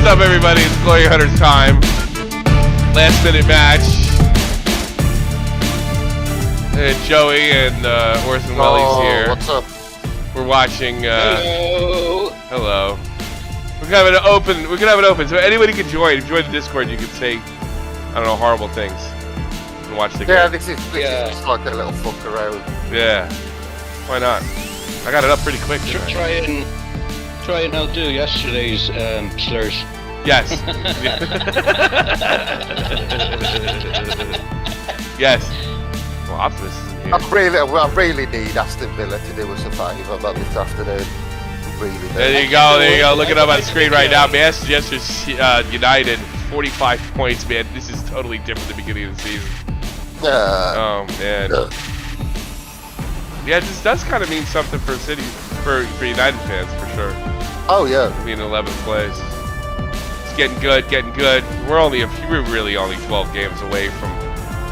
up, everybody? It's Glory Hunters time. Last minute match. Joey and Orson Welles here. What's up? We're watching. Hello. Hello. We're gonna have it open. We're gonna have it open, so anybody can join. If you join the Discord, you can say, I don't know, horrible things and watch the game. Yeah, this is just like a little fuck around. Yeah. Why not? I got it up pretty quick. Try and outdo yesterday's slurs. Yes. Yes. Well, Optimus isn't here. I really need Aston Villa to do us a favour, man, this afternoon. Really do. There you go. There you go. Look it up on the screen right now. Manchester United, 45 points, man. This is totally different than the beginning of the season. Oh, man. Yeah, this does kind of mean something for City, for United fans, for sure. Oh, yeah. Being in 11th place. It's getting good, getting good. We're really only 12 games away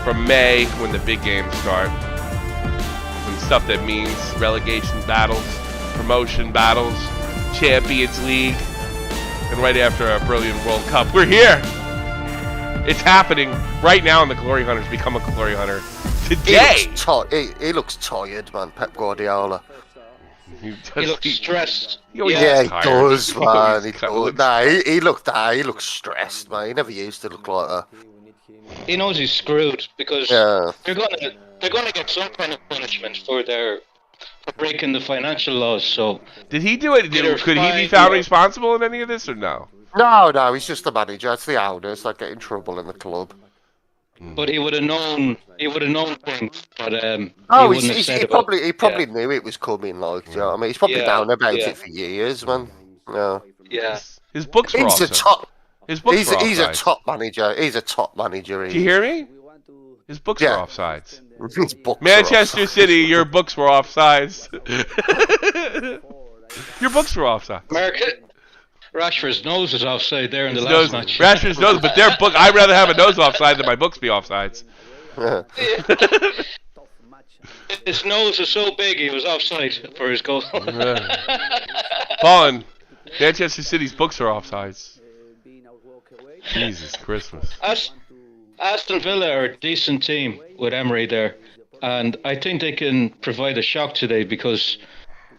from May, when the big games start. And stuff that means relegation battles, promotion battles, Champions League, and right after a brilliant World Cup. We're here! It's happening right now in the Glory Hunters. Become a Glory Hunter today! He looks tired, man, Pep Guardiola. He looks stressed. He does, man. He looks stressed, man. He never used to look like that. He knows he's screwed because they're gonna get some kind of punishment for breaking the financial laws. So did he do it? Could he be found responsible in any of this or no? No, he's just the manager. It's the owners that get in trouble in the club. But he would have known. He would have known things. But he probably knew it was coming. Like, you know what I mean, he's probably down about it for years, man. Yeah. His books were he's He's a top manager. He's a top manager. Do you hear me? His books were offsides. His books Manchester City, your books were offsides. Your books were offside. Rashford's nose is offside there in the last match. Rashford's nose, but their book. I'd rather have a nose offside than my books be offsides. His nose is so big, he was offside for his goal. Fallen. Manchester City's books are offsides. Jesus Christmas. Aston Villa are a decent team with Emery there, and I think they can provide a shock today because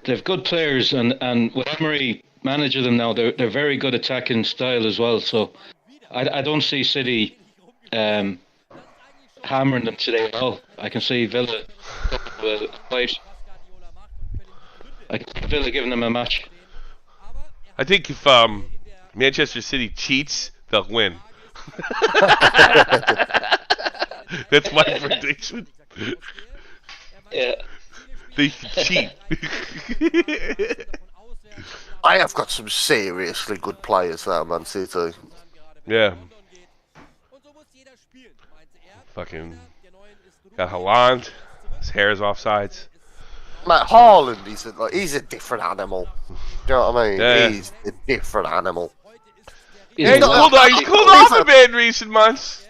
they've good players, and with Emery managing them now, they're very good attacking style as well. So I don't see City hammering them today at all. I can see Villa fight. I can see Villa giving them a match. I think if Manchester City cheats, they'll win. That's my prediction. Yeah. They cheat. I have got some seriously good players there, Man City. Yeah. Fucking got Haaland. His hair is offsides. Like Haaland, he's a different animal. Do you know what I mean? Yeah. He's a different animal. He's cooled off a bit in recent months.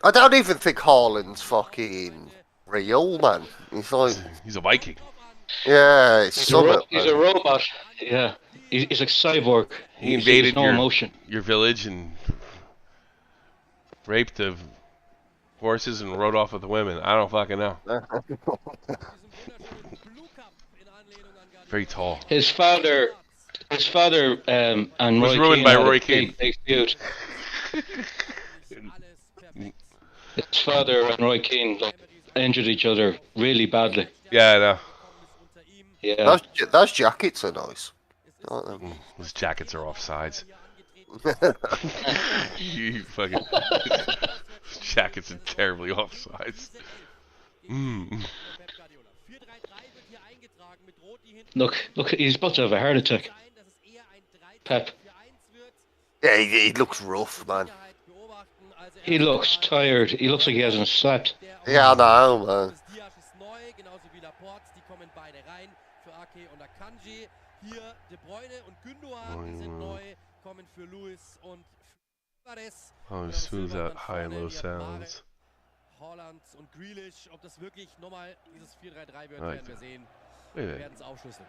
I don't even think Haaland's fucking real, man. He's a Viking. Yeah, he's a robot. Yeah, he's a cyborg. He invaded your village and raped the horses and rode off with the women. I don't fucking know. Very tall. His father and was Roy ruined Keane by Roy Keane. Big feud. His father and Roy Keane injured each other really badly. Yeah, I know. Yeah. Those jackets are nice. Those jackets are offsides. You fucking jackets are terribly offsides. Look, he's about to have a heart attack. Pep. Yeah, he looks rough, man. He looks tired. He looks like he hasn't slept. Yeah, I know, man. Oh, smooth out high and low sounds. Haaland und Grealish, ob das wirklich nochmal dieses 4-3-3 wird, werden wir sehen. Wir werden es aufschlüsseln.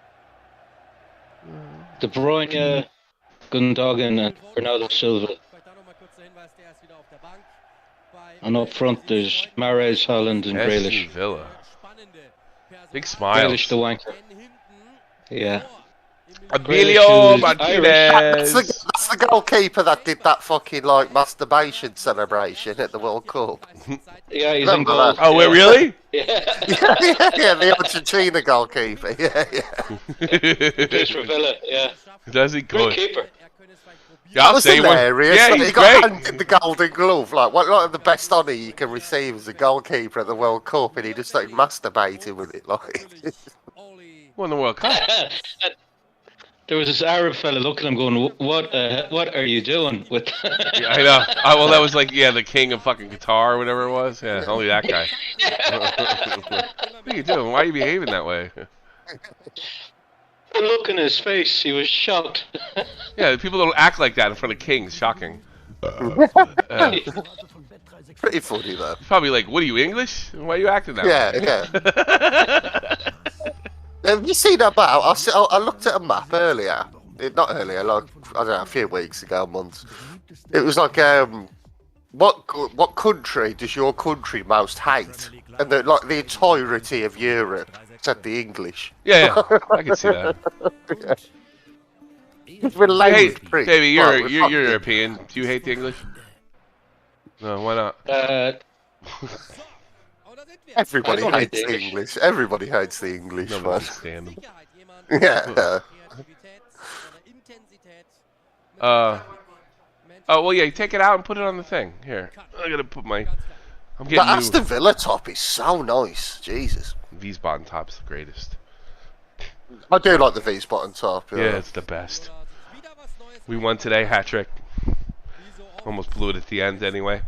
De Bruyne Gundogan and Bernardo Silva. And up front there's Mahrez, Haaland and Aston Grealish. Villa. Big Grealish smiles. the wanker. Yeah. Emilio Grealish, Martinez. That's the goalkeeper that did that fucking like masturbation celebration at the World Cup. Yeah, he's in Remember goal. that? Oh, wait, really? Yeah. yeah, the Argentina goalkeeper. Yeah. Plays for Villa, yeah. Does he Great good? keeper. Yeah, That I'll was say one. hilarious. Yeah, Like, he's he got great. handed the golden glove. Like, one of the best honour you can receive as a goalkeeper at the World Cup, and he just started masturbating with it. Like, Won the World Cup. There was this Arab fella looking at him going, what are you doing with... Yeah, I know. Oh, well, that was like, the king of fucking Qatar or whatever it was. Yeah, only that guy. What are you doing? Why are you behaving that way? The look in his face, he was shocked. Yeah, people don't act like that in front of kings. Shocking. pretty funny though. Probably like, what are you, English? Why are you acting that way? Yeah. Have you seen that map? I looked at a map earlier. Not earlier, like I don't know, a few weeks ago, months. It was like, what country does your country most hate? And the entirety of Europe said the English. Yeah, I can see that. Related, Hey, pretty. Davey, well, you're fucking- European. Do you hate the English? No, why not? Everybody I don't hate hates the the English. Everybody hates the English, Nobody man. understand them. Yeah. Oh, well, yeah, take it out and put it on the thing. Here, I'm gonna put my... I'm The getting Aston Villa top is so nice. Jesus. Wiesbaden top's the greatest. I do like the V-spot on top. Yeah, it's the best. We won today, hat-trick. Almost blew it at the end anyway.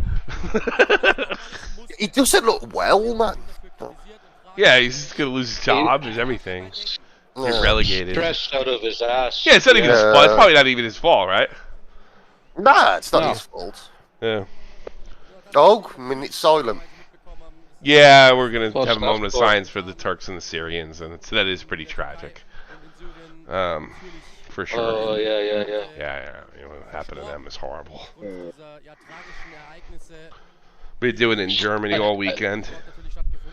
He doesn't look well, man. Yeah, he's gonna lose his job, his everything. He's Yeah. relegated. Stressed out of his ass. Yeah, it's not even his fault. It's probably not even his fault, right? Nah, it's not No. his fault. Yeah. Oh, minute silent. Yeah, we're gonna Close have a moment of enough. silence for the Turks and the Syrians, and that is pretty tragic. For sure. Oh, yeah. Yeah. What happened to them is horrible. Been doing it in Germany all weekend.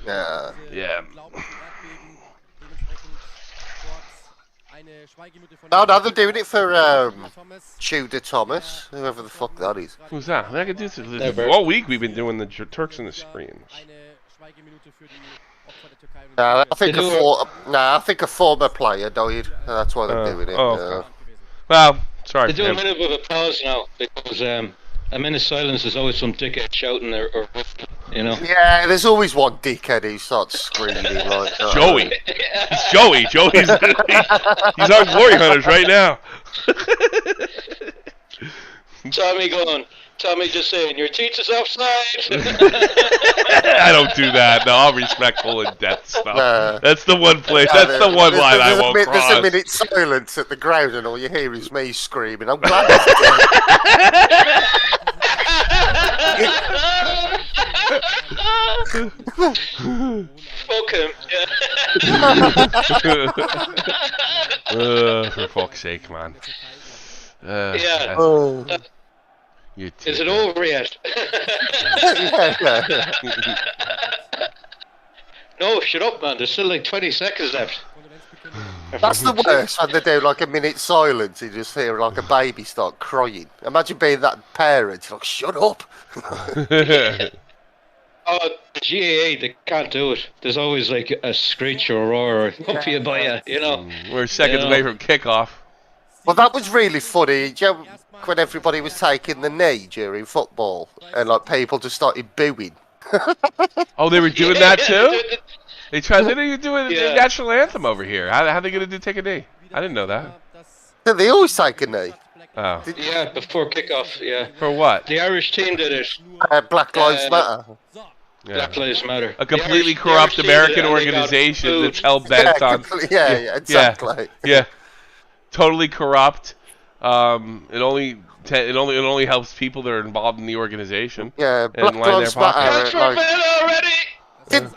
Yeah. Yeah. No, they're doing it for Tudor Thomas, whoever the fuck that is. Who's that? I can do this. Never. All week we've been doing the Turks and the Syrians. I think They do I think a former player died. That's why they're doing it. Oh, okay. Well, sorry. They do a man. minute of applause now because a minute silence is always some dickhead shouting or you know. Yeah, there's always one dickhead who starts screaming like Joey. It's Joey. Joey's he's on Glory Hunters right now. Tommy just saying, your teacher's offside. I don't do that. No, I'm respectful in death stuff. Nah. That's the one place. That's the one line I won't There's a cross. minute silence at the ground, and all you hear is me screaming. I'm glad it's Fuck him. For fuck's sake, man. Yeah. Oh. You Is it over yet? Yeah. No, shut up, man. There's still like 20 seconds left. That's the worst when they do like a minute silence. You just hear like a baby start crying. Imagine being that parent. You're like, shut up. Oh, the GAA, they can't do it. There's always like a screech or a roar or up you by you know. We're seconds Yeah. away from kickoff. Well, that was really funny. Do you know, when everybody was taking the knee during football and like people just started booing. Oh, they were doing that too? They tried. They didn't even do the Yeah. national anthem over here. How are they gonna do take a knee? I didn't know that. They always take a knee. Oh, Yeah, before kickoff, yeah. for what? The Irish team did it. Black Lives Matter. Yeah. Black Lives Matter. A completely The corrupt Irish team did it, American and they got organization booed. that's hell bent on. Yeah, exactly. Yeah, totally corrupt. It only helps people that are involved in the organization. Yeah, And Black line their Lives pockets. That's Matter. for Like, Villa already! didn't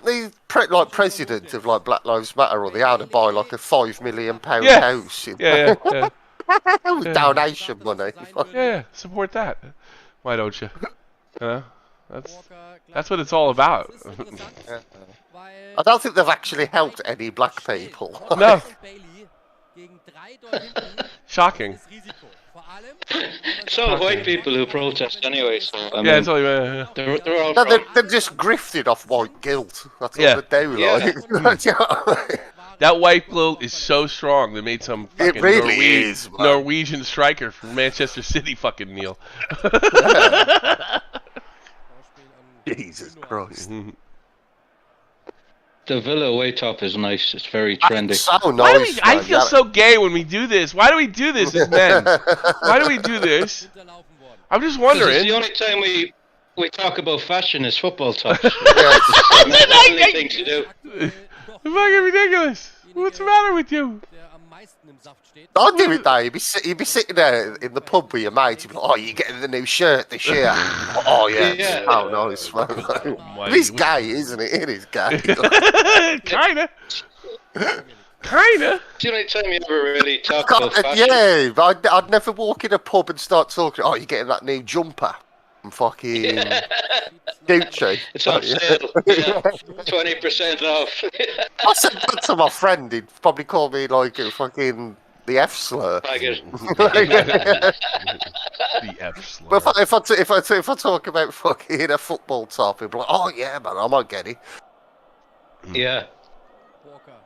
the president of like Black Lives Matter, or they had to buy like a £5 million Yeah. house? Yeah. With donation money. Yeah, support that. Why don't you? That's what it's all about. I don't think they've actually helped any black people. No. Shocking. It's all white people who protest anyway. So, I mean, Yeah, it's only. they're all. No, they're just grifted off white guilt. That's Yeah. all they do, Yeah. like. You know what I mean? That white guilt is so strong. They made some fucking It really is, man. Norwegian striker from Manchester City fucking kneel. Jesus Christ. The Villa away top is nice. It's very trendy. It's so Why do nice. I man. feel so gay when we do this. Why do we do this as men? Why do we do this? I'm just 'Cause wondering. it's the only time we talk about fashion is football talk. Yeah. That's the only thing to do. It's fucking ridiculous. What's the matter with you? I'd do it though. You'd be sitting there in the pub with your mate. You'd be like, "Oh, you're getting the new shirt this year." Oh yeah. Yeah. Oh nice, man. It's gay, isn't it? It is gay. Kinda. Kinda. It's the only time you ever really talk about fashion. Yeah, but I'd never walk in a pub and start talking. Oh, you're getting that new jumper from fucking Gucci. It's on sale. 20% off. I said that to my friend. He'd probably call me like a fucking the F slur. Faggot. The F slur. But if I talk about fucking a football top, he'd be like, "Oh yeah, man, I might get it." Yeah.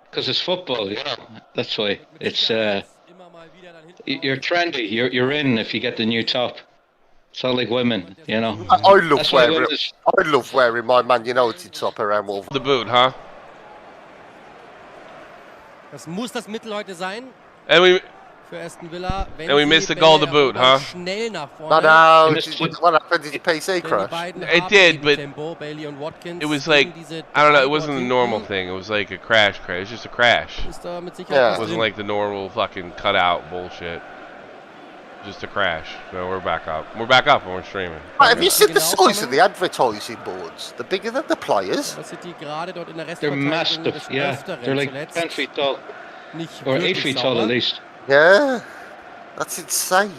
Because it's football, you know. That's why. It's you're trendy. You're in if you get the new top. It's not like women, you know. I love That's why wearing. women's- I love wearing my Man United top around Wolverhampton. The boot, huh? Das muss das Mittel heute sein And we für Aston Villa. Wenn And we sie missed the Bälle goal to boot, erobern, huh? Schnell nach No, vorne. no. What happened? Did your PC Denn die crash? beiden It haben did, eben but Tempo, Bailey und Watkins it was like, gegen diese I don't know, drei it wasn't dort a normal hinten. thing. It was like a crash. It was just a crash. Ist da mit Sicherheit Yeah. It was wasn't drin. like the normal fucking cutout bullshit. Just a crash. So we're back up. We're back up and we're streaming. Right, have you seen the Genau size of the advertising boards? They're bigger than the players. Das City gerade dort in der They're Restverteidigung massive, des yeah. Öfteren They're like zuletzt 10 feet tall. nicht Or 8 wirklich feet tall sauber. at least. Yeah, that's insane.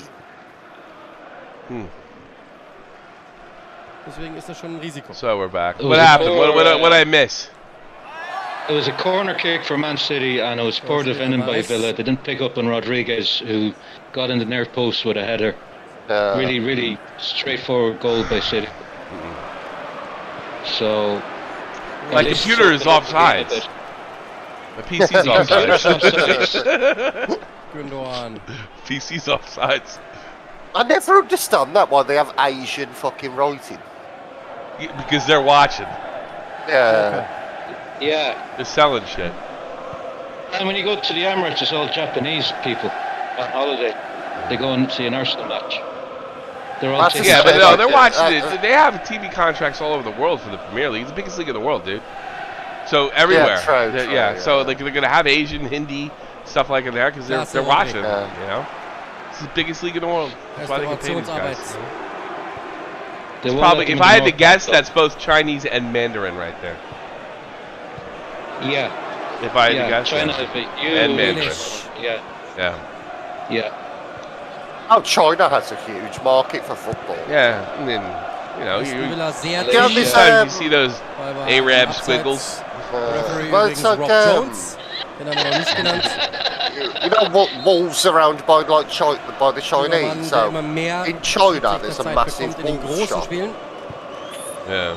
Deswegen ist das schon ein Risiko. So we're back. It What was a happened? poor, What did I miss? It was a corner kick for Man City and it was poor Still defending by nice. Villa. They didn't pick up on Rodriguez, who got in the near post with a header. Really, really straightforward goal by City. So... My at least computer is something to be offsides. My PC's offsides. Gündogan. PC's offsides. I never understand that why they have Asian fucking writing. Because they're watching. Yeah. Yeah. They're selling shit. And when you go to the Emirates, it's all Japanese people on holiday. They go and see an Arsenal match. They're all That's taking Yeah, but photos no, like they're that. watching it. They have TV contracts all over the world for the Premier League. It's the biggest league in the world, dude. So everywhere. Yeah, true, They're- true, yeah. yeah. So like, they're gonna have Asian, Hindi, stuff like that because they're That's watching. Yeah. You know, it's the biggest league in the world. That's why they can pay these guys. Restaurationsarbeit. They won't Probably, let them if in I had the to guess, North that's both Chinese and Mandarin right there. Pole. Yeah. If I had to Yeah. guess, China yeah. is a And huge... Mandarin. Yeah. Yeah. Yeah. Oh, China has a huge market for football. Yeah. I mean, you know, Aston you, Villa sehr Yeah, tief. this, sometimes you see those Weil bei Arab Abseits squiggles. Referee Well, übrigens it's like, Rob Jones. Den haben wir noch nicht genannt. you know what? Wolves around by like China, by the Junger Mann, Chinese. der So immer mehr in China, sich there's der a Zeit massive bekommt in den Wolves großen shop. Spielen. Yeah.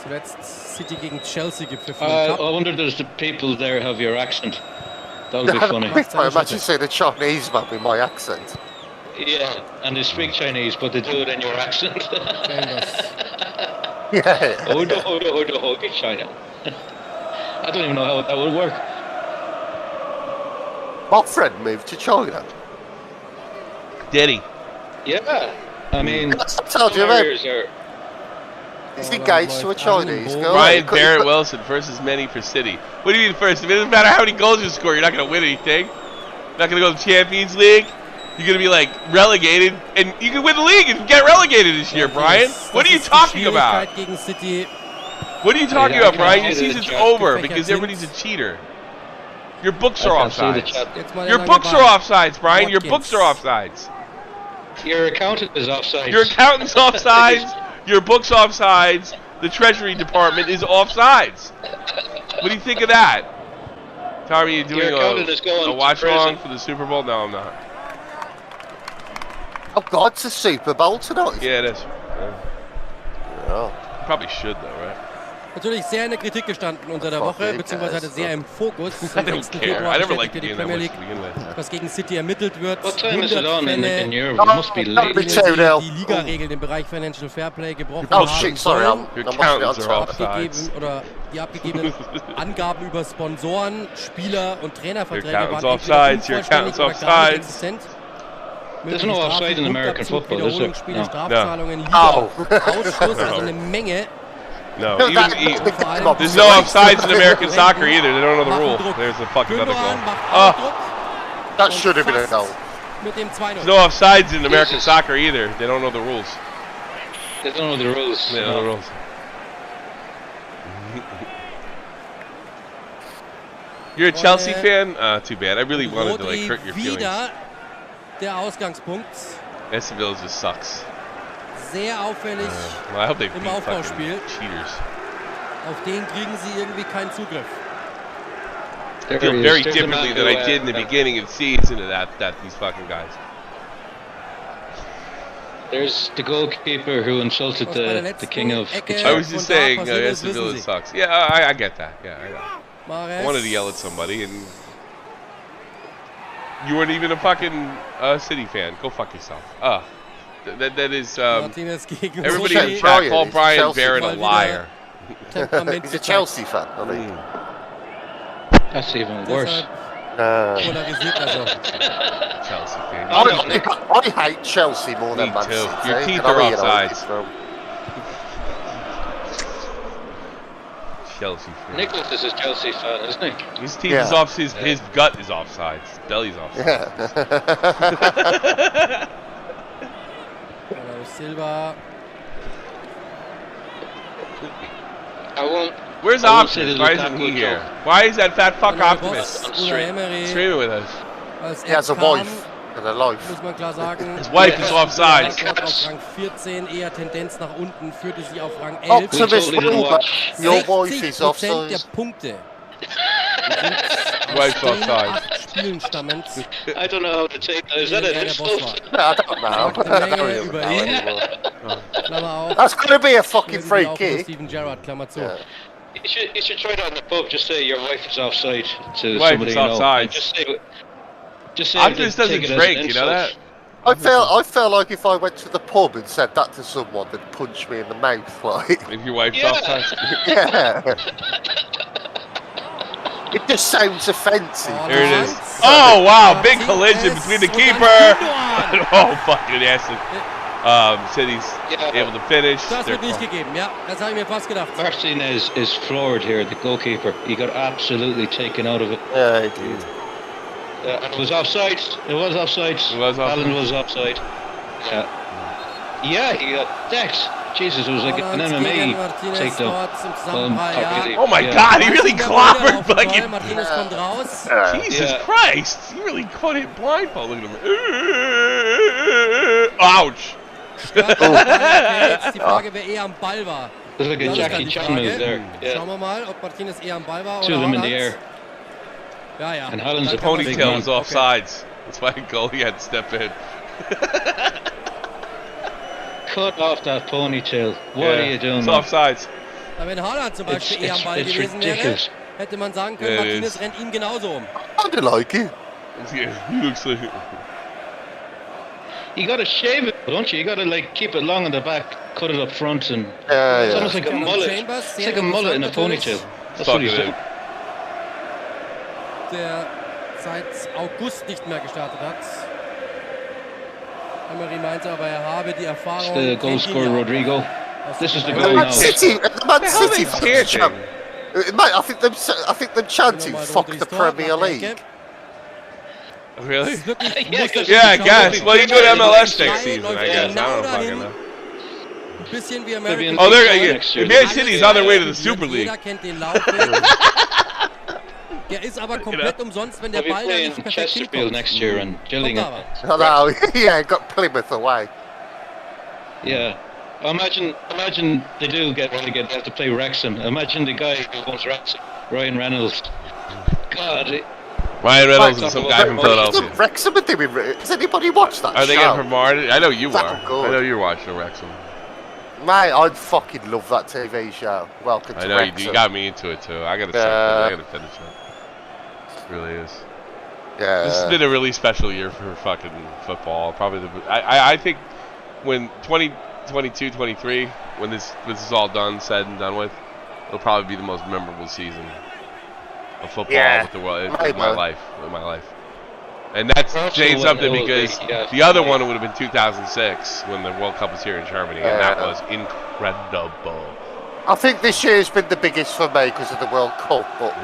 Zuletzt City gegen Chelsea gepfiffen im I Cup. wonder does the people there have your accent? That would be funny. I imagine seeing a Chinese man with my accent. Yeah, and they speak Chinese, but they do it in your accent. Chambers. Yeah. Okay, China. I don't even know how that would work. My friend moved to China. Did he? Yeah, I mean, I told you about. Warriors are... He's engaged to a Chinese girl. Ryan He- Barrett Wilson versus many for City. What do you mean first? If it doesn't matter how many goals you score, you're not going to win anything. You're not going to go to the Champions League. You're going to be like relegated, and you can win the league and get relegated this year, Brian. What are you talking about? Schwierigkeit gegen City. What are you talking Yeah, about, I Brian? can Your see the season's Jack over Gefächert because sind. everybody's a cheater. Your books I are can't see the offsides. chat. Jetzt mal der Your lange books are Ball. offsides, Brian. Your Watkins. books are offsides. Your accountant is offside. Your accountant's offsides. Your book's offsides. The Treasury Department is offsides. What do you think of that? Tommy, you doing Your accountant is going a to watch prison. along for the Super Bowl? No, I'm not. Oh God, it's a Super Bowl tonight. Yeah, it is. Yeah. Probably should though, right? Natürlich sehr in der Kritik gestanden unter der Fuck Woche, it, beziehungsweise hatte sehr im Fokus. I Am don't 6. care. Februar I never liked bestätigte the die game that Premier much League, to begin with. was gegen City ermittelt wird. What time is 100 it on in Fälle, Europe? It must be Oh, late. that'd be denen sie 2-0. die Ligaregeln im Bereich Financial Fairplay gebrochen Oh haben shit, sorry, sollen. Your I'm watching it on accountants are top. offsides. Abgegeben oder die abgegebenen Angaben über Sponsoren, Spieler und Trainerverträge Your waren accountant's entweder offsides, your unvollständig accountant's oder gar nicht offsides. existent. There's no offside in American football, is there? Wiederholungsspiele, No. Strafzahlungen, Oh. Liga-Ausschluss, also eine Menge. No, No, even that- there's no offsides in American soccer either. They don't know the rule. There's a fucking other goal. Gündogan macht Oh, Druck That und should have been a fast goal. mit dem 2-0. there's no offsides in American soccer either. They don't know the rules. They don't know the rules. They don't know the rules. You're a Chelsea fan? Too bad. I really wanted to like hurt your feelings. Wieder der Ausgangspunkt. Aston Villa just sucks. Sehr auffällig. Well, I hope they Im beat fucking Aufbauspiel. cheaters. Auf den kriegen sie irgendwie keinen Zugriff. I feel very differently than I did in the beginning of the season to that these fucking guys. There's the goalkeeper who insulted Was bei der the king of letzten the Ecke- I church. was just Von da saying, passiert ist, Aston wissen Villa Sie. sucks. Yeah, I get that. Yeah, I know. I wanted to yell at somebody, and you weren't even a fucking City fan. Go fuck yourself. That is Martinez gegen everybody in Rodri. chat. Brian, Call it's Brian Chelsea. Barrett a Mal wieder liar. Temperament He's a gezeigt. Chelsea fan, I think. That's even worse. Deshalb polarisiert er so. Chelsea fan. I hate Chelsea more than Me Man too. City. Your teeth and I are mean, you know, offsides. it's, Chelsea fan. Nicholas is a Chelsea fan, isn't he? His teeth Yeah. is off. His gut is offside. His belly's offside. Yeah. Bernardo Silva. I won't. Where's I won't say Optimus? the Why isn't he Lukaku here? joke. Why is that fat fuck Bernardo Optimus Boss, I'm Unai Emery, streaming with us? als He has a kam, wife and a life. muss man klar sagen. His wife is offside. Dort auf Rang 14, eher Tendenz nach unten, führte sie auf Rang 11. Optimus totally didn't Wilbur, watch. your wife is 60% der offside. Punkte Wife's aus den offside. 8 Spielen stammend. I don't know how to take that. Is that denen an er der Boss war. insult? No, I don't know. I don't really über know ihn. anymore. Klammer auf. That's going to be a fucking Irgendwie free auch nur kick. Steven Gerrard, Klammer zu. Yeah. You should try that in the pub. Just say your wife is offside to Wife somebody is you know. offside. And just say Optimus take doesn't it as an drink, you know insult. that? I felt like if I went to the pub and said that to someone, they'd punch me in the mouth. Like, If your wife's Yeah. offside. yeah. It just sounds offensive. There it is. Haaland. Oh wow, big Martinez collision between the und keeper. dann Gündogan. Oh fucking Aston. City's Yeah. able to finish. Das They're wird nicht gegeben, ja. Das habe ich mir fast gedacht. Martinez is floored here, the goalkeeper. He got absolutely taken out of it. Yeah, he did. And it was offside. It was offside. It was offside. Alan was offside. Yeah. Yeah, he got decked. Jesus, it was like an Haaland gegen MMA Martinez takedown. dort im Zusammenprall, ja. Oh my Yeah. god, he really Martin der clobbered Ball auf den Ball, fucking. Martinez kommt raus. Jesus Yeah. Christ, he really caught it blindfold. Look at him. Ouch. Stört den Ball, okay, jetzt die Frage, wer eher am Ball war. It was like a Das ist dann Jackie die Chan Frage. move there. Yeah. Schauen wir mal, ob Martinez eher am Ball war Two oder of them in the Haaland. air. Ja, ja. And Haaland's Dann a kann man big Ponytail man. was offsides. That's why goalie had to step in. Cut off that ponytail. What are you doing, It's man? offsides. Ja, wenn Haaland zum Beispiel eher am Ball It's gewesen wäre, ridiculous. hätte man sagen können, Yeah, it Martinez is. rennt ihm genauso um. I do like it. Yeah, he looks like. You gotta shave it, don't you? You gotta like keep it long in the back, cut it up front, and Yeah, it's yeah. almost like a Conor mullet. Chambers, It's sehr like a mullet in a interessant ponytail. natürlich. That's what he's Fucking doing. Der seit August nicht mehr gestartet hat. Emery meinte aber, er habe die Erfahrung. It's the goal kennt ihn scorer, ja Rodrigo. aus This is the der goal Man now. City, Man The hell are City they fans chanting? chant. Mate, I think them chanting Nochmal "fuck Rodri's the Tor, Premier nach der Ecke. League." Really? Das ist wirklich, Yeah, muss das Yeah, I wirklich guess. schauen. Well, you do it MLS Drei next season, I läuft guess. I genau don't dahin. fucking know. Ein bisschen wie Could be American in Oh, they're Football yeah, next year. Man City's on their way to the Super League. Jeder kennt den Laufweg. Der ist aber komplett umsonst, wenn der We'll be Ball da playing nicht perfekt Chesterfield hinkommt. next year and Gillingham. I know, yeah, got Plymouth away. Yeah. Imagine they do get relegated. They have to play Wrexham. Imagine the guy who owns Wrexham, Ryan Reynolds. God. Ryan Reynolds Right, and some talk guy about from Wrexham. Philadelphia. Wrexham are doing. Has anybody watched that Are they show? getting promoted? I know you That are. was good. I know you're watching Wrexham. Mate, I fucking love that TV show. Welcome to I know you do. Wrexham. You got me into it too. I gotta I gotta finish it. It really is. Yeah. This has been a really special year for fucking football. Probably I think when 2022, 23, when this is all done, said and done with, it'll probably be the most memorable season of football with the world in my life. And that's saying something because the other one would have been 2006 when the World Cup was here in Germany, and that was incredible. I think this year's been the biggest for me because of the World Cup, but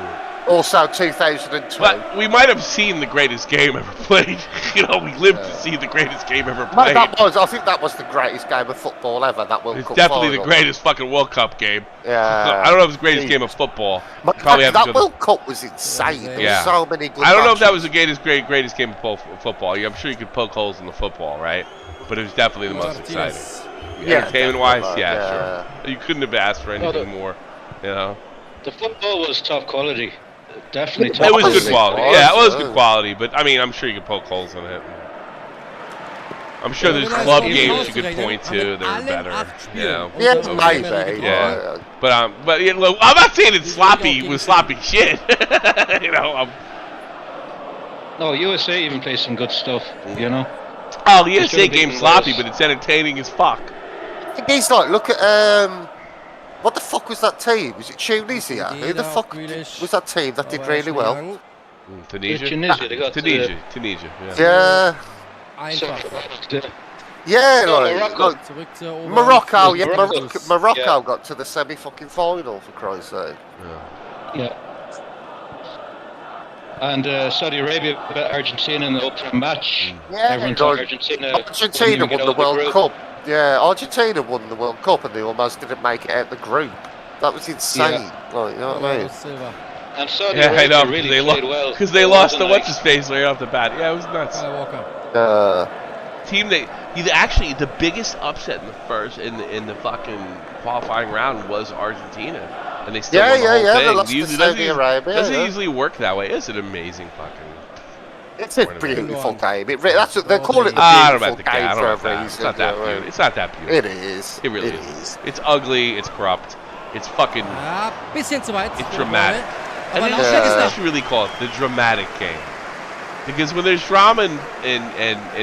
also 2002. But we might have seen the greatest game ever played. You know, we lived to see the greatest game ever played. I think that was the greatest game of football ever, that World Cup definitely final. the greatest fucking World Cup game. Yeah. I don't know if it's the greatest game of football. That World Cup was insane. There were so many good I don't know if that matches. was the greatest game of football. I'm sure you could poke holes in the football, right? But it was definitely the most exciting. Entertainment-wise, sure. You couldn't have asked for anything more, you know? The football was top quality. Definitely top It was quality. good quality. Yeah, it was good quality, but I mean, I'm sure you could poke holes in it. I'm sure there's club games you could point to that are better. You know? Yeah, maybe. Yeah. But you know, I'm not saying it's sloppy with sloppy shit. You know. No, USA even plays some good stuff. You know. Oh, the USA game's sloppy, but it's entertaining as fuck. He's like, look at what the fuck was that team? Was it Tunisia? Who the fuck was that team that did really well? Tunisia. Tunisia. Yeah. Yeah, Morocco. Morocco. Yeah, Morocco got to the semi-fucking final for Christ's sake. Yeah. And Saudi Arabia beat Argentina in the opening match. Yeah, Everyone thought Argentina won the World Cup. Yeah, Argentina won the World Cup and they almost didn't make it out the group. That was insane. Yeah. Like, you know what I mean? And Saudi Arabia really played well. Because they lost the what's-his-face right off the bat. Yeah, it was nuts. Team actually the biggest upset in the first in the fucking qualifying round was Argentina, and they still won the whole thing. They lost to Saudi Arabia. Doesn't usually work that way. It's an amazing fucking. It's a beautiful game. That's what they call it. The beautiful game for a reason. It's not that beautiful. It's not that beautiful. It is. It really is. It's ugly. It's corrupt. It's fucking. Bisschen zu weit. It's dramatic. And they should really call it the dramatic game. Because when there's drama in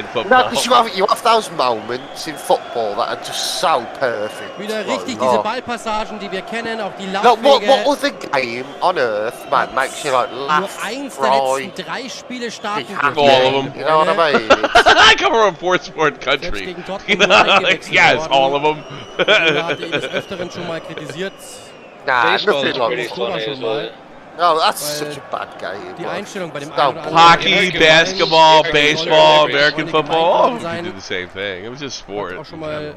football... No, because you have those moments in football that are just so perfect. Wieder richtig diese Ballpassagen, die wir kennen, auch die Laufwege. What other game on earth, man, makes you like laugh, nur eins der letzten 3 Spiele starten all of them. You know what I mean? I come from a four-sport country. You know, yes, all of them. Hatte ihn des Öfteren schon mal kritisiert. Nah, Baseball nothing is like pretty that. funny as well. No, that's such a bad game. Die Einstellung bei dem Hockey, basketball, baseball, American football. We can do the same thing. It was just sport. Auch schon mal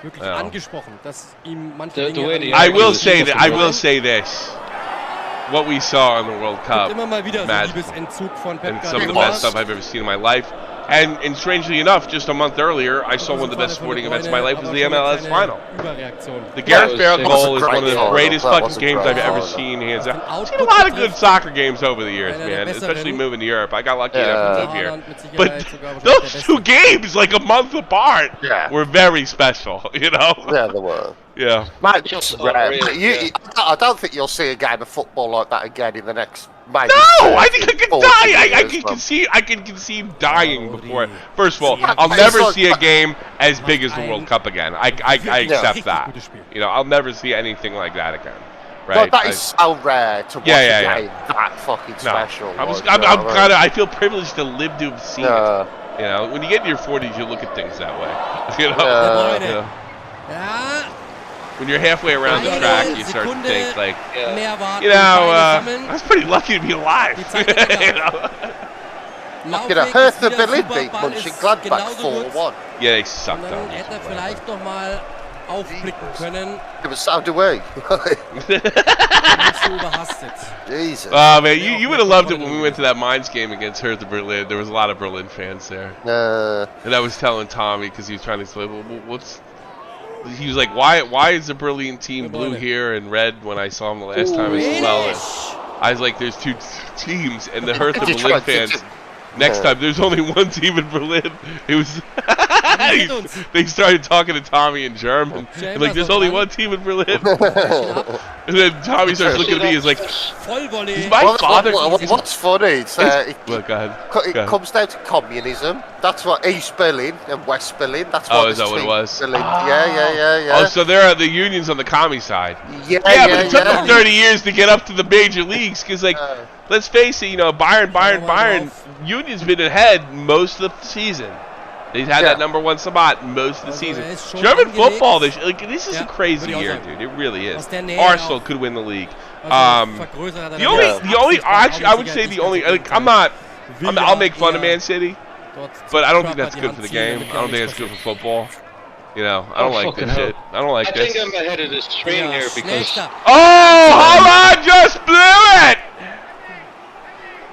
wirklich angesprochen, dass ihm manche Dinge I will say this. What we saw in the World Cup, immer mal wieder magical. Liebesentzug von Pep And some of the best stuff I've ever seen in my life. And strangely enough, just a month earlier, I saw one of the best sporting events of my life was the MLS final. The Gareth Bale goal is one of the greatest fucking games I've ever seen. Hands down. I've seen a lot of good soccer games over the years, man, especially moving to Europe. I got lucky enough to move here. But those two games, like a month apart, were very special, you know? Yeah, they were. Yeah. Mate, just rare. I don't think you'll see a game of football like that again in the next. Maybe no, I think I could die. I can conceive dying before. First of all, I'll never see a game as big as the World Cup again. I accept that. You know, I'll never see anything like that again. Right? But that is so rare to watch a game that fucking special. I feel privileged to live to have seen it. You know, when you get in your 40s, you look at things that way. You know. When you're halfway around the track, you start to think like, you know, I was pretty lucky to be alive. You know? Hertha Berlin beat Mönchengladbach 4-1. Yeah, they sucked Dann on hätte er vielleicht noch mal aufblicken können. It was sound away. Nicht so überhastet. Jesus. Oh man, you would have loved it when we went to that Mainz game against Hertha Berlin. There was a lot of Berlin fans there, and I was telling Tommy because he was trying to explain, well, what's. He was like, why is the Berlin team blue here and red when I saw him the last time as well? And I was like, there's two teams, and the Hertha Berlin fans. Next time, there's only one team in Berlin. It was. They started talking to Tommy in German. And like, there's only one team in Berlin. And then Tommy starts looking at me. He's like, "Is my father?" What's funny? It's, Look, go ahead. it comes down to communism. That's what East Berlin and West Berlin. That's what. Oh, is that what it was? Berlin. Yeah. Oh, so there are the unions on the commie side. Yeah, but it took them 30 years to get up to the major leagues. Because, like, let's face it, you know, Bayern. Union's been ahead most of the season. They've had that #1 spot most of the season. German football, this is a crazy year, dude. It really is. Arsenal could win the league. The only, actually, I would say the only. Like, I'll make fun of Man City, but I don't think that's good for the game. I don't think that's good for football. You know, I don't like this shit. I don't like this. I think I'm ahead of this train here because. Oh, Haaland just blew it!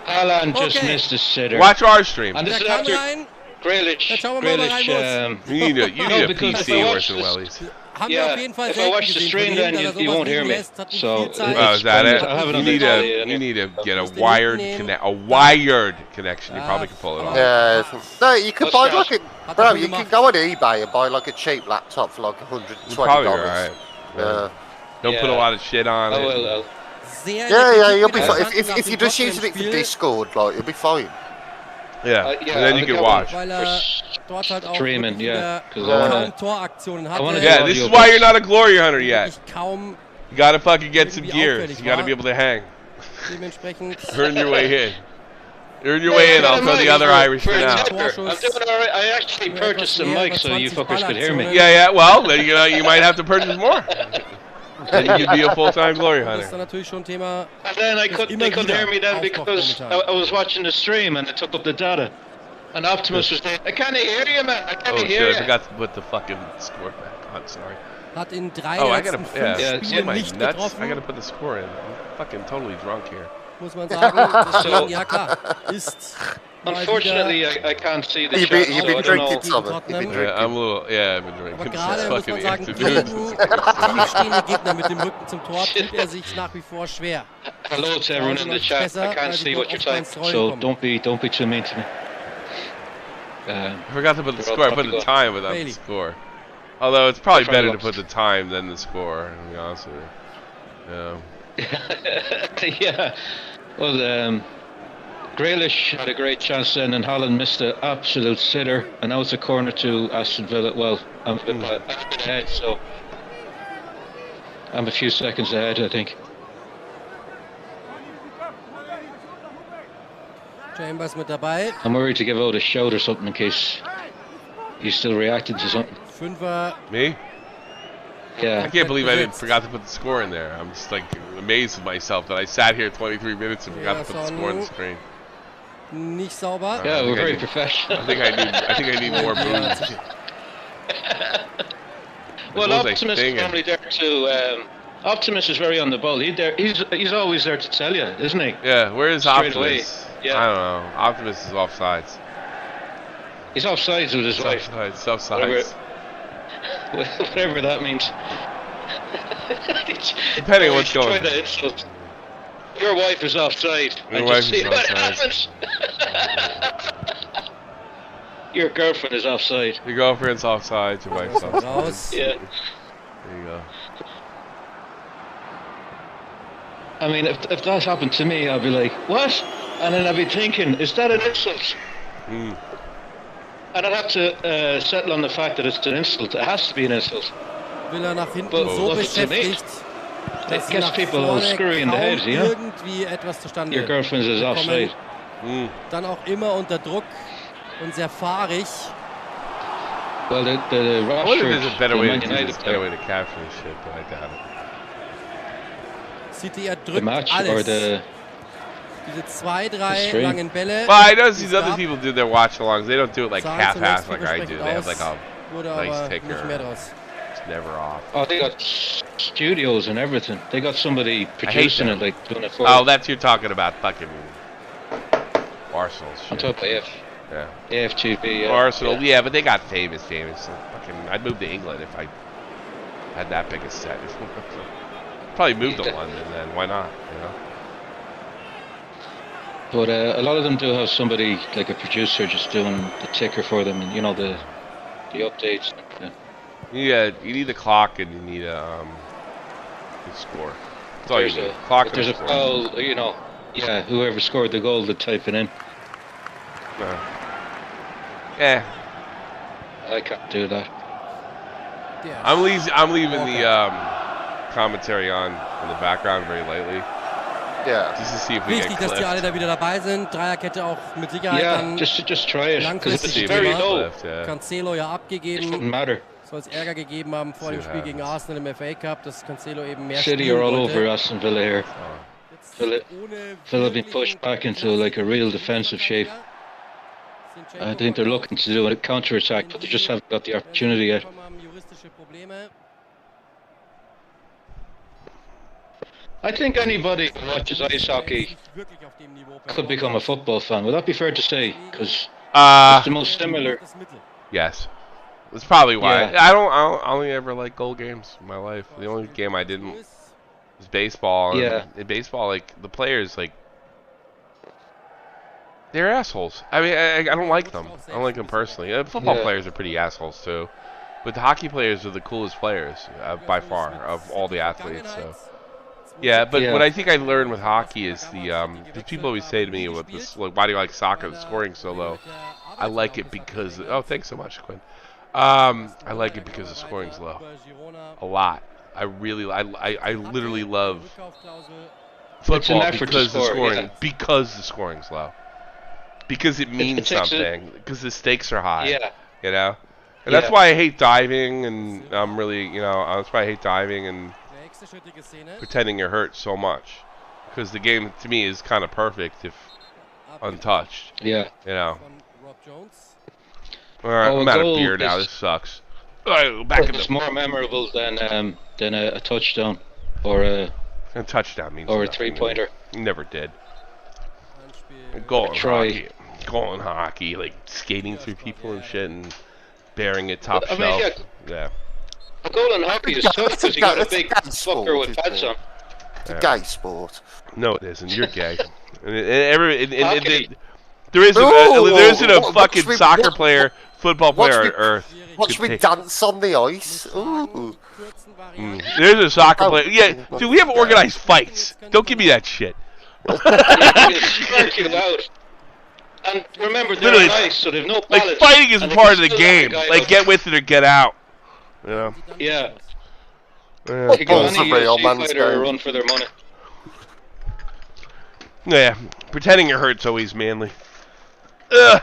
Haaland just missed a sitter. Watch our stream. And this is after Grealish. You need a PC worse than Wellies. Yeah, if I watch the stream, then you won't hear me. So, is that it? You need to get a wired connection. You probably can pull it off. Yeah, no, you can buy like a, bro. You can go on eBay and buy like a cheap laptop for like $120. Probably right. Yeah. Don't put a lot of shit on it. Yeah, you'll be fine. If you're just using it for Discord, like, you'll be fine. Yeah, and then you can watch. Streaming, yeah. Yeah, this is why you're not a glory hunter yet. You gotta fucking get some gears. You gotta be able to hang. Earn your way in. Earn your way in. I'll tell the other Irishmen out. I'm doing alright. I actually purchased a mic so you fuckers could hear me. Yeah. Well, then you might have to purchase more. Then you could be a full-time glory hunter. And then they couldn't hear me then because I was watching the stream and it took up the data. And Optimus was saying, I can't hear you, man. I can't hear you. I forgot to put the fucking score back on. Sorry. Hat in 3 I gotta, Spielen my nicht nuts. getroffen. I gotta put the score in. I'm fucking totally drunk here. Muss man sagen, deswegen, ja klar, ist unfortunately, I can't see the You've chat, been so drinking something. You've been drinking. I'm a little, I've been drinking. Aber It's gerade muss fucking man sagen, afternoon. gegen tiefstehende Gegner mit dem Rücken zum Tor tut er sich nach wie vor schwer. Hello to everyone in the chat. I can't see what you're typing, so don't be too mean to me. I forgot to put the score. I put the time without the score. Although it's probably better to put the time than the score, to be honest with you. Yeah. Well, Grealish had a great chance then, and Haaland missed an absolute sitter, and now it's a corner to Aston Villa. Well, I'm a bit ahead, so I'm a few seconds ahead, I think. Chambers mit dabei. I'm worried to give out a shout or something in case he's still reacting to something. Fünfer. Me? Yeah. I can't believe I forgot to put the score in there. I'm just like amazed with myself that I sat here 23 minutes and forgot to put the score on the screen. Nicht sauber. Yeah, we're very professional. I think I need more booze. Well, Optimus is normally there to. Optimus is very on the ball. He's always there to tell you, isn't he? Yeah. Where is Straight Optimus? away. Yeah. I don't know. Optimus is offsides. He's offsides with his wife. Offsides. Whatever that means. Depending on what's going on. Your wife is offside. Your wife is what offside. happens. Your girlfriend is offside. Your girlfriend's offside. Your wife's offside. Yeah. There you go. I mean, if that happened to me, I'd be like, what? And then I'd be thinking, is that an insult? Mm. And I'd have to settle on the fact that it's an insult. It has to be an insult. Will nach hinten But so what's it to me? beschäftigt, It gets people all scurry in the head, you know? irgendwie etwas zustande Your girlfriend is offside. Dann auch immer unter Druck und sehr fahrig. Well, the I wonder if there's a better way to Man do United this, better way to capture this shit, but I doubt it. City, er the drückt match or alles. the Diese 2-3 stream. langen Bälle. Well, I notice these die es other gab, people do their watch-alongs. They don't do it like sahen half-half zunächst like I do. vielversprechend They have aus, like a wurde nice aber ticker. nicht mehr draus. It's never off. Oh, they got studios and everything. They got somebody producing it, like doing it for. Oh, that's you're talking about fucking Arsenal shit. On top of Yeah. AFTV. Arsenal, yeah, but they got famous. Fucking, I'd move to England if I had that big a set. Probably move to London then. Why not? You know. But a lot of them do have somebody like a producer just doing the ticker for them, and the updates. Yeah, you need a clock and you need a score. That's all you need. Clock and there's a score. foul, yeah, whoever scored the goal, to type it in. Yeah. I can't do that. I'm leaving the commentary on in the background very lightly. Yeah. Just to see if we Wichtig, get dass die alle clipped. da wieder dabei sind. Dreierkette auch mit Sicherheit Yeah, dann just try it, because if it's langfristig very Thema. low, Yeah. Cancelo ja it abgegeben. wouldn't matter. Soll es Ärger gegeben haben vor dem Spiel gegen Arsenal im FA Cup, dass Cancelo eben mehr City spielen are all wollte. over Aston Villa here. Jetzt Villa been wirklich pushed back into like a real defensive shape. I think they're looking to do a counter-attack, but they just haven't got the opportunity yet. Juristische Probleme. I think anybody who watches ice hockey Wirklich auf dem Niveau could become a football fan. Would that be fair to say? Because it's the most similar. Yes. That's probably why. Yeah. I only ever like goal games in my life. The only game I didn't was baseball. And Yeah. in baseball, like the players, like they're assholes. I mean, I don't like them. I don't like them personally. Football Yeah. players are pretty assholes too, but the hockey players are the coolest players by far of all the athletes. So. Yeah, but Yeah. what I think I learned with hockey is the people always say to me, "With this, like, why do you like soccer? The scoring so low." I like it because thanks so much, Quinn. I like it because the scoring's low, a lot. I literally love football effort to because the score, scoring yeah. because the scoring's low, because it means it takes something, because the stakes are high. Yeah. You know, and that's Yeah. why I hate diving, and I'm really, that's why I hate diving and pretending you're hurt so much, because the game to me is kind of perfect if untouched. Yeah. You know. Rob Jones. All right, Oh, I'm out of goal beer now. is- This sucks. All right, back in It's the more memorable than a touchdown or a touchdown means or a nothing. 3-pointer. Never did. Handspiel. Goal in Try. hockey. Goal in hockey, like skating through people and shit and bearing it top I mean, shelf. Yeah. A goal in hockey is tough because you got a big That's a fucker with sport, pads isn't on. it? It's a gay sport. No, it isn't. You're gay. Hockey. There isn't a Watch fucking me- soccer watch- player, football watch player me- on earth. Watch could me take- dance on the ice. Ooh. There's a soccer Oh. player. Yeah, dude, we have organized fights. Don't give me that shit. Spark you out. And remember, they're Literally, nice, so they've no Like balance. fighting is and they part can of the still game. knock a guy Like out. get with it or get out. You know. Yeah. Yeah. They can give Balls any are real, UFC man's fighter a game. run for their money. Yeah. Pretending you're hurt's always manly. Ugh.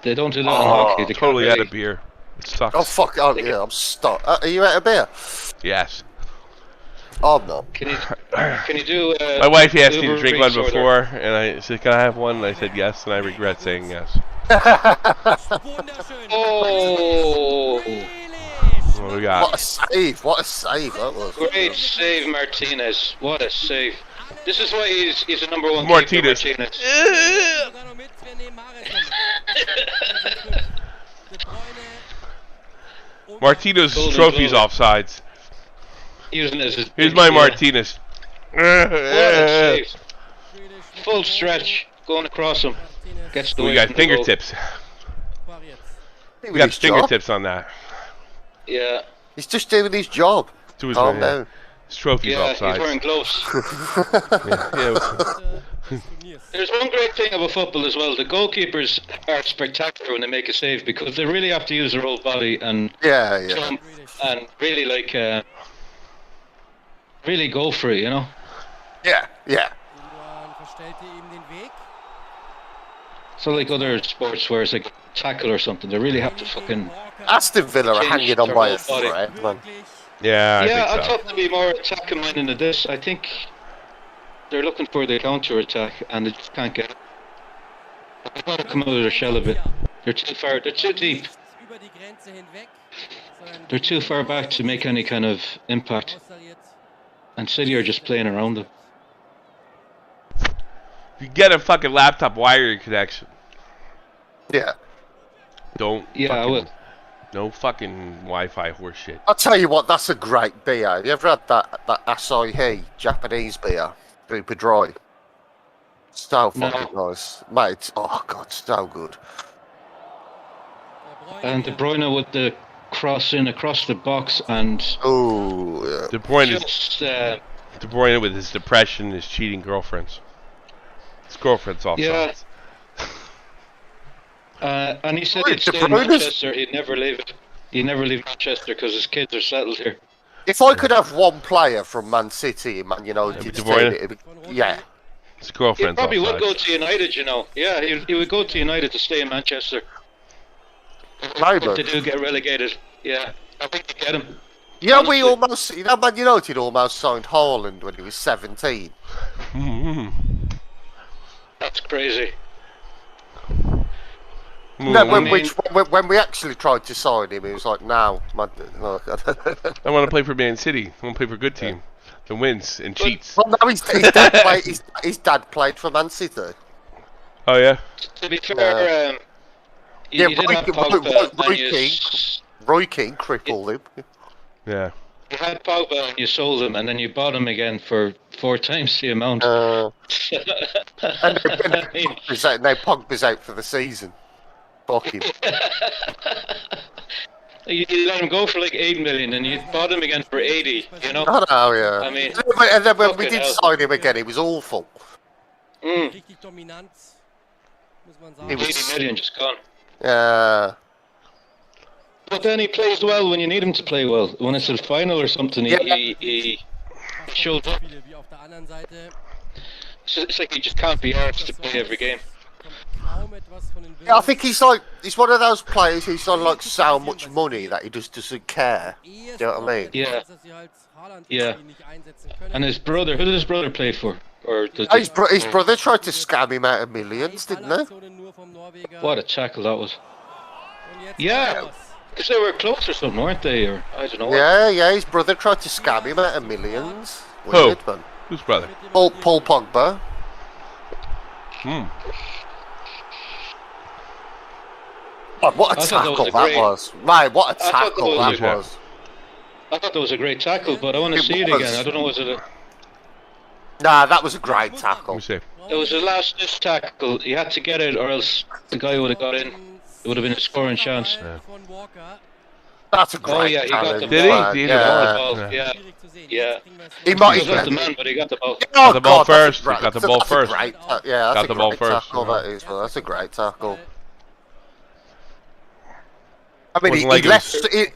They don't do that in Oh, hockey. They Totally can't out really. of beer. It sucks. Oh fuck! Oh yeah, I'm stuck. Are you out of beer? Yes. I'm not. Can you do? My wife asked me to Uber drink one Eats order? before, and I said, "Can I have one?" And I said yes, and I regret saying yes. Wunderschön. Oh, What do we What got? a save! What a save that was. great save, Martinez. What a save. This is why he's the number one Martinez. keeper, Martinez. Ugh. Sogar noch mit, wir nehmen Mahrez noch mit. De Bruyne. Martinez' Golden trophy's Globe. offsides. Using it as his Here's big- my yeah. Martinez. What a save. Grealish. Full stretch. Going across him. Martinez. Gets the We way got from the goal. fingertips. Pariert. We got fingertips on that. Yeah. He's just doing his job. To his Calm man. down. His trophy's Yeah, he's offsides. wearing gloves. Yeah, Des Turniers. There's one great thing about football as well. The goalkeepers are spectacular when they make a save because they really have to use their whole body and Yeah, yeah. jump and really really go for it, you know? Yeah, yeah. Gundogan verstellte ihm den Weg. So like other sports where it's like a tackle or something, they really have to fucking... Aston Villa are Change hanging on their by a whole body. thread, man. Yeah, I yeah, I think so. thought they'd be more attacking minded than this. I think they're looking for the counter attack and they just can't get it. They've got to come out of their shell a bit. They're too far, they're too deep. Über die Grenze hinweg. They're too far back to make any kind of impact. And City are just playing around them. You get a fucking laptop wiring connection. Yeah. Don't. Yeah, I will. No fucking Wi-Fi horseshit. I'll tell you what, that's a great beer. Have you ever had that Asahi Japanese beer? Super dry. So fucking nice. Mate, oh god, so good. And De Bruyne with the cross in across the box and Oh, yeah. De Bruyne is just De Bruyne with his depression, his cheating girlfriends. His girlfriend's off. Yeah. And he said Wait, he'd stay De in Bruyne's- Manchester. He'd never leave it. He'd never leave Manchester because his kids are settled here. If I could have one player from Man City and Man United, De Bruyne? it'd be, yeah. His He girlfriend's probably would offside. go to United, you know. Yeah, he would go to United to stay in Manchester. If they Maybe. do get relegated, yeah, I think they get him. You know, Honestly. Man United almost signed Haaland when he was 17. That's crazy. No, Mm. when we actually tried to sign him, he was like, "No, man." I want to play for Man City. I want to play for a good team that wins and cheats. Well, no, his dad played for Man City. Oh yeah. To be fair, Yeah, you did have Roy Pogba and Keane. Roy Keane crippled him. Yeah. you had Pogba and you sold him, and then you bought him again for 4 times the amount. And I mean, Pogba's out for the season. Fuck him. you let him go for like 8 million, and you bought him again for 80. You know. I know, yeah. I mean, and then when we fucking did hell. sign him again, he was awful. Richtig dominant, muss man sagen. He was- 80 million just gone. Yeah. But then he plays well when you need him to play well. When it's a final or something, Yeah. he shows up. Spiele wie auf der anderen Seite. It's like he just can't be arsed to play every game. Kaum etwas von den Yeah, I think he's one of those players who's on like so much money that he just doesn't care. Do you know what I mean? Yeah. Dass sie halt Haaland Yeah. irgendwie nicht einsetzen können. And his brother, who did his brother play for? Or does His brother tried to scam him out of millions, didn't he? Ballaktionen nur vom Norweger. What a tackle that was. Und jetzt Yeah. Ramos. Because they were close or something, weren't they? Or I don't know. Yeah, his brother tried to scam him out of millions. Who? Weird, man. Whose brother? Paul Pogba. Oh, what a I thought that was tackle a that great- was. Mate, what a I thought that tackle was that a- was. I thought that was a great tackle, but I want to It see it was. again. I don't know, was it? Nah, that was a great Let me tackle. see. It was the last this tackle. He had to get it, or else the guy would have got in. It would have been a scoring chance. Yeah. Von Walker. That's a great Oh, yeah, he got challenge. the Did he? man. Did he? Yeah. Ball, Yeah. yeah. Schwierig zu sehen. Yeah. Jetzt kriegen wir es He noch. might He was the man, but he got the ball. Oh, the ball God, that's a first. He great- got the ball that's a first. great yeah, that's Got a the ball great first, tackle, yeah. that is, man. That's a great tackle. I mean, Wasn't like he it left. was-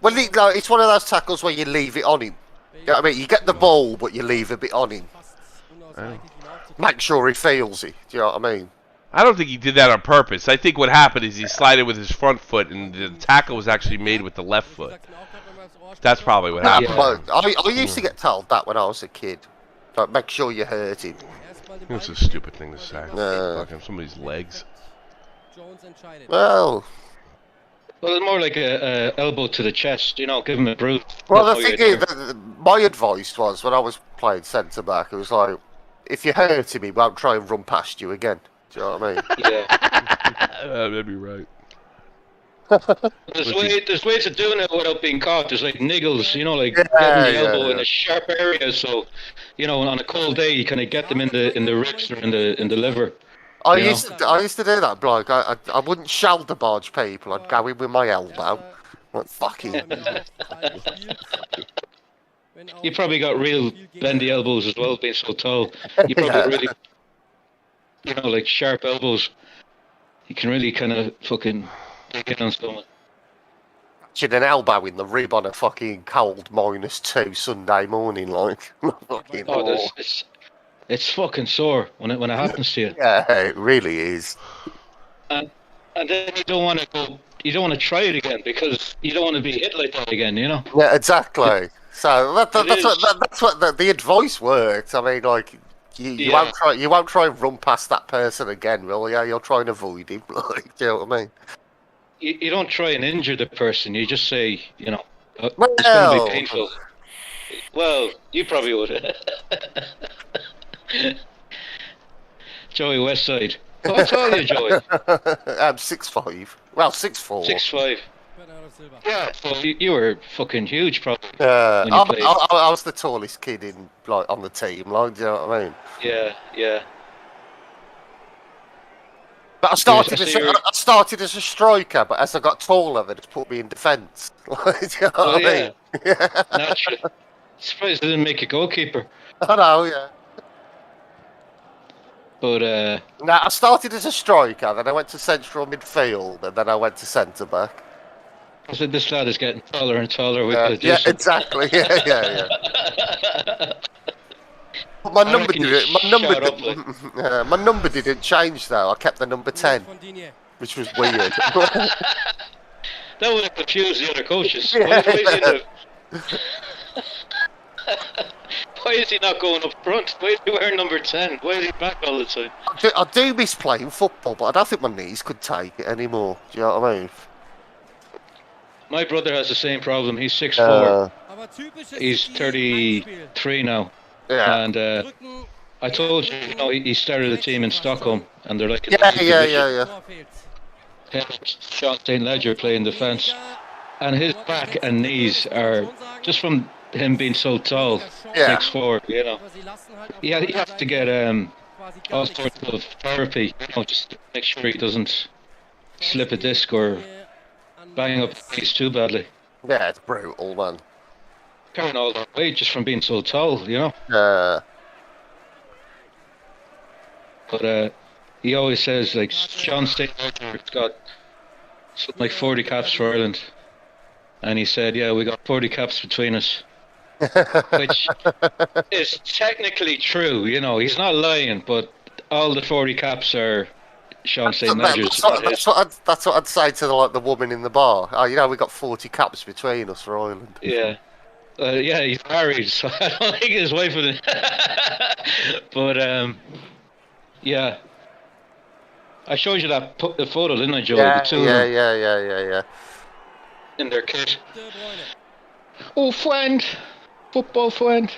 Well, like, it's one of those tackles where you leave it on him. You know what I mean? You get the ball, but you leave a bit on him. Fast unausweichlich, ihn aufzutreiben. Make sure he feels it. Do you know what I mean? I don't think he did that on purpose. I think what happened is he slided with his front foot, and the tackle was actually made with the left Du foot. sagst mir auch gerade, wenn wir aufs Ohr That's sprechen. probably what Nah, happened. but I used to get told that when I was a kid. Like, make sure you hurt him. Erstmal den Ball That's a gekriegt, stupid thing to say. Yeah. Fucking somebody's legs. Jones entscheidet. Well, Well, it's more like a elbow to the chest, you know, give him a bruise. well, the That's how thing you is, my advice was when I was playing centre back, it was like, if you hurt him, he won't try and run past you again. Do you know what I mean? Yeah. That'd be right. There's ways of doing it without being caught. There's like niggles, you know, like Yeah, getting the yeah, elbow yeah. in a sharp area. So, you know, on a cold day, you kind of get them in the ribs or in the liver. I Yeah. used to do that, bloke. I wouldn't shoulder barge people. I'd go in with my elbow. Like, fucking. You probably got real bendy elbows as well, being so tall. You probably Yeah. really, you know, like sharp elbows. You can really kind of fucking dig in on someone. Should an elbow in the rib on a fucking cold -2 Sunday morning, like. Fucking Oh, it's fucking sore when it happens to you. yeah, it really is. And then you don't want to go. You don't want to try it again because you don't want to be hit like that again. You know. Yeah, exactly. So that's is. what the advice worked. I mean, like you Yeah. won't try and run past that person again, will you? You'll try and avoid him. Like, do you know what I mean? you don't try and injure the person. You just say, you know, it's going to Well, be painful. Well, you probably would. Joey Westside. How tall are you, Joey? I'm 6'5". Well, 6'4". 6'5". Bernardo Silva. Yeah, well, you were fucking huge, probably. Yeah, When you played. I was the tallest kid on the team. Like, do you know what I mean? Yeah. But I so you're- started as a striker, but as I got taller, they just put me in defence. Like, do you know what I mean? Yeah. Naturally. Surprised they didn't make a goalkeeper. I know, yeah. But, No, I started as a striker, then I went to central midfield, and then I went to centre back. I said, this lad is getting taller and taller. We Yeah, could do yeah, something. exactly. Yeah. But my I number reckon you didn't. shut up, like. My number didn't change though. I kept the number 10, Von Digne. which was weird. That would have confused the other coaches. Yeah. Why is he not going up front? Why is he wearing number 10? Why is he back all the time? I do miss playing football, but I don't think my knees could take it anymore. Do you know what I mean? My brother has the same problem. He's 6'4". Aber typisches He's City 33 now. Yeah. And Rücken, I told you, he started a team in Stockholm, and they're like in Yeah. the division. Tor fehlt. Him, Sean St. Ledger playing defence, and his back and knees are just from him being so tall, Yeah. 6'4". You know, Aber sie lassen halt auf he der has to get quasi gar all nichts sorts zu. of therapy, just to make sure he doesn't slip a disc or bang up his knees too badly. Yeah, it's brutal, man. Carrying all that weight just from being so tall, you know. But he always says, like, Sean St. Ledger's got something like 40 caps for Ireland. And he said, yeah, we got 40 caps between us. Which is technically true, you know. He's not lying, but all the 40 caps are Sean St. Ledger's. That's what I'd say to the woman in the bar. Oh, you know, we got 40 caps between us for Ireland. Yeah. Yeah, he's married, so I don't think his wife would. But, yeah. I showed you the photo, didn't I, Joey? Yeah, The two of them yeah. in their kit. De Bruyne. Oh, friend. Football friend.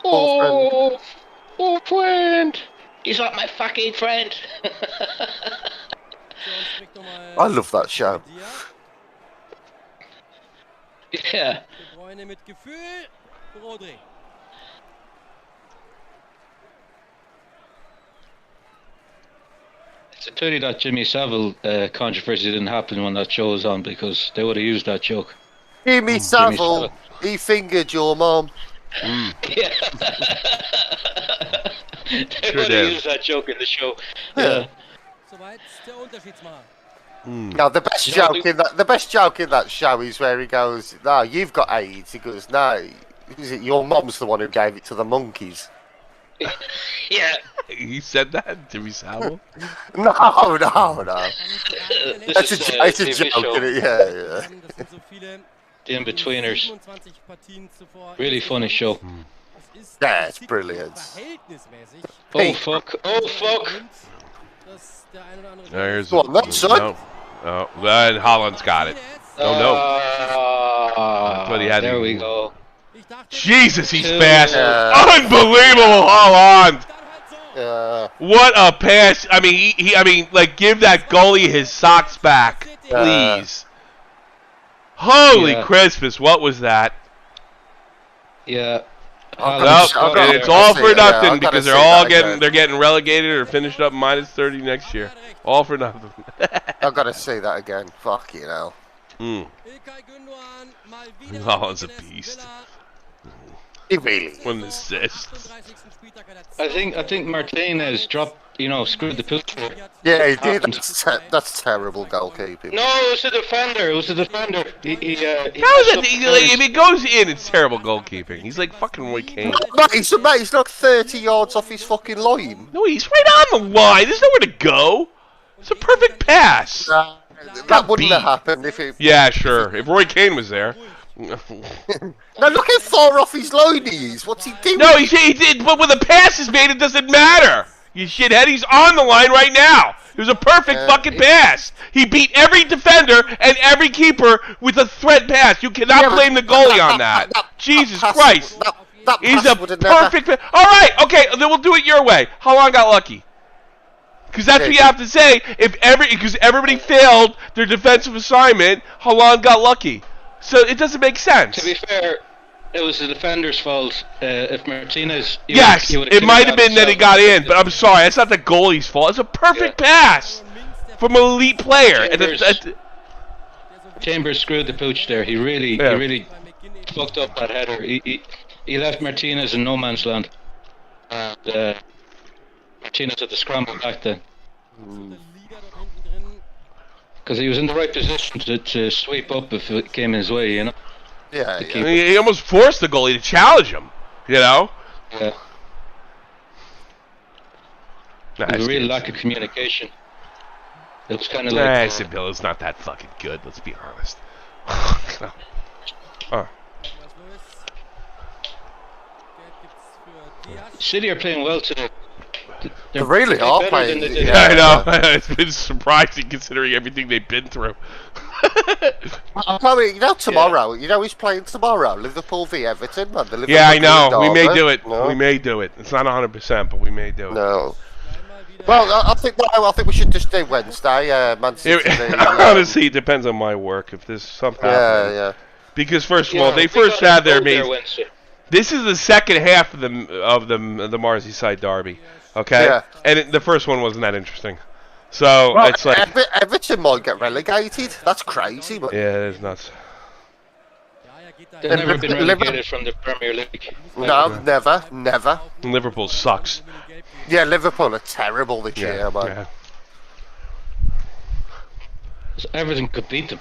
Football Oh, friend. He's not my fucking friend. Jones spricht nochmal I love that show. Diaz. Yeah. De Bruyne mit Gefühl. Rodri. It's a pity that Jimmy Savile controversy didn't happen when that show was on, because they would have used that joke. Jimmy Savile, he fingered your mom. Yeah. They Sure would did. have used that joke in the show. Yeah. Soweit der Unterschiedsmann. No, the best You know, joke in that show is where he goes, "No, you've got AIDS." He goes, "No, is it your mom's the one who gave it to the monkeys?" Yeah. He said that, Jimmy Savile. No. This It's is a TV joke, show. isn't it? Yeah. Das sind so viele The In-Betweeners. 27 Partien zuvor. Really funny show. Das ist Yeah, it's City brilliant. verhältnismäßig. Oh fuck. Oh fuck. Und dass der ein oder andere There's Go on, that's it. no. Oh, then Holland's got it. Oh no. Ah, what he had there to we do. go. Ich dachte, Jesus, he's Two. fast. Yeah. Unbelievable, Holland. dann halt so. What a pass. I mean, I mean, like, give that goalie his socks back, please. Holy Yeah. Christmas, what was that? Yeah. I've Well, got- I've got- and it's all I've for got to nothing see because they're that all again. getting relegated or finished up minus 30 next year. All for nothing. I've got to see that again. Fuck you know. Mm. Ilkay Gündoğan mal wieder Holland's a gegen den beast. Villa. He really. One assist. 38. Spieltag hat er I think Martinez dropped, screwed the pooch. Yeah, he did. Happened. That's terrible goalkeeping. No, it was the defender. It was the defender. He How is messed that? up If it goes in, it's terrible goalkeeping. He's like fucking Roy Kane. Mate, he's like 30 yards off his fucking line. No, he's right on the line. There's nowhere to go. It's a perfect pass. That wouldn't have beat. happened if it. Yeah, sure. If Roy Kane was there. No, look how far off his line he is. What's he doing? No, he did. But when the pass is made, it doesn't matter. You shithead. He's on the line right now. It was a perfect fucking pass. He beat every defender and every keeper with a threat pass. You cannot blame the goalie on that. Jesus Christ. He's a perfect pass. All right, okay, then we'll do it your way. Holland got lucky. Because that's what you have to say. Because everybody failed their defensive assignment, Holland got lucky. So it doesn't make sense. To be fair, it was the defender's fault. If Martinez... Yes, it might have been that he got in, but I'm sorry. It's not the goalie's fault. It's a perfect pass from an elite player. Chambers screwed the pooch there. He really fucked up that header. He left Martinez in no man's land. And Martinez had to scramble back then. Because he was in the right position to sweep up if it came his way, you know? Yeah, He almost forced the goalie to challenge him, you know? Yeah. There was a real lack of communication. It was kind of like... Sibilla's not that fucking good, let's be honest. City are playing well today. They really are playing. I know. It's been surprising considering everything they've been through. I'm probably, tomorrow. You know who's playing tomorrow? Liverpool v Everton, man. Yeah, I know. We may do it. No? We may do it. It's not 100%, but we may do it. No. Well, I think we should just do Wednesday. Man City. Honestly, it depends on my work. If there's something. Yeah. Because first of all, they first had their main. This is the second half of the Merseyside derby. Okay, yeah. And the first one wasn't that interesting, so it's like Everton might get relegated. That's crazy, but yeah, it's nuts. They've never been relegated from the Premier League. No, never. Liverpool sucks. Yeah, Liverpool are terrible this year, man. So everything could beat them.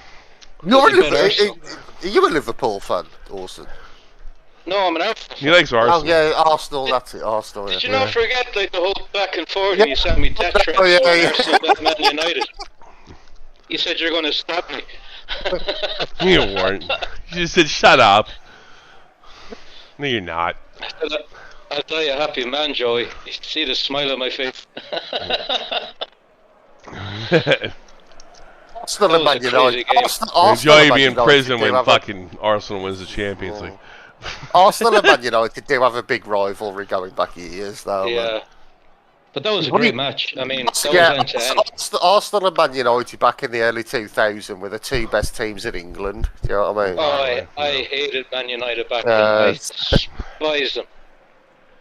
Are you a Liverpool fan, Orson? No, I'm an Arsenal. He likes Arsenal. Oh yeah, Arsenal. That's it, Arsenal. Did you not forget like the whole back and forth? And you sent me death threats on Arsenal, Man United. You said you're going to stop me. You weren't. You just said shut up. No, you're not. I'll tell you, happy man, Joey. You see the smile on my face. Arsenal and Man United. Enjoy being in prison when fucking Arsenal wins the Champions League. Arsenal and Man United do have a big rivalry going back years, though. Yeah. But that was a great match. I mean, that was end to end. Arsenal and Man United back in the early 2000s were the two best teams in England. Do you know what I mean? Oh, I hated Man United back then. I despised them.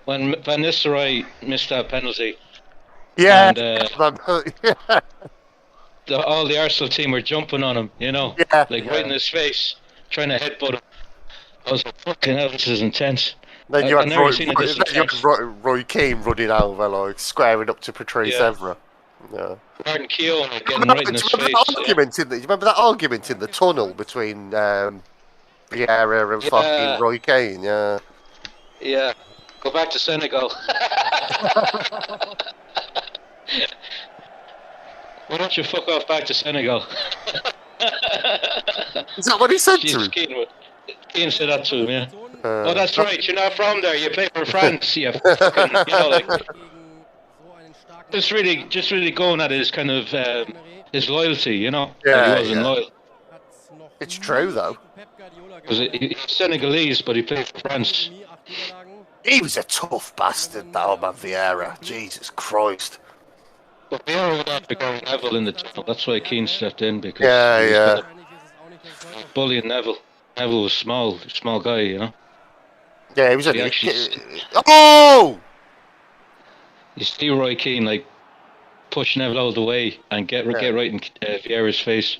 When Van Nistelrooy missed that penalty. Yeah. And, all the Arsenal team were jumping on him, you know? Yeah. Right in his face, trying to headbutt him. I was like, fucking hell, this is intense. Then you had Roy Keane running over, like, squaring up to Patrice Evra. Yeah. Martin Keown getting right in his face. You remember that argument in the tunnel between Vieira and fucking Roy Keane? Yeah. Yeah. Go back to Senegal. Why don't you fuck off back to Senegal? Is that what he said to him? Keane said that to him, yeah. Oh, that's right. You're not from there. You play for France. You fucking, you know, like. Just really going at his kind of his loyalty, you know. Yeah, he wasn't loyal. It's true though. Because he's Senegalese, but he played for France. He was a tough bastard, though, man, Vieira. Jesus Christ. But Vieira would have to go Neville in the tunnel. That's why Keane stepped in, because he was bullying Neville. Neville was small guy, you know. Yeah, he was a... Oh! You see Roy Keane, like, push Neville out of the way and get right in Vieira's face.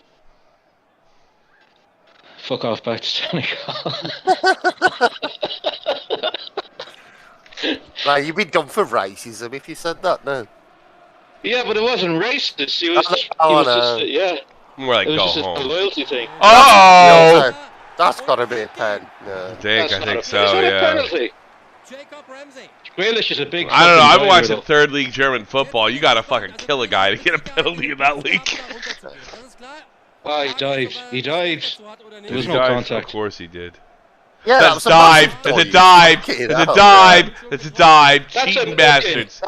Fuck off back to Senegal. Like, you'd be done for racism if you said that, no? Yeah, but it wasn't racist. He was just, more like it was go just home. a loyalty thing. Oh! That's got to be a pen. Yeah. I think so, Is that yeah. a penalty? Grealish is a big. I don't know. I've been watching third league German football. You gotta fucking kill a guy to get a penalty in that league. Oh, he dived. He dived. There was no contact. Of course he did. Yeah, that's a dive. It's a dive. It's a dive. It's a dive. Cheating bastards.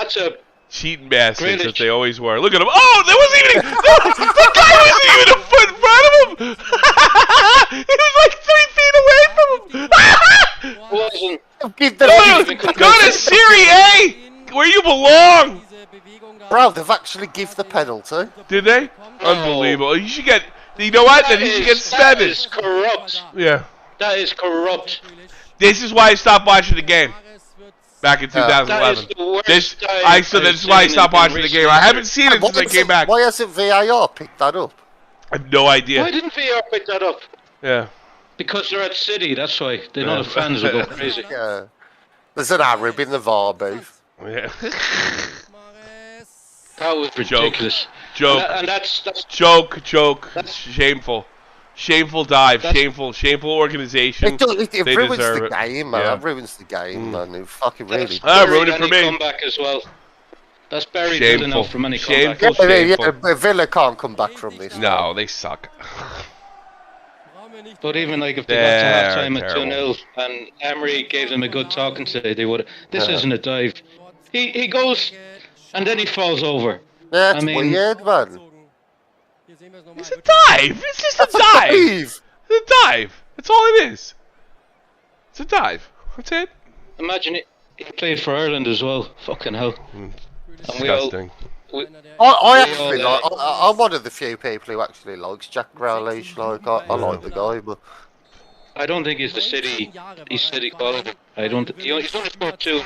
Cheating bastards Grealish. that they always were. Look at him. Oh, there wasn't even the guy wasn't even a foot in front of him. He was like 3 feet away from him. Wasn't. Give the Go to Serie A, where you belong. Bro, they've actually give the penalty. Did they? Unbelievable. You should get. You know what? Then you should get That suspended. is corrupt. Yeah. That is corrupt. This is why I stopped watching the game back in 2011. That is the worst This, dive so that's I've why I seen stopped in watching the recent game. I haven't years. seen it since I came back. Why hasn't VAR picked that up? I have no idea. Why didn't VR pick that up? Yeah. Because they're at City, that's why. They know the fans will go crazy. Yeah. There's an Arab in the VAR booth. Yeah. That was ridiculous. Joke. And that's Joke. Shameful. Shameful dive. Shameful organization. It They ruins deserve the it. game, man. Yeah. It ruins the game, man. It fucking really. Ruined it for me. Comeback as well. That's buried Shameful. good enough from any Shameful. comeback. Yeah, Villa can't come back from this. No, they suck. But even like if they got to half time at 2-0 and Emery gave them a good talking today, they would. This isn't a dive. He goes and then he falls over. Yeah, it's I mean- weird, man. It's a dive. It's just a dive. Leave. It's a dive. That's all it is. It's a dive. That's it. Imagine he played for Ireland as well. Fucking hell. And we all- Disgusting. we- I We actually all, like. I'm one of the few people who actually likes Jack Grealish. Like, I like the guy, but I don't think he's the City. He's City quality. I don't. He's only scored 2.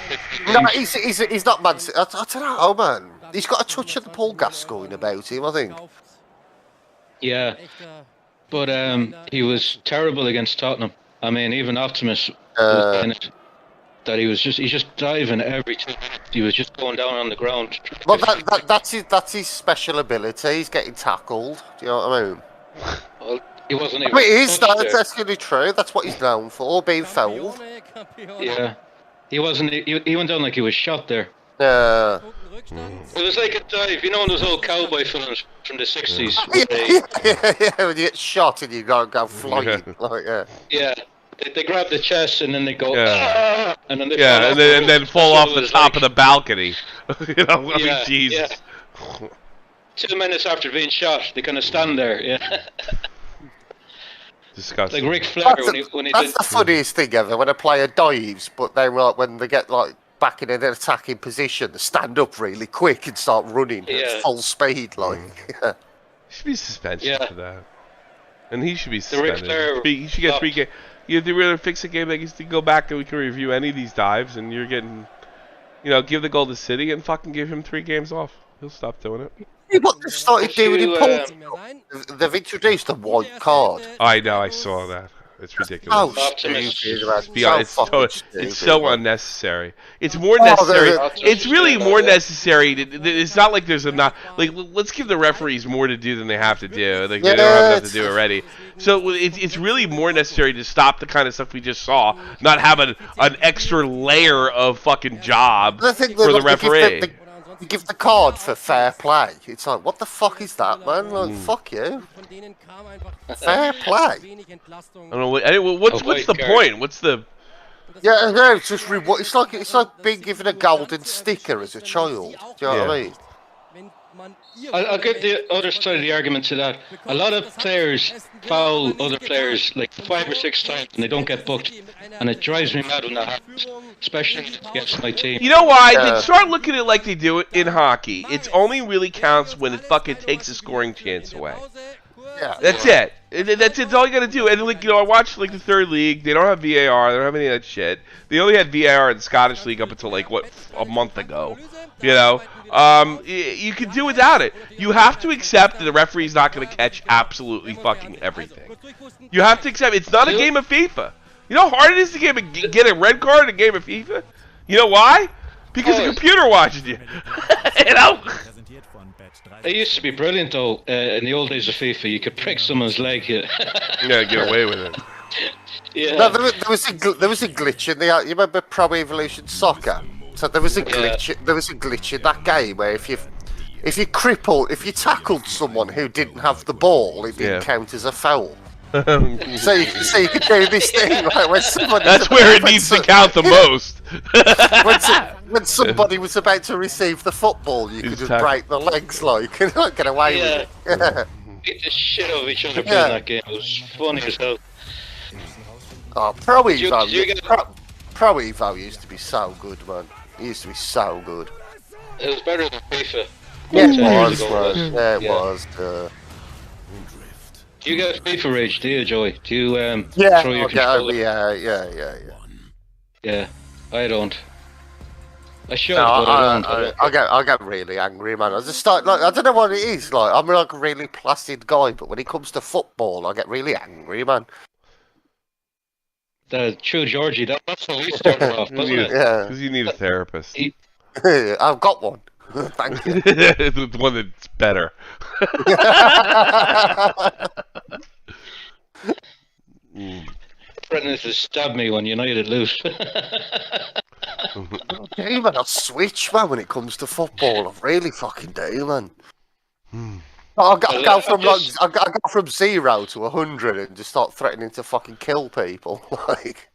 no, he's not Man City. I don't know, man. He's got a touch of the Paul Gascoigne about him, I think. Yeah, but he was terrible against Tottenham. I mean, even Optimus was saying it, that he's just diving every 2 minutes. He was just going down on the ground. Well, that's his special ability. He's getting tackled. Do you know what I mean? Well, he wasn't I even. mean, it is. touched there. That's really true. That's what he's known for, being fouled. Yeah, he wasn't. He went down like he was shot there. Yeah. It was like a dive, you know, in those old cowboy films from the 60s. Yeah, when you get shot and you go flying. Like, Yeah, they grab the chest and then they go, Yeah. "Ah!" And then they fall Yeah, off and then the fall roof. off So the it was top like- of the balcony. You know, I mean, Yeah, Jesus. yeah. 2 minutes after being shot, they kind of stand there, yeah. Disgusting. Like Ric Flair when he that's did. the funniest thing ever, when a player dives, but then like, when they get like back in an attacking position, they stand up really quick and start running Yeah. at full speed, like. Should be suspension Yeah. for that. And he should be The Ric suspended. Flair He should get stuff. 3 games. You have to really fix a game like you to go back and we can review any of these dives, and you're getting, give the goal to City and fucking give him 3 games off. He'll stop doing it. What they started doing in You, Portugal, they've introduced a white card. I know, I saw that. It's ridiculous. Oh, Optimus. stupid, man. Yeah, it's so man. unnecessary. It's more Oh, necessary. the- It's really more necessary. It's not like there's let's give the referees more to do than they have to do. Like, they don't have enough to do already. So it's really more necessary to stop the kind of stuff we just saw. Not have an extra layer of fucking job The thing for the that, like, referee. You give the card for fair play. It's like, what the fuck is that, man? Like, fuck you. Fair play. I don't know. What's white the card. point? What's the Yeah, no, it's just it's like being given a golden sticker as a child. Do you know what I mean? I'll give the other side of the argument to that. A lot of players foul other players like 5 or 6 times and they don't get booked. And it drives me mad when that happens, especially against my team. You know why? Yeah. They start looking at it like they do it in hockey. It only really counts when it fucking takes a scoring chance away. Yeah. That's it. That's it. That's all you gotta do. And like, I watched like the third league. They don't have VAR. They don't have any of that shit. They only had VAR in the Scottish league up until like a month ago. You know, you can do without it. You have to accept that the referee's not gonna catch absolutely fucking everything. You have to accept it's not a game of FIFA. You know how hard it is to get a red card in a game of FIFA? You know why? Because the computer watches you. You know? It used to be brilliant though. In the old days of FIFA, you could prick someone's leg here. Yeah, get away with it. Yeah. No, there was a glitch in the. You remember Pro Evolution Soccer? So there was a glitch. There was a glitch in that game where if you tackled someone who didn't have the ball, it didn't count as a foul. So you can do this thing like when somebody. That's where it needs to count the most. When somebody was about to receive the football, you could just break the legs like and not get away with it. Beat the shit out of each other playing that game. It was funny as hell. Oh, Pro Evo used to be so good, man. It used to be so good. It was better than FIFA. Yeah, it was, man. Yeah, it was. Do you get FIFA rage, do you, Joey? Do you throw your controller? Yeah, I don't. I should, no, but I don't. I get really angry, man. I just start like I don't know what it is. Like I'm like a really placid guy, but when it comes to football, I get really angry, man. True, Georgie. That's how we started off, wasn't it? Yeah, because you need a therapist. I've got one. Thank you. The one that's better. Threatening to stab me when United lose. Okay, man, I'll switch, man, when it comes to football. I really fucking do, man. I go from 0 to 100 and just start threatening to fucking kill people. Like,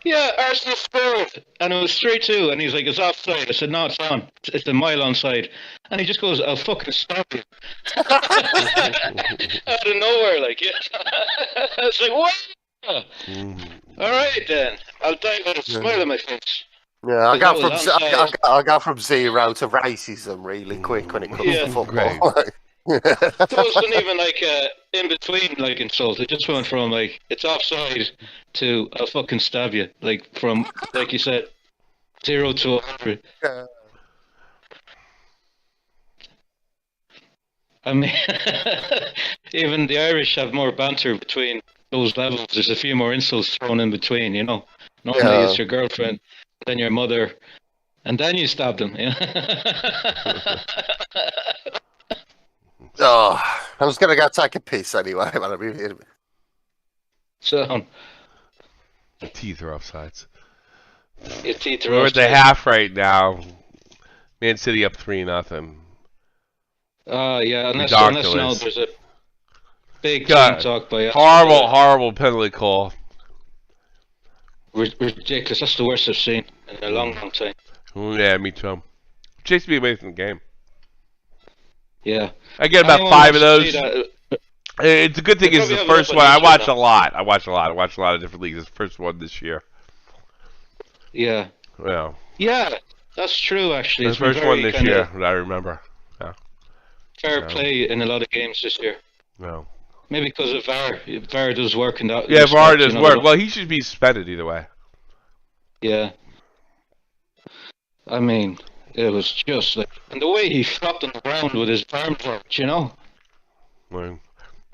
yeah, Arsenal scored, and it was 3-2, and he's like, it's offside. I said, no, it's on. It's a mile onside. And he just goes, I'll fucking stop you. Out of nowhere, like, yeah. I was like, what? Alright then, I'll die with a smile on my face. Yeah, I go from 0 to racism really quick when it comes to football. It wasn't even like in between like insult. It just went from like it's offside to I'll fucking stab you. Like from like you said, 0 to 100. I mean, even the Irish have more banter between those levels. There's a few more insults thrown in between, you know. Normally it's your girlfriend, then your mother, and then you stab them. Yeah. Oh, I was gonna go take a piss anyway, man. I'll be here. So, the teeth are offsides. Your teeth are We're at the half right now. Man City up 3-0. Yeah, unless now there's a big team talk by horrible penalty call. Ridiculous. That's the worst I've seen in a long time. Yeah, me too. Chase me away from the game. Yeah. I get about 5 of those. It's a good thing. It's the first one. I watch a lot. I watch a lot of different leagues. It's the first one this year. Yeah. Well. Yeah, that's true. Actually, it's the first one this year that I remember. Yeah. Fair play in a lot of games this year. No. Maybe because of VAR. VAR does work in that. Yeah, VAR does work. Well, he should be suspended either way. Yeah. I mean, it was just like, and the way he flopped on the ground with his arms out, you know. Well,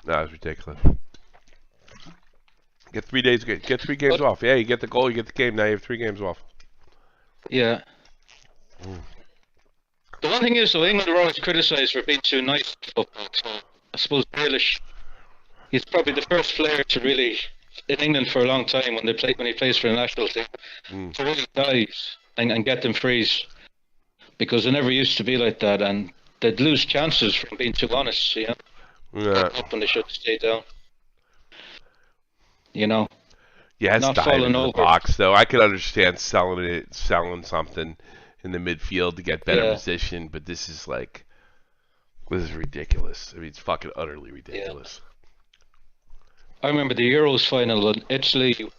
that was ridiculous. Get 3 days. Get 3 games off. Yeah, you get the goal, you get the game. Now you have 3 games off. Yeah. The one thing is, though, England are always criticised for being too nice to football. So I suppose Grealish, he's probably the first player to really, in England for a long time, when he plays for the national team, to really dive and get them frees, because they never used to be like that, and they'd lose chances from being too honest, you know. Yeah. Up when they should stay down. You know. Yeah, it's not diving falling in the box though. I could understand selling something in the midfield to get better position, but this is ridiculous. I mean, it's fucking utterly ridiculous. I remember the Euros final when Italy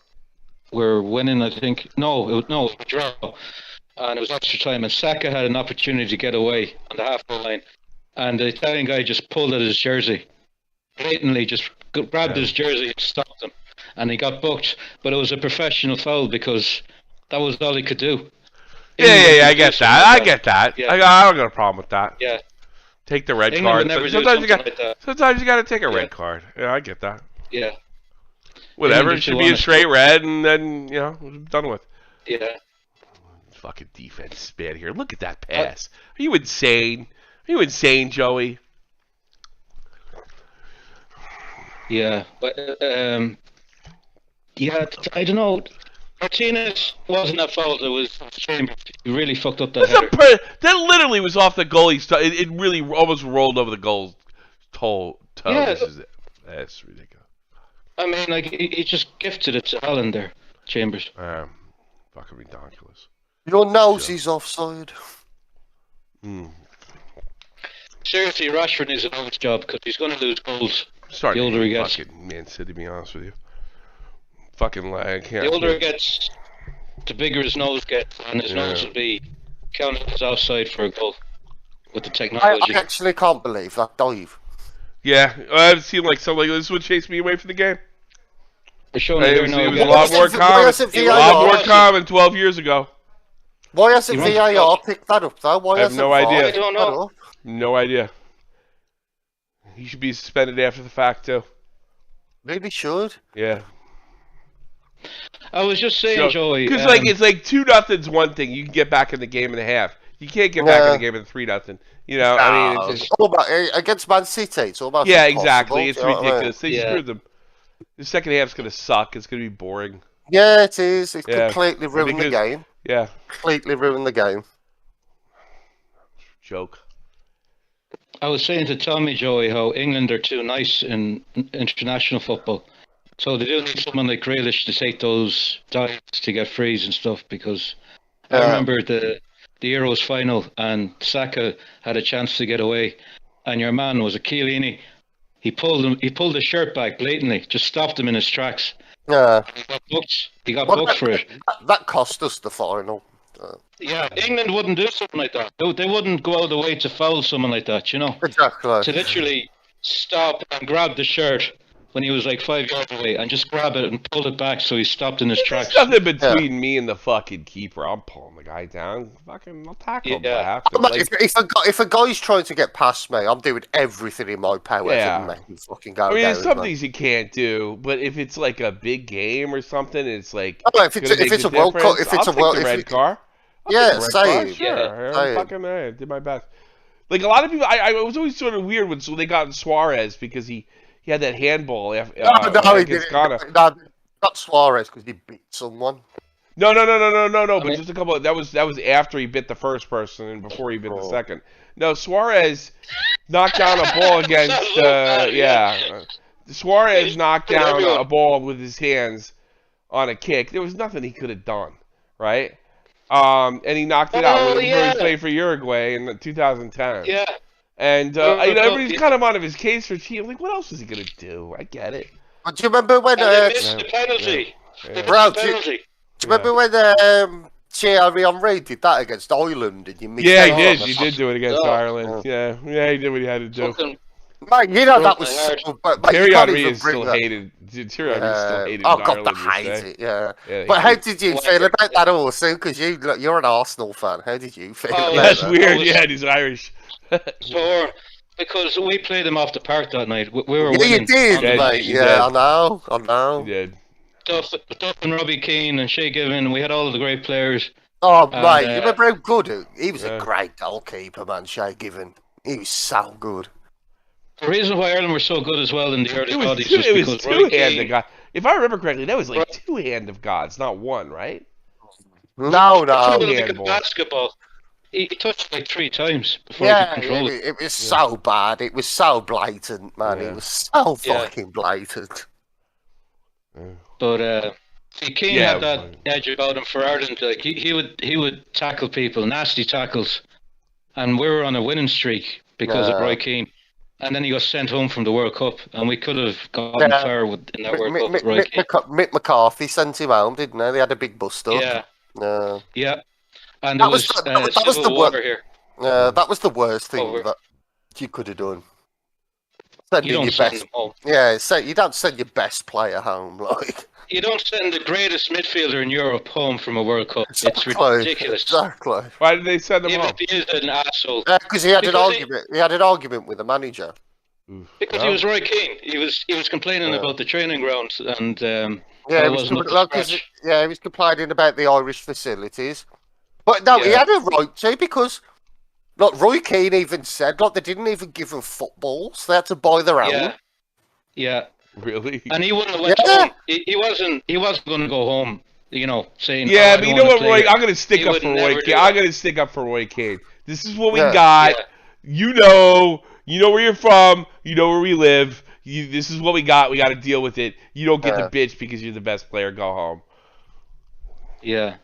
were winning. I think it was a draw, and it was extra time. And Saka had an opportunity to get away on the half-goal line, and the Italian guy just pulled at his jersey, blatantly just grabbed his jersey and stopped him, and he got booked. But it was a professional foul because that was all he could do. Yeah, I get that. I get that. Yeah. I don't got a problem with that. Yeah. Take the red card. Sometimes you got to take a red card. Yeah, I get that. Yeah. Whatever. It should be a straight red, and then done with. Yeah. Fucking defense is bad here. Look at that pass. Are you insane? Are you insane, Joey? Yeah, but yeah, I don't know. Martinez wasn't at fault. It was Chambers. He really fucked up that header. That literally was off the goalie. It really almost rolled over the goal's toe. Yeah. That's ridiculous. I mean, like he just gifted it to Alan there, Chambers. Fucking ridiculous. Your nose is offside. Seriously, Rashford needs an office job because he's going to lose goals. Starting The older to he hate gets. fucking Man City, to be honest with you. Fucking I can't. The older he gets, the bigger his nose gets, and his nose will be counted as offside for a goal with the I technology. actually can't believe that dive. Yeah, I've seen like something like this would chase me away from the game. They're showing It it here was, now. it was a again. lot more common. A lot more common 12 years ago. Why hasn't He runs VAR picked that up though? Why I have hasn't no VAR idea. I don't picked that know. up? No idea. He should be suspended after the fact too. Really should. Yeah. I was just saying, Joey. Because like it's like 2-0's one thing. You can get back in the game in a half. You can't get back in the game in 3-0. You know, I mean, it's just, all about, against Man City, it's almost yeah, impossible, exactly. It's do you know what I mean? ridiculous. They screwed them. The second half's gonna suck. It's gonna be boring. Yeah, it is. It Yeah. completely ruined the Because- game. Yeah. Completely ruined the game. Joke. I was saying to Tommy, Joey, how England are too nice in international football. So they do need someone like Grealish to take those dives to get frees and stuff, because I remember the Euros final and Saka had a chance to get away, and your man was a Chiellini. He pulled his shirt back blatantly, just stopped him in his tracks. Yeah. He got booked for it. That cost us the final. Yeah, England wouldn't do something like that. They wouldn't go out of the way to foul someone like that, you know? Exactly. To literally stop and grab the shirt when he was like 5 yards away and just grab it and pull it back so he stopped in his tracks. There's nothing between me and the fucking keeper. I'm pulling the guy down. Fucking, I'll tackle him. If I have to. Like, If a guy's trying to get past me, I'm doing everything in my power to make him fucking go I mean, down. there's some things you can't do, but if it's like a big game or something, it's like. Oh, if it's a World Cup, if it's a World, red car. Yeah, same. Sure, same. fucking did my best. Like a lot of people, I was always sort of weird when they got Suarez because he had that handball No, he against didn't. Ghana. No, not Suarez because he beat someone. No. But just a couple. That was after he bit the first person and before he bit the second. No, Suarez knocked down a ball against. Suarez knocked down a ball with his hands on a kick. There was nothing he could have done, right? And he knocked it out when he played for Uruguay in 2010. Yeah. And everybody's kind of on his case for cheating. Like, what else was he gonna do? I get it. But do you remember when? They missed the penalty. Bro, do you remember when Thierry Henry did that against Ireland and you missed? Yeah, he did. He did do it against Ireland. Yeah, he did what he had to do. Mate, you know that was. Thierry Henry is still hated. Thierry Henry is still hated. Oh in God, Ireland, I hate it. Yeah. Yeah, But how did you feel about that also? Because you're an Arsenal fan. How did you feel? Oh, about That's that? weird. Yeah, he's Irish. Sure. Because we played them off the park that night. We were Yeah, winning. you did, Yeah, mate. you Yeah, did. I know. He did. Duff and Robbie Keane and Shea Given. We had all of the great players. Oh, And, mate, you remember how good he was? Yeah. A great goalkeeper, man. Shea Given. He was so good. The reason why Ireland were so good as well in the early It was 90s two, was it was because two Robbie hand Keane. of God. If I remember correctly, that was like two hand of gods, not one, right? No. Like a handball. basketball. He touched like 3 times before Yeah, he could control it. it was so bad. It was so blatant, man. Yeah. It was so Yeah. fucking blatant. But Keane Yeah, had that edge about him for Ireland. Like he would tackle people, nasty tackles, and we were on a winning streak because of Roy Keane. And then he got sent home from the World Cup, and we could have gone far in that World Cup with Roy Keane. Mick McCarthy sent him home, didn't they? They had a big bust up. Yeah, yeah. And That there was, that was the civil war here. that was the worst thing Over. that you could have done. Sending You don't your send best, him home. yeah. You don't send your best player home, like. You don't send the greatest midfielder in Europe home from a World Cup. It's Exactly, ridiculous. Exactly. Why did they send him Even home? if he is an asshole. Because he had an Because argument. He had an argument with the manager. Because he was Roy Keane. He was complaining about the training grounds and Yeah, it he was, wasn't up to like, 'cause scratch. he was complaining about the Irish facilities. But no, he Yeah. had a right to, because like Roy Keane even said, like, they didn't even give them footballs. They had to buy their own. Yeah. Really? And he wouldn't have went home. He wasn't going to go home. You know, saying. Yeah, "Oh, but I you don't know wanna what, play Roy? here." I'm gonna stick He up would for never Roy. do I'm that. gonna stick up for Roy Kane. This is what we Yeah. got. Yeah. You know where you're from. You know where we live. This is what we got. We got to deal with it. You don't get Yeah. to bitch because you're the best player. Go home. Yeah.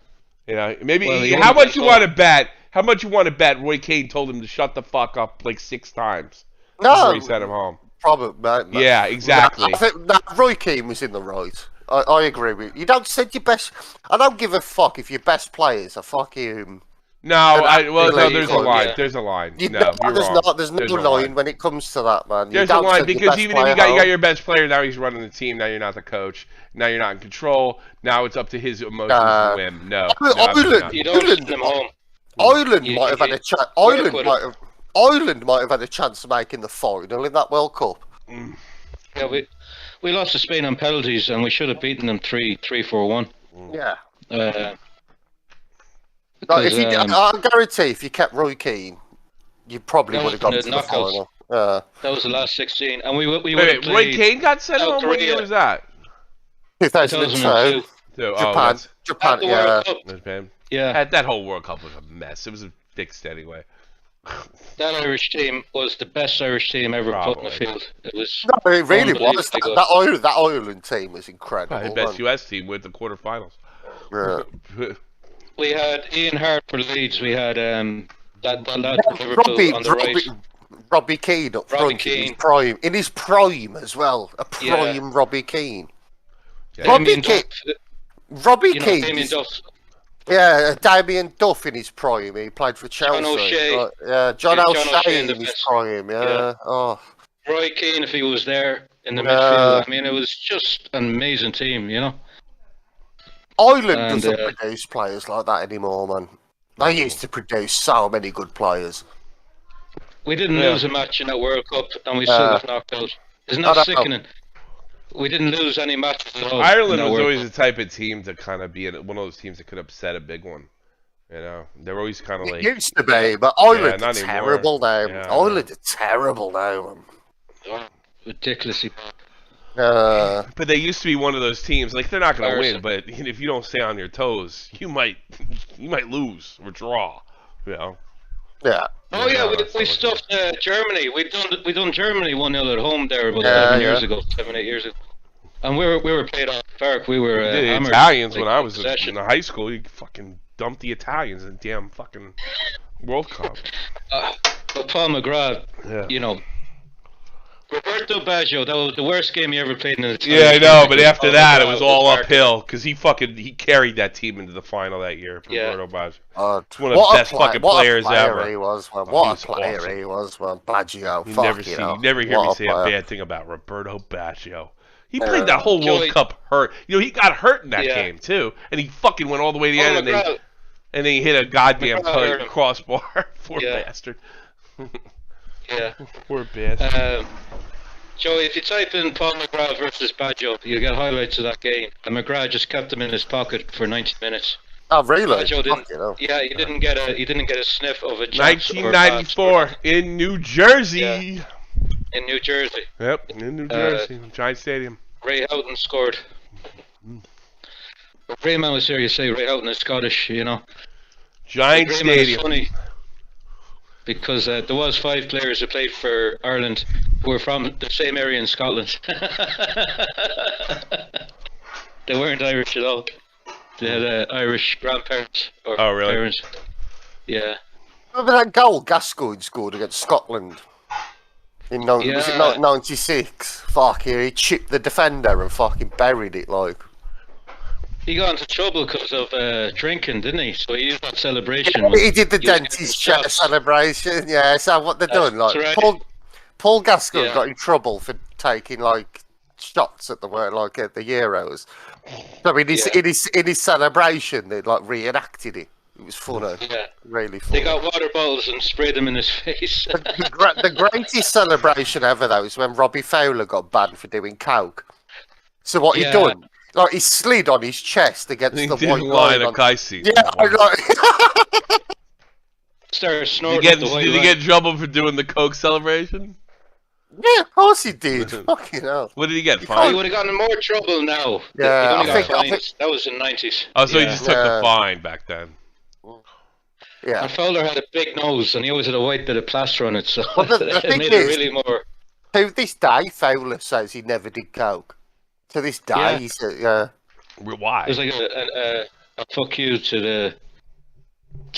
You know, maybe Well, how much you want to bet? How much you want to bet? Roy Keane told him to shut the fuck up like 6 times before No, he sent him home. probably. No. Yeah, exactly. No, I think Roy Keane was in the right. I agree with you. You don't send your best. I don't give a fuck if your best players are fucking. No, Well, there's a line. yeah. There's a line. You No, you're there's wrong. not. There's no line when it comes to that, man. There's a line because even if you got your best player, now he's running the team. Now you're not the coach. Now you're not in control. Now it's up to his emotions to whim. No, You don't send them home. Ireland You- might have had a chance. work with Ireland might have had a chance of making the final in that World Cup. Yeah, we lost to Spain on penalties, and we should have beaten them 3-4-1. Yeah. Because, If you, I guarantee, if you kept Roy Keane, you probably That would have was gone the to the knockouts. final. that was the last 16, and we would Wait, have Roy played Keane got sent South home. What year Korea. was that? 2002. 2002. So, Japan. At Japan. the World Yeah. Cup. Japan. Yeah, That whole World Cup was a mess. It was a fixed anyway. that Irish team was the best Irish team ever put in the Probably. field. It was No, it really was. unbelievably good. That Ireland team was incredible. Probably the best man. US team with the quarterfinals. Yeah. We had Ian Hart for Leeds. We had that lad from Liverpool on the right. Robbie Keane up Robbie front Keane. in his prime as well. A prime Yeah. Robbie Keane. Yeah. Robbie Damien Keane. Duff, Robbie you know, Keane. Damien is- Duff. Yeah, Damien Duff in his prime. He played for Chelsea. O'Shea. Yeah, John Yeah, John O'Shea O'Shea in in his the best. prime. Yeah. Yeah. Oh. Roy Keane, if he was there in the Yeah. midfield, I mean, it was just an amazing team, you know. Ireland And, doesn't produce players like that anymore, man. They used to produce so many good players. We didn't Yeah. lose a match in that World Cup, and we still got knocked out. Isn't I that don't know. sickening? We didn't lose any matches at all. Ireland in that was World always Cup. the type of team to kind of be one of those teams that could upset a big one. You know, they're always kind of It like. used to be, but Ireland not are anymore. terrible now. Yeah. Ireland are terrible now. ridiculously. But they used to be one of those teams. Like they're not going to win, Embarrassing. but if you don't stay on your toes, you might lose or draw. You know. Yeah. Oh yeah, not so we much. stuffed Germany. We done Germany 1-0 at home there about Yeah, 7 yeah. years ago, 7-8 years ago, and we were played off the park. We were The hammered, Italians, like, when I was possession. in high school, you fucking dumped the Italians in the damn fucking World Cup. But Paul McGrath, Yeah. you know, Roberto Baggio, that was the worst game he ever played in the Yeah, I know, but after Paul that, it McGrath was all part- uphill because he carried that team into the final that year. For Yeah. Roberto Baggio. One of the best fucking players ever. He was, man. he What was a player awesome. he was, man. Baggio, You fuck never know. you never hear What me a say a player. bad thing about Roberto Baggio. He played that whole Joey- World Cup hurt. You know, he got hurt in that Yeah. game too, and he fucking went all the way to the Paul end, McGrath, and then he hit a goddamn McGrath hurt him. crossbar. Poor Yeah. bastard. yeah. Poor bastard. Joey, if you type in Paul McGrath versus Baggio, you get highlights of that game. And McGrath just kept him in his pocket for 90 minutes. Oh, really? Baggio didn't. Fucking hell. Yeah, he didn't get a sniff of a chance or a 1994 pass in New Jersey. in New Jersey. Yep, in New Jersey, Giant Stadium. Ray Houghton scored. If Rayman was here, you say Ray Houghton is Scottish, you know. Giant Rayman is Stadium. funny because there was 5 players who played for Ireland who were from the same area in Scotland. They weren't Irish at all. They had Irish grandparents or Oh, really? parents. Yeah. Remember that goal Gascoigne scored against Scotland? Was it Yeah. 96? Fuck yeah, he chipped the defender and fucking buried it like. He got into trouble because of drinking, didn't he? So he used that celebration. He did the He was dentist getting chair shots. celebration. Yeah, so what they've done, like That's right. Paul Gascoigne Yeah. got in trouble for taking like shots at the at the Euros. So in his celebration, they like reenacted it. It was funny, Yeah. really funny. They got water bottles and sprayed them in his face. The greatest celebration ever, though, is when Robbie Fowler got banned for doing coke. So what he Yeah. done? Like he slid on his chest against He the did white line line. of Kaisi. Yeah, I like. Started Did snorting he up the white get line. in trouble for doing the Coke celebration? Yeah, of course he did. Fucking hell. What did he get? He Fined? would have gotten in more trouble now. Yeah, He only I got think- fined. That was in the 90s. Oh, so he Yeah. just took the Yeah. fine back then. Yeah. And Fowler had a big nose, and he always had a white bit of plaster on it, so Well, the it thing made is- it really more. To this day, Fowler says he never did coke. To this day, Yeah. he said, yeah. Why? It was like a fuck you to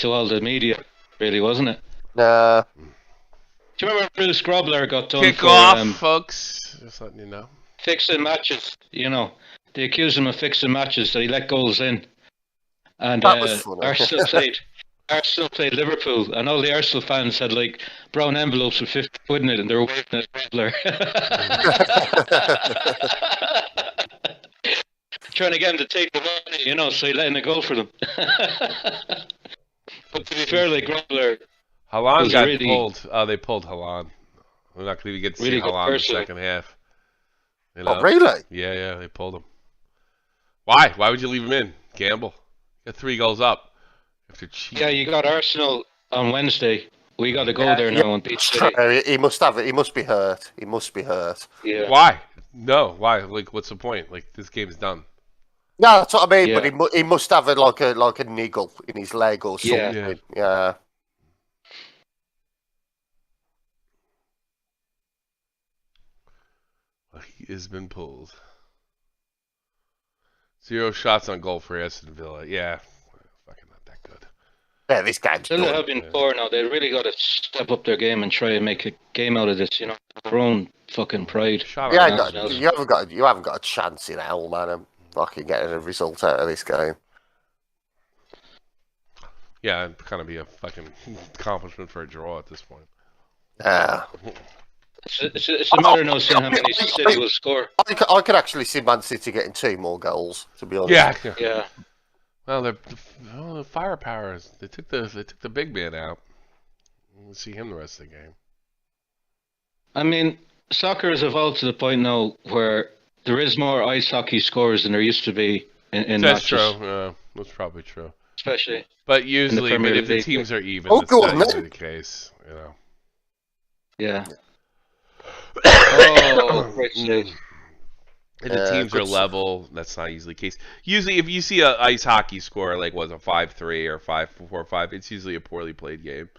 all the media, really, wasn't it? Nah. Do you remember Bruce Grobler got done Kick for off, folks. Just letting you know. fixing matches? You know, they accused him of fixing matches that he let goals in, and That was funny. Arsenal played Liverpool, and all the Arsenal fans had like brown envelopes with 50 quid in it, and they were waving at Grobler. Trying to get him to take the money, you know, so he letting it go for them. But to be fair, like Grobler, Halan was got really- pulled. Oh, they pulled Halan. We're not going to even get to Really see good Halan in the person. second half. You know? Oh, really? Yeah, they pulled him. Why? Why would you leave him in? Gamble. Got 3 goals up after cheating. yeah, you got Arsenal on Wednesday. We got to go there now and beat City. He must have it. He must be hurt. He must be hurt. Yeah. Why? No. Why? Like, what's the point? Like, this game's done. No, that's what I mean. Yeah. But he must have like a niggle in his leg or Yeah. something. Yeah. He has been pulled. 0 shots on goal for Aston Villa. Yeah. Fucking not that good. Yeah, this game's Villa done. have been poor now. They really got to step up their game and try and make a game out of this. You know, their own fucking pride. Shot Yeah, on no, you haven't got a chance in hell, man. I'm fucking getting a result out of this game. Yeah, it'd kind of be a fucking accomplishment for a draw at this point. Yeah. It's a matter now seeing how many City will score. I could actually see Man City getting 2 more goals, to be honest. Yeah. Yeah. Well, the firepower is. They took the big man out. We'll see him the rest of the game. I mean, soccer has evolved to the point now where there is more ice hockey scores than there used to be in That's matches. true. That's probably true. Especially. But usually, Premier if the League. teams are even, Oh, that's go not on, usually then. the case. You know. Yeah. Oh, great save. If the teams are good level, that's not usually the case. Usually, if you see a ice hockey score like was a 5-3 or 5-4-5, it's usually a poorly played game.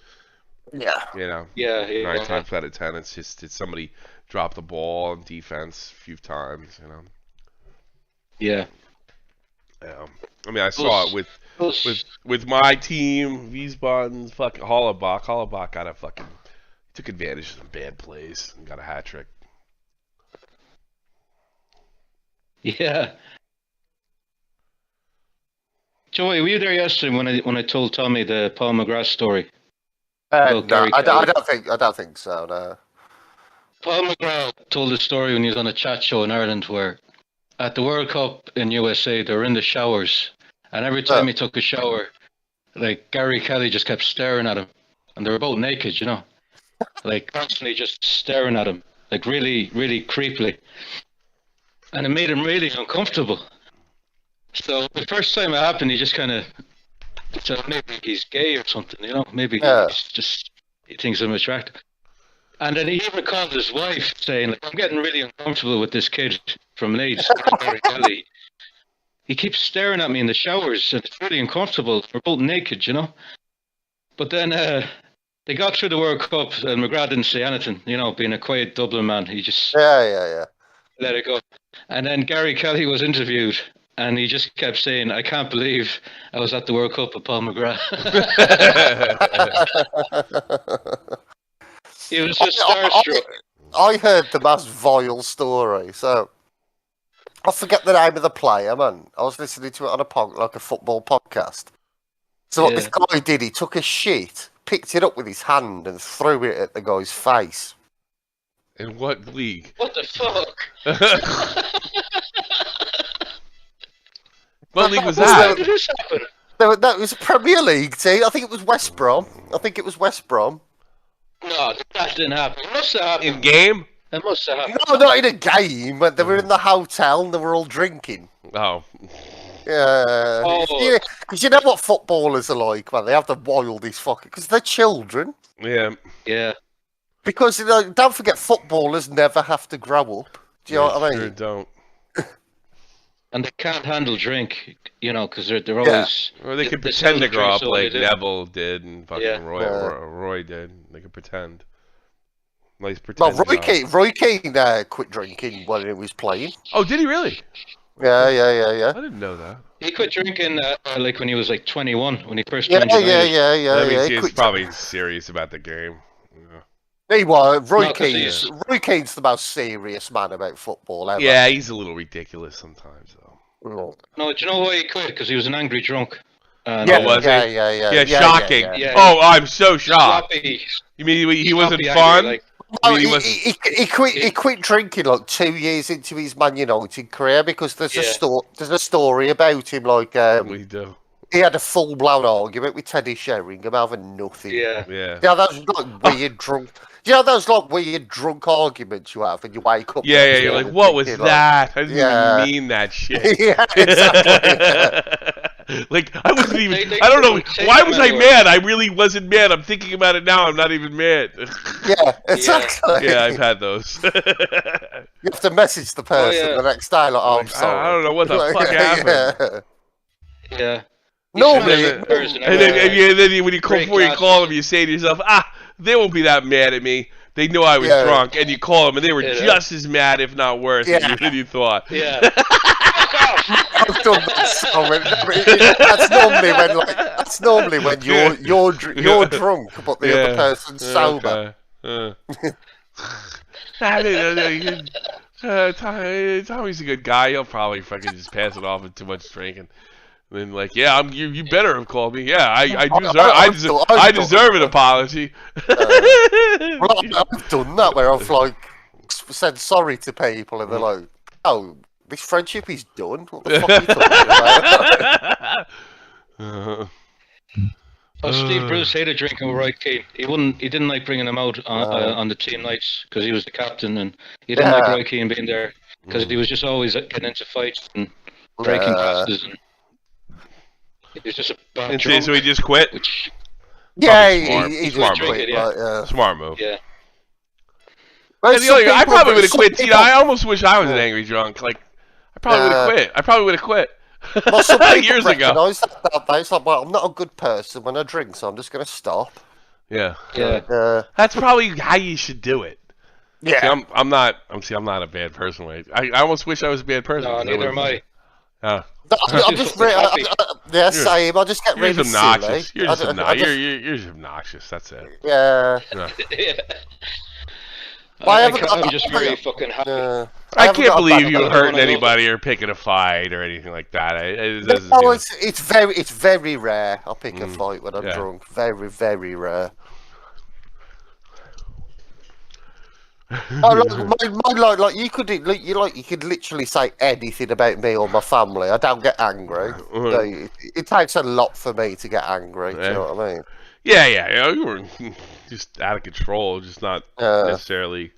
Yeah. You know, Yeah, 9 times out of 10, it's somebody dropped the ball on defense a few times. You know. Yeah. I mean, I saw it with my team, Wiesbaden's fucking Hollebach. Hollebach got a fucking took advantage of some bad plays and got a hat trick. Yeah. Joey, were you there yesterday when I told Tommy the Paul McGrath story? No, Gary I Kelly. don't think so. No. Paul McGrath told a story when he was on a chat show in Ireland where at the World Cup in USA they were in the showers, and every time he took a shower, like Gary Kelly just kept staring at him, and they were both naked, you know, like constantly just staring at him, like really, really creepily, and it made him really uncomfortable. So the first time it happened, he just kind of said maybe he's gay or something, you know, maybe he thinks I'm attractive. And then he even called his wife saying, like, I'm getting really uncomfortable with this kid from Leeds, Gary Kelly. He keeps staring at me in the showers, and it's really uncomfortable. We're both naked, you know. But then they got through the World Cup, and McGrath didn't say anything, you know, being a quiet Dublin man. He just Yeah. let it go. And then Gary Kelly was interviewed, and he just kept saying, I can't believe I was at the World Cup with Paul McGrath. He was just starstruck. I heard the most vile story. So I forget the name of the player, man. I was listening to it on a football podcast. So what this guy did, he took a shit, picked it up with his hand, and threw it at the guy's face. In what league? What the fuck? What league was How that? did this happen? No, it was a Premier League team. I think it was West Brom. No, that didn't happen. It must have happened. In game? It must have happened. No, not in a game. They were in the hotel and they were all drinking. Oh. Yeah. Oh. Because you know what footballers are like, man. They have the wildest fucking... Because they're children. Yeah. Yeah. Because, don't forget, footballers never have to grow up. Do you know what I mean? Sure don't. And they can't handle drink, you know, because they're always... Or they could they pretend to sell grow up drinks the way like they do. Neville did and fucking Yeah. Roy did. They could pretend. Like Well, pretending. Roy Keane quit drinking when he was playing. Oh, did he really? Yeah. I didn't know that. He quit drinking like when he was like 21 when he first Yeah, joined United. That means He he's quit probably serious about the game. He was. No, 'cause he's- Roy Keane's the most serious man about football ever. Yeah, he's a little ridiculous sometimes, though. No, do you know why he quit? Because he was an angry drunk. And, Oh, was he? Yeah, shocking. Yeah. Oh, I'm so shocked. sloppy, You mean he wasn't sloppy fun? angry, like, I Oh, mean, he wasn't. he quit drinking like 2 years into his Man United career because there's there's a story about him like We do. he had a full blown argument with Teddy Sheringham over nothing. yeah. Yeah. Yeah, those like weird drunk. You know those like weird drunk arguments you have and you wake up. Yeah, next you're morning like, what was thinking, that? I didn't Yeah. even mean that shit. yeah, exactly. Like, I wasn't even. They I don't know. take Why him was I anywhere. mad? I really wasn't mad. I'm thinking about it now. I'm not even mad. Yeah, exactly. Yeah, I've had those. You have to message the person yeah. the next day, like, oh, I'm sorry. I don't know what the Like, fuck happened. Yeah. Yeah. Normally, And And then when you call, Great before you class. call them, you say to yourself, they won't be that mad at me. They know I was Yeah. drunk. And you call them, and they were Yeah. just as mad, if not worse, than you thought. Yeah. I've done that so many. That's normally when you're drunk, but the other person's sober. Tommy's a good guy. He'll probably fucking just pass it off with too much drinking. And then like, yeah, you better have called me. Yeah, I deserve an apology. Well, I've done that where I've like said sorry to people and they're like, "Oh, this friendship is done. What the fuck are you talking about?" Oh, Steve Bruce hated drinking with Roy Keane. He didn't like bringing him out on the team nights because he was the captain, and he didn't like Roy Keane being there because he was just always getting into fights and breaking crosses, and he was just a bad drunk. So he just quit. Which, Yeah, Smart. he Smart just move. quit, Yeah. like, Smart move. yeah, Well, And the some other, I people- probably would have some quit. See, people- I almost wish I was an angry drunk. Like, I probably would have quit. I probably would have quit. Well, some people Years ago. recognise that. It's like, well, I'm not a good person when I drink, so I'm just going to stop. Yeah. yeah. That's probably how you should do it. Yeah. See, I'm not a bad person. Right? I almost wish I was a bad person. No, neither am I. I'm just yeah, same. I just get You're really just obnoxious. silly. You're just I obnoxious. You're just obnoxious. That's it. Yeah. Yeah. Well, I'm just very fucking happy. I can't believe you I don't hurting wanna go- anybody or picking a fight or anything like that. It doesn't No, seem- it's very rare. I pick a fight when I'm yeah. drunk. Very, very rare. Like you could literally say anything about me or my family. I don't get angry. It takes a lot for me to get angry. Do you know what I mean? Yeah. You were just out of control, just not necessarily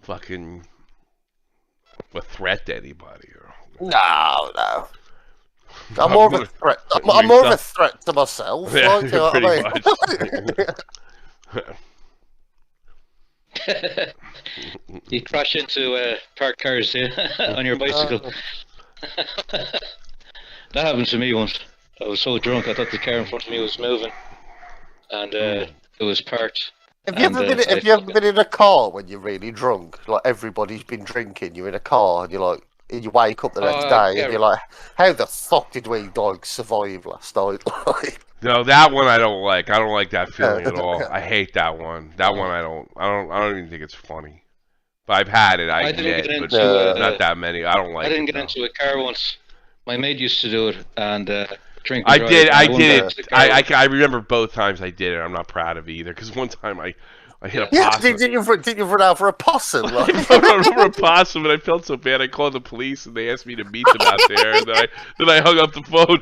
fucking a threat to anybody. No. I'm more of a threat. I'm more of a threat to myself. Yeah, like, you know what I mean? You crash into parked cars on your bicycle. That happened to me once. I was so drunk I thought the car in front of me was moving, and it was parked. Have you ever been in a car when you're really drunk? Like everybody's been drinking, you're in a car and and you wake up the next day and you're like, how the fuck did we like survive last night? No, that one I don't like. I don't like that feeling at all. I hate that one. That one I don't even think it's funny. But I've had it. I didn't admit, get but into not that many. I don't like. I didn't it, get into a car once. My mate used to do it and drink. I and did. drive, I and did went it. to the car. I remember both times I did it. I'm not proud of it either. Because one time I hit a possum. Didn't you run out for a possum? Like? I remember a possum, and I felt so bad. I called the police, and they asked me to meet them out there. And then I hung up the phone.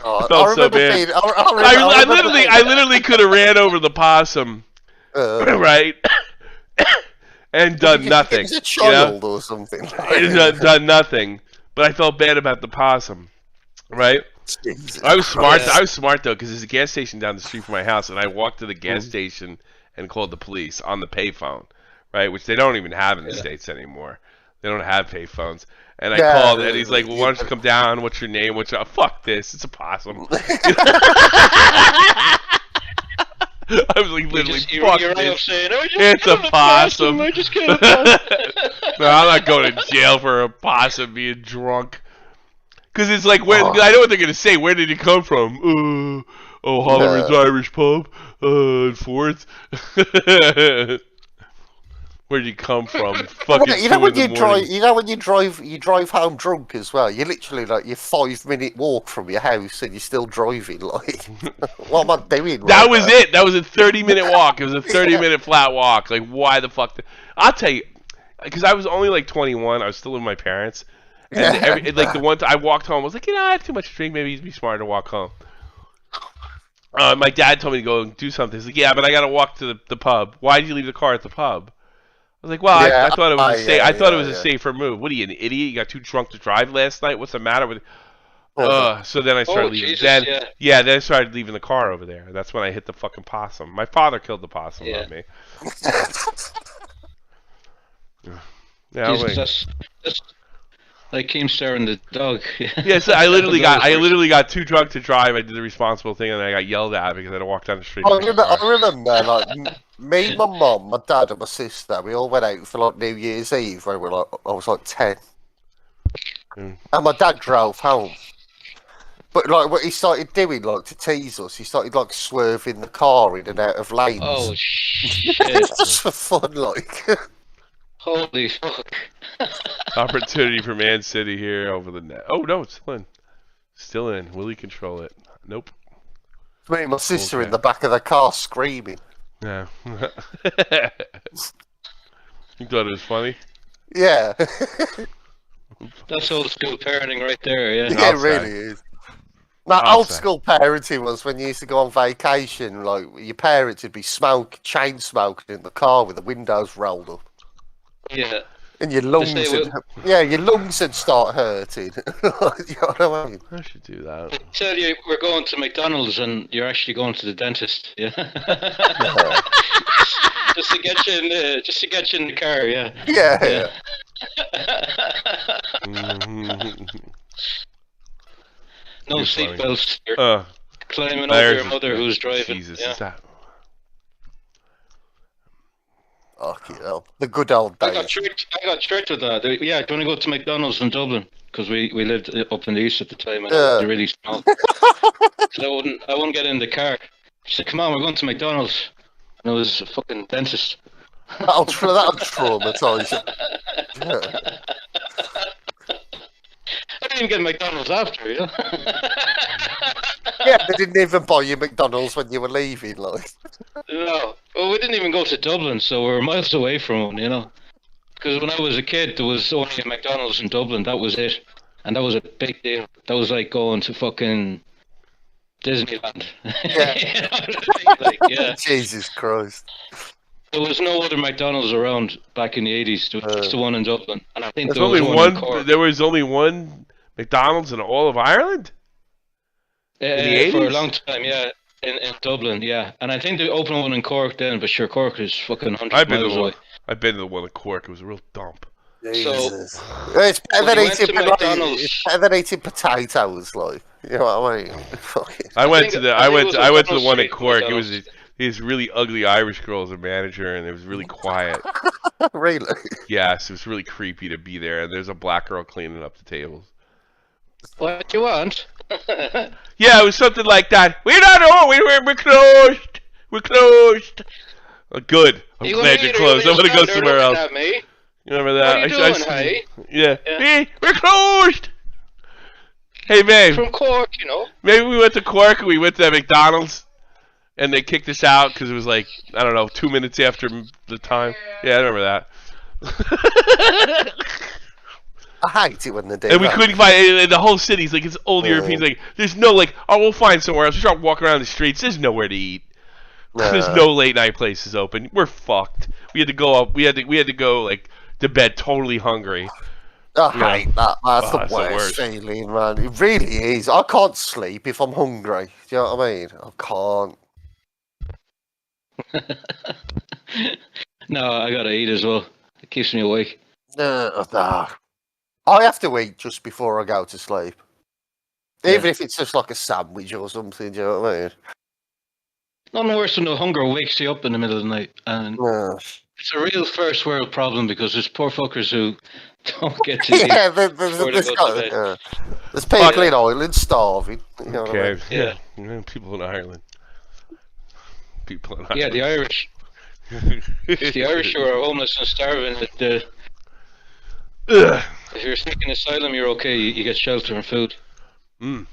I felt so bad. I literally could have ran over the possum, right, and done nothing. It's a child or something. Done nothing. But I felt bad about the possum, right? Jesus I was smart. Christ. I was smart though, because there's a gas station down the street from my house, and I walked to the gas station and called the police on the payphone, right? Which they don't even have in the States anymore. They don't have payphones. And I Yeah, called, and he's like, "Well, why don't you yeah. come down? What's your name? Fuck this! It's a possum." I was like, literally, fuck you're right up this. saying, "Oh, I just It's a killed possum. I just killed a possum. No, I'm not going to jail for a possum being drunk. Because it's like, where, Oh. I know what they're going to say. Where did he come from? Holler's Yeah. Irish pub. In Fourth. Where did he come from? Fucking You know 2 when in the you morning. drive, you know when you drive home drunk as well. You're literally like you're 5 minute walk from your house and you're still driving. Like, what am I doing? That right was now? it. That was a 30-minute walk. It was a 30-minute flat walk. Like, why the fuck? I'll tell you, because I was only like 21. I was still with my parents. And like the one time I walked home, I was like, I had too much to drink. Maybe it'd be smarter to walk home. My dad told me to go and do something. He's like, yeah, but I got to walk to the pub. Why did you leave the car at the pub? I was like, well, Yeah, I thought it was I thought it was a yeah. safer move. What are you, an idiot? You got too drunk to drive last night? What's the matter with? So then I started leaving. Jesus, then yeah. then I started leaving the car over there. That's when I hit the fucking possum. My father killed the possum, not me. Yeah, Jesus, that's like Keemstar and the dog. yeah, so I literally got too drunk to drive. I did the responsible thing, and I got yelled at because I had to walk down the street. I remember, like, me, my mum, my dad, and my sister, we all went out for, like, New Year's Eve when I was, like, 10. Mm. And my dad drove home. But, like, what he started doing, like, to tease us, he started, like, swerving the car in and out of lanes. Oh, shit. Just for fun, like. Holy fuck. Opportunity for Man City here over the net. Oh, no, it's still in. Still in. Will he control it? Nope. Me and my sister in the back of the car screaming. Yeah. You thought it was funny? Yeah. That's old school parenting right there, yeah. Yeah, it really is. No, I'll old say. school parenting was when you used to go on vacation, like, your parents would be chain smoking in the car with the windows rolled up. Yeah. And your lungs your lungs would start hurting. You know what I mean? I should do that. I tell you, we're going to McDonald's and you're actually going to the dentist, yeah. just to get you in the car, yeah. Yeah. No You're funny. seatbelts. You're climbing over your mother who's driving. Jesus, yeah. is that? Okay, well, the good old I days. got tricked with that. Yeah, do you want to go to McDonald's in Dublin? Because we lived up in the east at the time, and it was really small. So I wouldn't get in the car. She said, "Come on, we're going to McDonald's," and it was a fucking dentist. That'll traumatise you. Yeah. I didn't even get McDonald's after, you know. Yeah, they didn't even buy you McDonald's when you were leaving, like. No, well, we didn't even go to Dublin, so we were miles away from one, you know. Because when I was a kid, there was only a McDonald's in Dublin. That was it, and that was a big deal. That was like going to fucking Disneyland. Yeah. You know what I mean? Like, yeah. Jesus Christ. There was no other McDonald's around back in the 80s. There was just the one in Dublin, and I think There's there was only one in one. Cork. There was only one McDonald's in all of Ireland. In the For a 80s? long time, yeah. In Dublin, yeah. And I think they opened one in Cork then, but sure, Cork is fucking 100 I've been to miles the away. one. I've been to the one in Cork. It was a real dump. Jesus. It's better when than you went eating to McDonald's- it's better than eating potatoes, like. You know what I mean? Fucking- I went think- to the. I I think it went. was To, I went to the McDonald's one in Street Cork. It was McDonald's. this really ugly Irish girl as a manager, and it was really quiet. Really? Yes, it was really creepy to be there. And there's a black girl cleaning up the tables. What do you want? Yeah, it was something like that. We're not home. We're closed. We're closed. Good. I'm glad you're closed. I'm gonna go somewhere else. At me. You remember that? What are you doing, hey? Yeah. Yeah. Hey, we're closed. Hey, babe. From Cork, you know. Maybe we went to Cork and we went to McDonald's and they kicked us out because it was like, I don't know, 2 minutes after the time. Yeah, I remember that. I hate it when they do And we that. couldn't find in the whole city's like it's old Europeans. Like there's no like, oh, we'll find somewhere else. We start walking around the streets. There's nowhere to eat. There's no late night places open. We're fucked. We had to go up. We had to go like to bed totally hungry. I hate that. That's Oh, the that's the worst worst. feeling, man. It really is. I can't sleep if I'm hungry. Do you know what I mean? I can't. No, I gotta eat as well. It keeps me awake. I have to eat just before I go to sleep. Even if it's just like a sandwich or something, do you know what I mean? Nothing worse when the hunger wakes you up in the middle of the night. And it's a real first world problem because there's poor fuckers who don't get to eat before they go to bed. There's people in Ireland starving. You know what I Okay. mean? Yeah. People in Ireland. People in Ireland. Yeah, the Irish. It's the Irish who are homeless and starving. If you're seeking asylum, you're okay. You get shelter and food. Mm.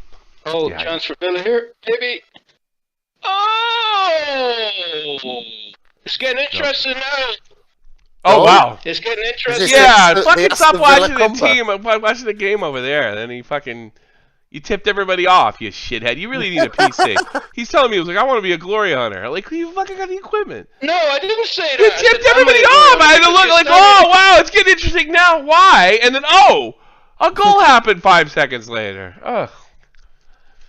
Oh, Yeah. chance for Villa here, baby. Oh! It's getting interesting now. Oh, wow. It's getting interesting. Yeah, the fucking stop Aston Villa watching the comeback. team. Watching the game over there. Then you tipped everybody off, you shithead. You really need a PC. He's telling me, he was like, I want to be a glory hunter. Like, you fucking got the equipment. No, I didn't say that. You tipped everybody off. I had to look like, oh, wow, it's getting interesting now. Why? And then, a goal happened 5 seconds later. Ugh.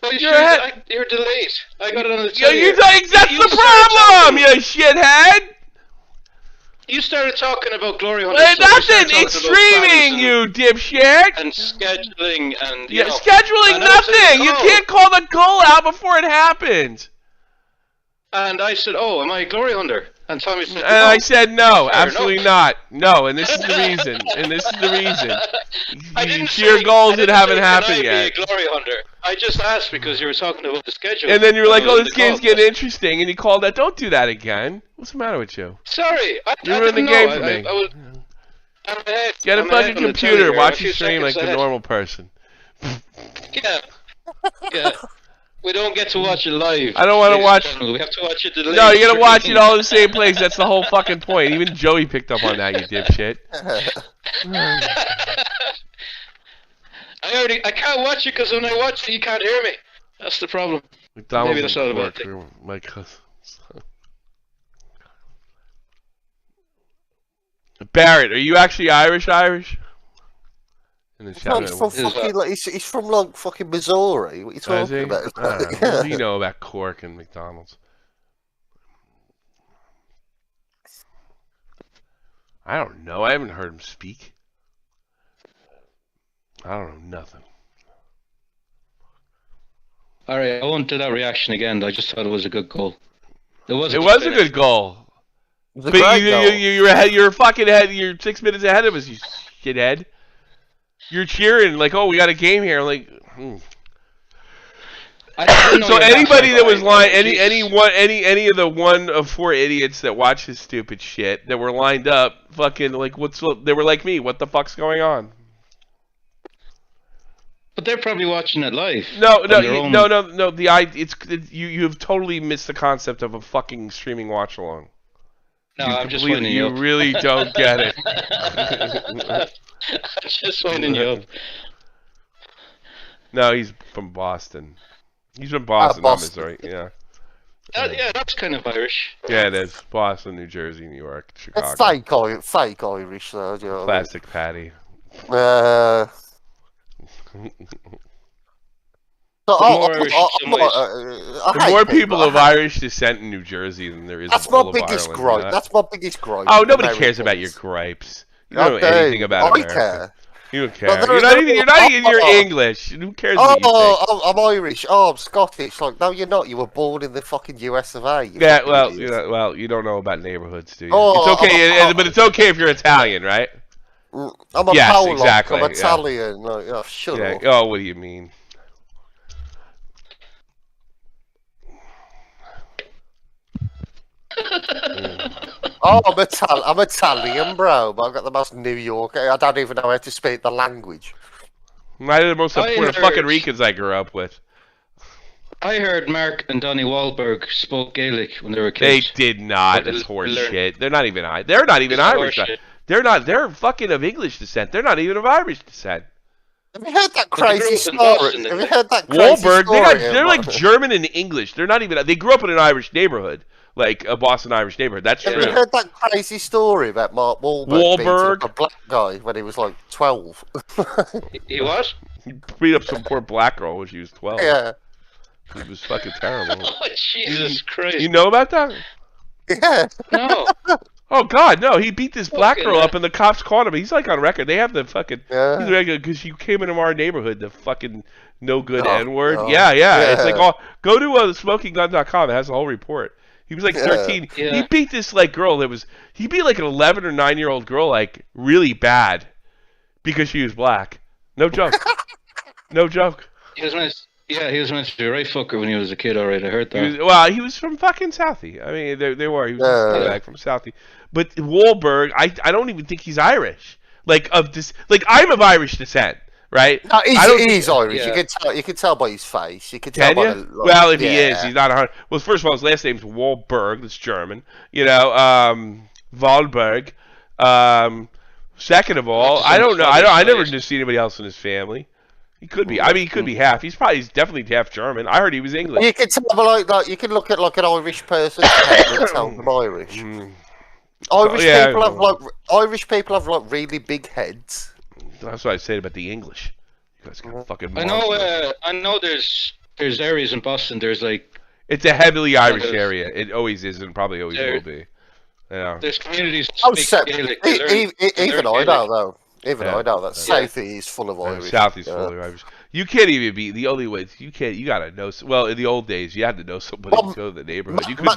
Well, you're delayed. I got it on the Yeah, TV. that's the problem, you shithead. You started talking about glory Well, hunters. nothing. It's streaming, you dipshit. And scheduling and scheduling and nothing. You can't call the goal out before it happens. And I said, "Oh, am I a glory hunter?" And Tommy said, And I said no, Fair absolutely enough. not. No, and this is the reason. I You didn't see your say- goals I that didn't haven't say, happened "Can I yet. be a glory hunter?" I just asked because you were talking about the schedule. And then you were like, when I "Oh, was in this the game's call. getting interesting," and you called that. Don't do that again. What's the matter with you? Sorry, I You ruined the didn't game know. for me. I was, I'm ahead. Get a I'm fucking ahead on the computer, telly here. watch I'm a you few stream like seconds the ahead. normal person. Yeah. We don't get to watch it live. I don't want to ladies watch. and gentlemen. We have to watch it delayed. No, you gotta watch it all in the same place. That's the whole fucking point. Even Joey picked up on that, you dipshit. I can't watch it because when I watch it, you can't hear me. That's the problem. McDonald's Maybe that's all about work it. for my cousin. Barrett, are you actually Irish? In the chat. He's from fucking, like, he's from like fucking Missouri. What are you Oh, is talking he? about? What do you know about Cork and McDonald's? I don't know. I haven't heard him speak. I don't know nothing. All right, I won't do that reaction again. I just thought it was a good goal. It was It was a good goal. It was a But great goal. you're ahead. You're fucking ahead. You're 6 minutes ahead of us, you shithead. You're cheering like, oh, we got a game here. I'm like, I didn't know so you were anybody that was lying. lying, Jesus. any of the one of four idiots that watch this stupid shit that were lined up, fucking like, they were like me. What the fuck's going on? But they're probably watching it live. No. on their own- You have totally missed the concept of a fucking streaming watch along. No, I'm just winding You you up. really don't get it. I'm just winding you up. No, he's from Boston. He's from Boston, not Boston. Missouri. Yeah. Yeah, that's kind of Irish. Yeah, it is. Boston, New Jersey, New York, Chicago. That's fake Irish, though. Do you know what I mean? Plastic patty. So more Irish in some ways. I There are hate more people of I hate- Irish descent in New Jersey than there is That's in all my of biggest Ireland. gripe. You know? That's my biggest gripe. Oh, with nobody cares about your Americans. gripes. You don't know I do. anything about I America. care. You don't care. But You're not even. You're not even. You're Oh. English. Who cares what you think? Oh, I'm Irish. Oh, I'm Scottish. Like, no, you're not. You were born in the fucking US of A. you Yeah, fucking well, idiot. you don't know about neighborhoods, do you? Oh, it's okay, but it's okay if you're Italian, right? I'm a Yes, Pollock. exactly, I'm yeah. Italian. Like, oh, shut Yeah. up. Oh, what do you mean? Oh, I'm Italian, bro. But I've got the most New York. I don't even know how to speak the language. Neither the most I important heard- fucking Ricans I grew up with. I heard Mark and Donnie Wahlberg spoke Gaelic when they were They kids. did not. But That's they horse learned- shit. They're not even. They're not even It's Irish. horseshit. They're not. They're fucking of English descent. They're not even of Irish descent. Have you heard that But they grew crazy up in story? Boston, Have you didn't heard that crazy Wahlberg. story? They're like German and English. They're not even. They grew up in an Irish neighborhood, like a Boston Irish neighborhood. That's Have true. you heard that crazy story about Mark Wahlberg beating up a black guy when he was like 12? He was? He beat up some poor black girl when she was 12. Yeah. It was fucking terrible. Oh, Jesus Christ. You know about that? Yeah. No. Oh God, no! He beat this black Fucking girl hell. up, and the cops caught him. He's like on record. They have the fucking. Yeah. He's regular because you came into our neighborhood. The fucking no good Oh, N-word. God. Yeah. It's like Yeah. go to smokinggun.com. It has the whole report. He was like Yeah. 13. Yeah. He beat this like girl that was. He beat like an 11 or 9-year-old girl like really bad because she was black. No joke. No joke. He was meant to be a right fucker when he was a kid. All right, I heard that. He was from fucking Southie. I mean, they were. He was Yeah. back from Southie. But Wahlberg, I don't even think he's Irish. I'm of Irish descent, right? No, I don't he's Irish. Yeah. You can tell by his face. You can tell Can by you? the, Well, if he yeah. is, he's not 100. Well, first of all, his last name's Wahlberg. That's German. Wahlberg. Second of all, I don't know. I never just see anybody else in his family. He could be. I mean, he could be half. He's definitely half German. I heard he was English. You can tell by like you can look at like an Irish person's head and tell them Irish. Irish people have like really big heads. That's what I said about the English. You guys got fucking. I know. There's areas in Boston. There's like It's a heavily Irish area. It always is and probably always will be. Yeah. there's communities. that Oh, speak Gaelic. They learn even I Gaelic. know though. Even Yeah. I know that Southie is full of Irish. Southie's full of Irish. You can't even be the only way. You can't. You gotta know. Well, in the old days, you had to know somebody to go to the neighborhood. You could.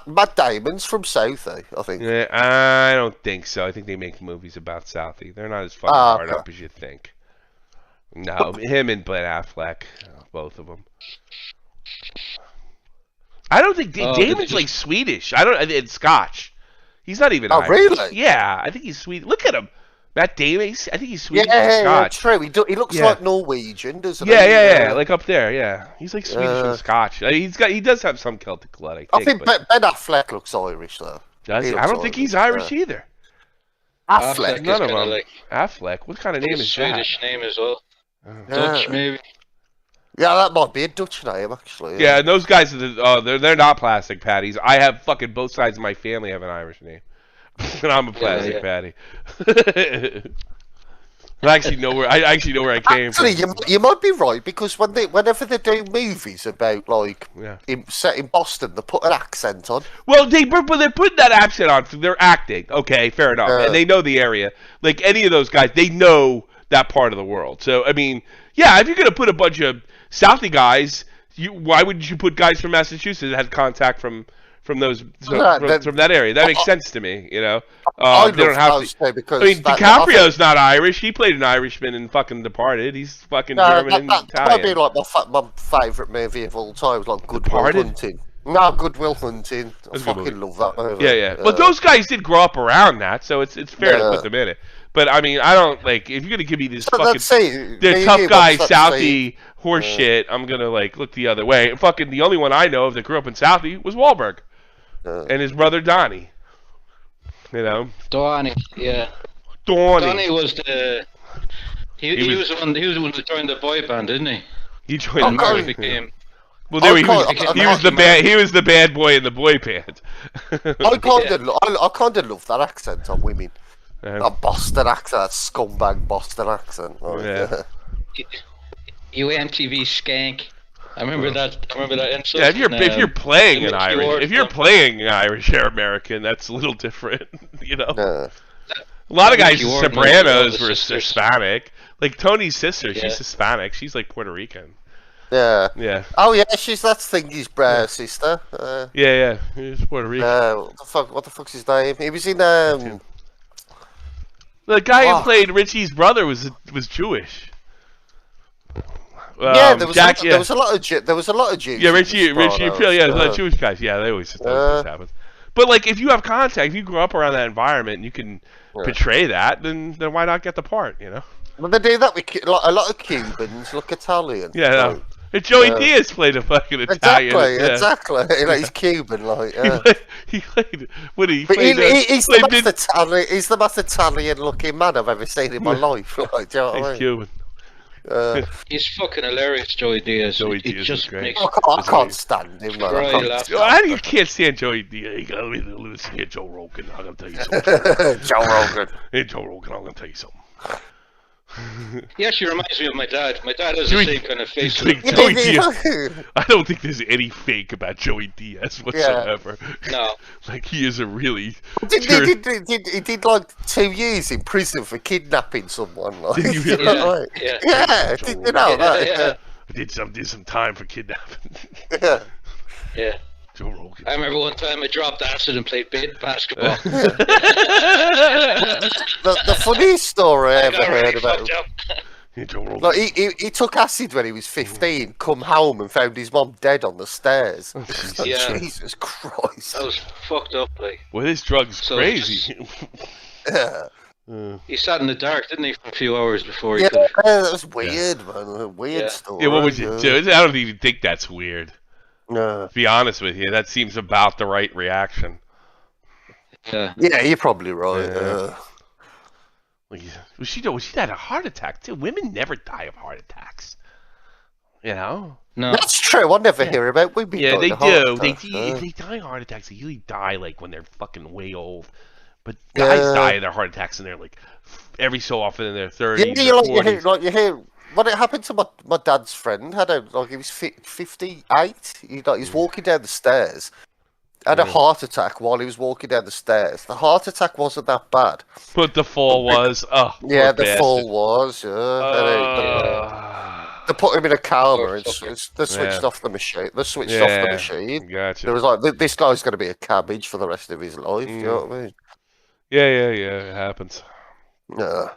Matt Damon's from Southie, I think. Yeah, I don't think so. I think they make movies about Southie. They're not as fucking hard okay. up as you think. No, him and Ben Affleck, both of them. I don't think Damon's like Swedish. I don't. It's Scotch. He's not even. Oh, Irish. really? Yeah, I think he's Swedish. Look at him, Matt Damon. I think he's Swedish. Yeah, and Scotch. true. He looks Yeah. like Norwegian, doesn't he? Yeah, like up there. Yeah, he's like Swedish and Scotch. He does have some Celtic blood. I think but Ben Affleck looks Irish though. does he? he I looks don't think he's Irish, Irish either. Affleck. None of kinda them. like Affleck. What kind of name is Swedish name as well. that? Dutch maybe. Yeah, that might be a Dutch name actually. Yeah, and those guys are they're not plastic patties. I have fucking both sides of my family have an Irish name, and I'm a plastic patty. I actually know where I came Actually, from. you might be right because whenever they do movies about like Yeah. set in Boston, they put an accent on. Well, they're putting that accent on. So they're acting. Okay, fair enough. And they know the area. Like any of those guys, they know that part of the world. So I mean, yeah, if you're gonna put a bunch of Southie guys, why wouldn't you put guys from Massachusetts that had contact from those from that area? That makes sense to me. They don't have to. Because I mean, DiCaprio's not Irish. He played an Irishman in fucking Departed. He's fucking German and that might be Italian. like my favourite movie of all time, like Good Will Departed? Hunting. No, Good Will Hunting. I That's a good fucking movie. love that movie. Yeah. But those guys did grow up around that, so it's fair to put them in it. But I mean, I don't like if you're gonna give me this fucking the tough guy Southie horse shit. I'm gonna like look the other way. Fucking the only one I know of that grew up in Southie was Wahlberg and his brother Donnie. Donnie, yeah. Donnie was the. He was the one that joined the boy band, didn't he? He joined. And Mary became. Well, he was the bad boy in the boy band. I kind of love that accent on women. That Boston accent, that scumbag Boston accent. Yeah. You MTV skank. I remember that insult. Yeah, if you're playing an Irish or American, that's a little different, A lot of guys in Sopranos were Hispanic. Like Tony's sister, she's Hispanic. She's like Puerto Rican. Yeah. Yeah. Oh yeah, she's that Thingy's sister. Yeah. He's Puerto Rican. What the fuck's his name? He was in The guy who played Richie's brother was Jewish. There was a lot of Jews. Yeah, Richie, a lot of Jewish guys. Yeah, they always this happens. But like, if you have contact, if you grow up around that environment, and you can portray that, then why not get the part? Well, they do that with a lot of Cubans look Italian. Yeah. And Joey Diaz played a fucking Italian. Exactly. He's Cuban, like. He played. What did he? He's the most Italian-looking man I've ever seen in my life. Like, do you know what I mean? Cuban. He's fucking hilarious, Joey Diaz. Joey Diaz just is great. makes I can't stand him, man. How do you can't stand Joey Diaz? You gotta listen to Joe Rogan. I'm gonna tell you something. Joe Rogan. Hey, Joe Rogan, I'm gonna tell you something. He actually reminds me of my dad. My dad has the Joey- same kind of face. It's like Joey Diaz. I don't think there's any fake about Joey Diaz whatsoever. No. Like he is a really. He did like 2 years in prison for kidnapping someone. Like, Did you really? Yeah. Did you know that? Yeah. I did some time for kidnapping. Yeah. Yeah. Joe Rogan. I remember one time I dropped acid and played basketball. The funniest story I ever got really heard about fucked him. up. Yeah, Joe Rogan. Like he took acid when he was 15, come home and found his mom dead on the stairs. Like, Yeah. Jesus Christ. I was fucked up, like. Well, his drug's So crazy. Yeah, He sat in the dark, didn't he, for a few hours before he yeah, could. that was weird, man. A weird Yeah. story. Yeah, what would you do? I don't even think that's weird. No. To be honest with you, that seems about the right reaction. Yeah. Yeah, you're probably right. Yeah. Like, was she had a heart attack too? Women never die of heart attacks. You know? No. That's true. I never hear about women. Yeah, dying they of heart do. attacks, If they die of heart attacks, they usually die like when they're fucking way old. But guys die of their heart attacks and they're like every so often in their 30s. Yeah, or you 40s. hear when it happened to my dad's friend. He was 58. He's walking down the stairs. Had a heart attack while he was walking down the stairs. The heart attack wasn't that bad. But the fall was. Oh, Yeah, poor the fall bastard. was. They put him in a coma and they switched off the machine. They switched off the machine. Gotcha. There was like, this guy's going to be a cabbage for the rest of his life. You know what I mean? Yeah, it happens. Yeah.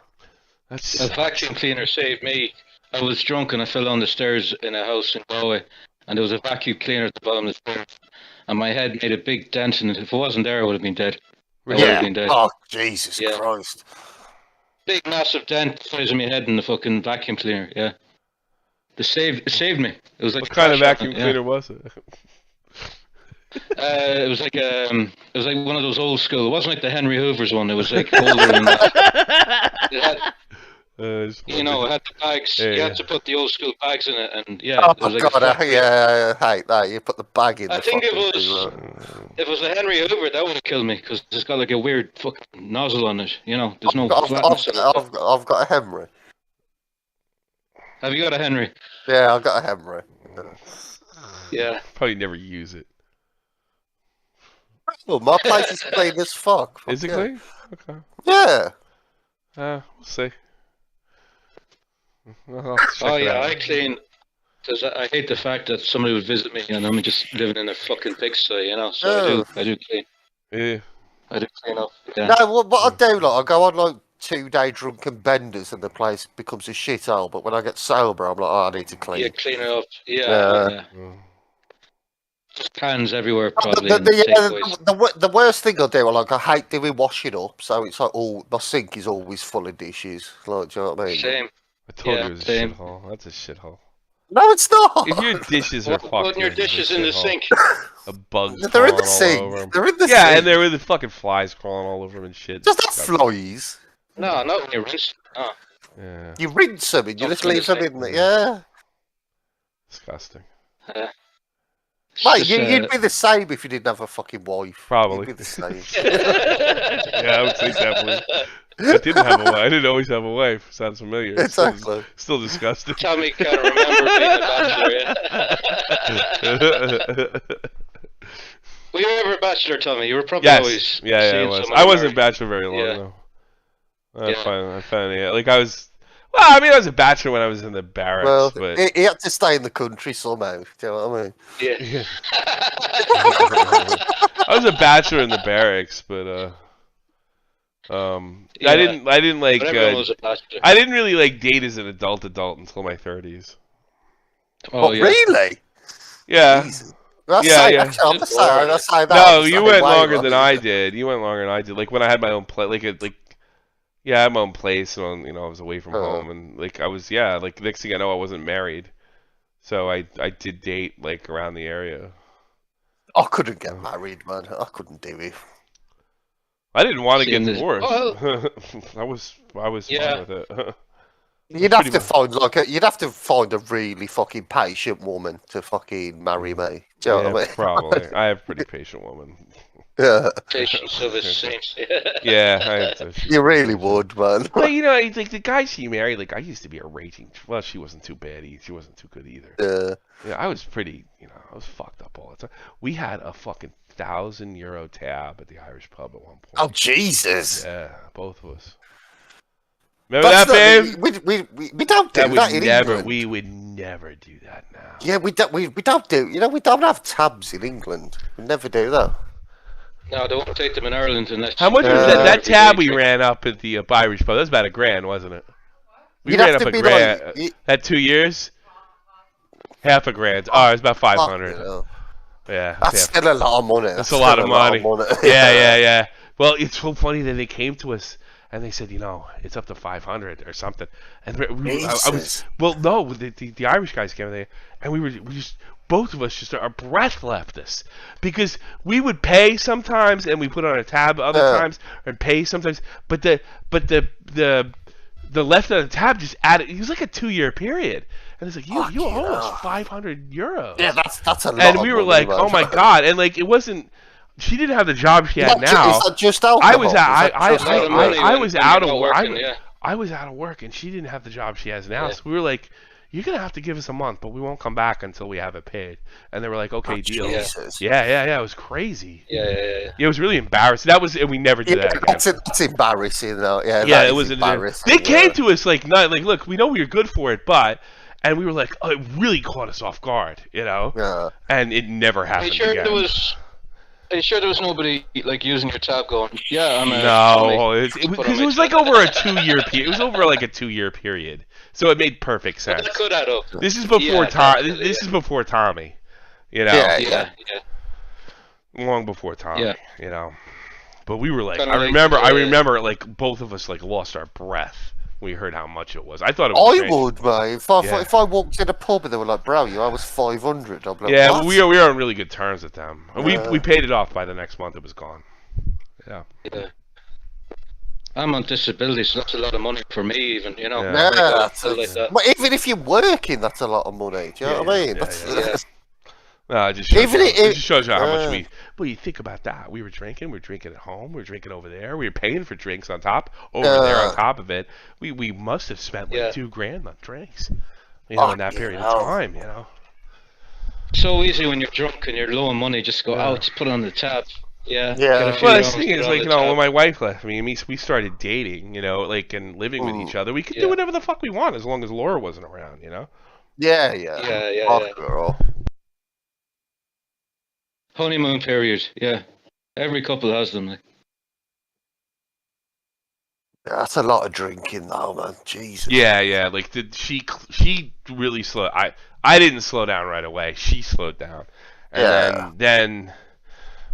That's A vacuum cleaner saved me. I was drunk and I fell down the stairs in a house in Galway, and there was a vacuum cleaner at the bottom of the stairs, and my head made a big dent in it. If it wasn't there, I would have been dead. I would have been dead. Oh, Jesus Yeah. Christ. Big, massive dent the size of my head in the fucking vacuum cleaner. Yeah. It saved me. It was like what kind of flash vacuum on it, cleaner was it? It was like one of those old school. It wasn't like the Henry Hoover's one. It was like older than that. It had, it had the bags. Yeah, you yeah. had to put the old school bags in it, and yeah. Oh, it was like a God, flat- I hate that. You put the bag in I the think it fucking was- thing, If it was a Henry Hoover, that would have killed me because it's got like a weird fucking nozzle on it. You know, there's no flatness in it. I've got a Henry. Have you got a Henry? Yeah, I've got a Henry. Yeah. Probably never use it. Well, my place is clean as fuck. Is it Yeah. clean? Okay. Yeah. We'll see. I'll have to check Oh it yeah, out. I clean because I hate the fact that somebody would visit me and I'm just living in a fucking pigsty, you know. So I do clean. Yeah. I do clean up. Yeah. No, what I do, like, I go on like 2-day drunken benders and the place becomes a shithole. But when I get sober, I'm like, oh, I need to clean. Yeah, clean it up. Yeah. Yeah. Mm. Just cans everywhere, The, probably. the, and the, takeaways. the worst thing I do, like, I hate doing washing up, so it's like my sink is always full of dishes. Like, do you know what I mean? Same. I told Yeah, you it was a same. shithole. That's a shithole. No, it's not. If your dishes are fucked, Putting your yours is a dishes in the shithole. sink. A bug's They're in crawling the all sink. over 'em. They're in the Yeah, sink. and there were the fucking flies crawling all over them and shit. Just not Disgusting. flies. No, not when you rinse. No. Yeah, You rinse them and you Not just in the leave them sink. in there. Yeah. disgusting. It's Mate, just, you'd be the same if you didn't have a fucking wife. Probably. You'd be the same. Yeah, I would say definitely. I didn't have a wife. I didn't always have a wife. Sounds familiar. It's Exactly. Still disgusting. Tommy can't remember being a bachelor. Yeah. Were you ever a bachelor, Tommy? You were probably Yes. always Yeah, I seeing was. someone I wasn't married. bachelor very long Yeah. though. I Yeah. finally, like I was. Well, I mean, I was a bachelor when I was in the barracks, Well, but he had to stay in the country somehow. Do you know what I mean? Yeah. I was a bachelor in the barracks, but Yeah. I didn't like. But everyone was a bachelor. I didn't really like date as an adult until my 30s. Oh, yeah. Really? Yeah. Jesus. Yeah, yeah. I'm sorry. I say that. No, It's you like went way longer than longer. I did. You went longer than I did. Like when I had my own place, yeah, I had my own place, and I was away from home, and like I was, like next thing I know, I wasn't married, so I did date like around the area. I couldn't get married, man. I couldn't do it. I didn't want to See, get in the- divorced. Well- I was Yeah. fine with it. You'd have Pretty to much. find a really fucking patient woman to fucking marry me. Do you know what I mean? Probably. I have a pretty patient woman. Yeah, Patience of his saints. Yeah, you really would, man. But you know, it's like the guy she married. Like I used to be a raging. Well, she wasn't too bad. She wasn't too good either. Yeah. Yeah, I was pretty. I was fucked up all the time. We had a fucking €1,000 tab at the Irish pub at one point. Oh Jesus! Yeah, both of us. Remember that, babe? We don't do that in England. We would never do that now. Yeah, we don't do. We don't have tabs in England. We never do that. No, they won't take them in Ireland unless. How much was that tab we ran up at the Irish pub? That was about $1,000, wasn't it? We ran up $1,000. That 2 years? Half $1,000. Oh, it was about 500. Yeah, that's still a lot of money. That's a lot of money. Yeah. Well, it's so funny that they came to us and they said, it's up to 500 or something. And the Irish guys came there, and we just both of us just our breath left us because we would pay sometimes and we put on a tab other times and pay sometimes, but the left on the tab just added. It was like a 2-year period. And it's like, you owe us €500. Yeah, that's a lot. And we were like, oh my god! And like, it wasn't. She didn't have the job she had now. Is that just alcohol? I was out of work. I was out of work, and she didn't have the job she has now. Yeah. So we were like, you're gonna have to give us a month, but we won't come back until we have it paid. And they were like, okay, deal. Yeah. It was crazy. Yeah. It was really embarrassing. And we never did that again. That's embarrassing, though. Yeah, it was embarrassing. They came to us like, look, we know you're good for it, but. And we were like, oh, it really caught us off guard, Yeah. And it never happened again. Are you sure there was nobody like using your tab going? Yeah, I'm. Because it was like over a 2-year period. It was over like a 2-year period, so it made perfect sense. That could add up. This is before This is before Tommy. Yeah. Long before Tommy. Yeah. But we were like, I remember like both of us like lost our breath. We heard how much it was. I thought it was. I would, mate. If I walked in a pub and they were like, "Bro, you owe us 500," I'd be like, yeah, what? we were on really good terms with them. We paid it off by the next month. It was gone. Yeah. I'm on disability, so that's a lot of money for me, even. Yeah, but even if you're working, that's a lot of money. Do you know what I mean? No, it just shows you how much we. Well, you think about that. We were drinking at home. We were drinking over there. We were paying for drinks on top. Over there on top of it, we must have spent like $2,000 on drinks. In that period of time. So easy when you're drunk and you're low on money. Just go out, put it on the tab. Yeah. Well, the thing is, like, when my wife left me, we started dating, and living with each other. We could do whatever the fuck we want as long as Laura wasn't around, Yeah. Girl. Honeymoon period, yeah. Every couple has them. Like. That's a lot of drinking, though, man. Jesus. Yeah. Like, she really slowed. I didn't slow down right away. She slowed down, and then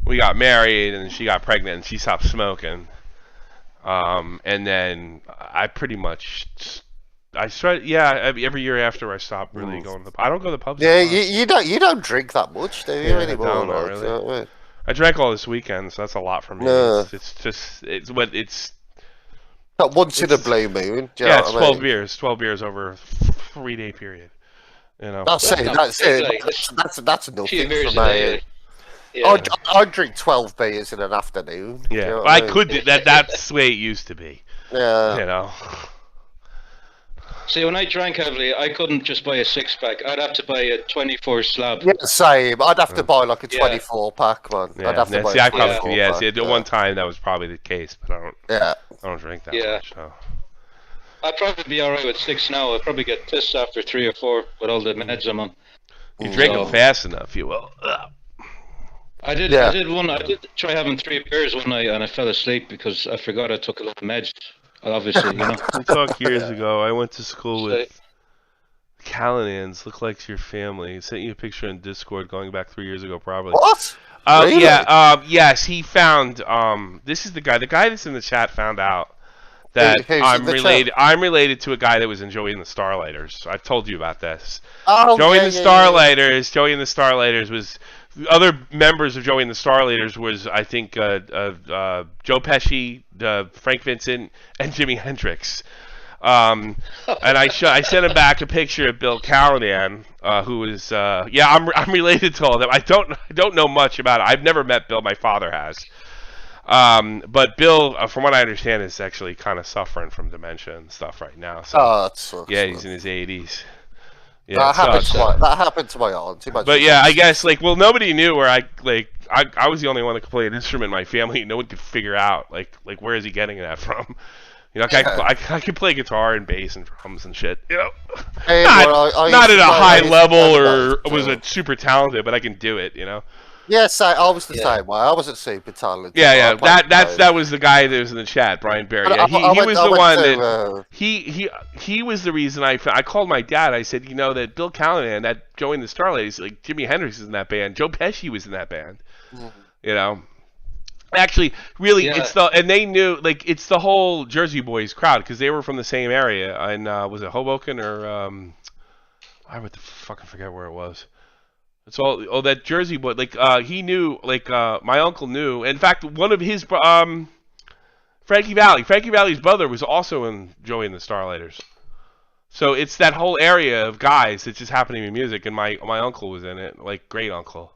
we got married, and she got pregnant, and she stopped smoking. And then I pretty much. I started, every year after I stopped really going to the. I don't go to the pubs. Yeah, you don't drink that much, do you? Anymore? No, not really. I drank all this weekend, so that's a lot for me. It's not once in a blue moon. It's 12 beers. 12 beers over a 3-day period. That's it. That's nothing for me. I'd drink 12 beers in an afternoon. Yeah, I could do that. That's the way it used to be. Yeah. See, when I drank heavily, I couldn't just buy a 6-pack. I'd have to buy a 24 slab. Yeah, same. I'd have to buy like a 24-pack, man. I'd have to buy a 24-pack. At one time that was probably the case, but I don't drink that much. So. I'd probably be alright with 6 now. I'd probably get pissed after 3 or 4 with all the meds I'm on. You drink them fast enough, you will. I did try having 3 beers one night and I fell asleep because I forgot I took a lot of meds. Obviously, We talked years ago. I went to school with Callanans. Look like your family. Sent you a picture in Discord going back 3 years ago, probably. What? Really? Yes, he found. This is the guy. The guy that's in the chat found out that I'm related. I'm related to a guy that was in Joey and the Starlighters. I've told you about this. Joey and the Starlighters was. Other members of Joey and the Starlighters was, I think, Joe Pesci, Frank Vincent, and Jimi Hendrix. And I sent him back a picture of Bill Callahan, who is I'm related to all of them. I don't know much about it. I've never met Bill. My father has. But Bill, from what I understand, is actually kind of suffering from dementia and stuff right now. So that sucks. yeah, he's in his 80s. Yeah, that happened to my aunt. But yeah, I guess nobody knew where I was the only one that could play an instrument in my family. No one could figure out where is he getting that from. You know, I could play guitar and bass and drums and shit. You know, not at a high level or was a super talented, but I can do it. You know. Yes, I was the same way. I wasn't super talented. Yeah. That was the guy that was in the chat, Brian Barry. Yeah, he was the one that he was the reason I called my dad. I said, you know, that Bill Callahan that joined the Starlights, like Jimi Hendrix is in that band, Joe Pesci was in that band. You know. Actually, really, and they knew, it's the whole Jersey Boys crowd because they were from the same area. And was it Hoboken or I would fucking forget where it was. It's all that Jersey boy. He knew. My uncle knew. In fact, one of his Frankie Valley's brother was also in Joey and the Starlighters. So it's that whole area of guys that just happen to be music, and my uncle was in it, great uncle.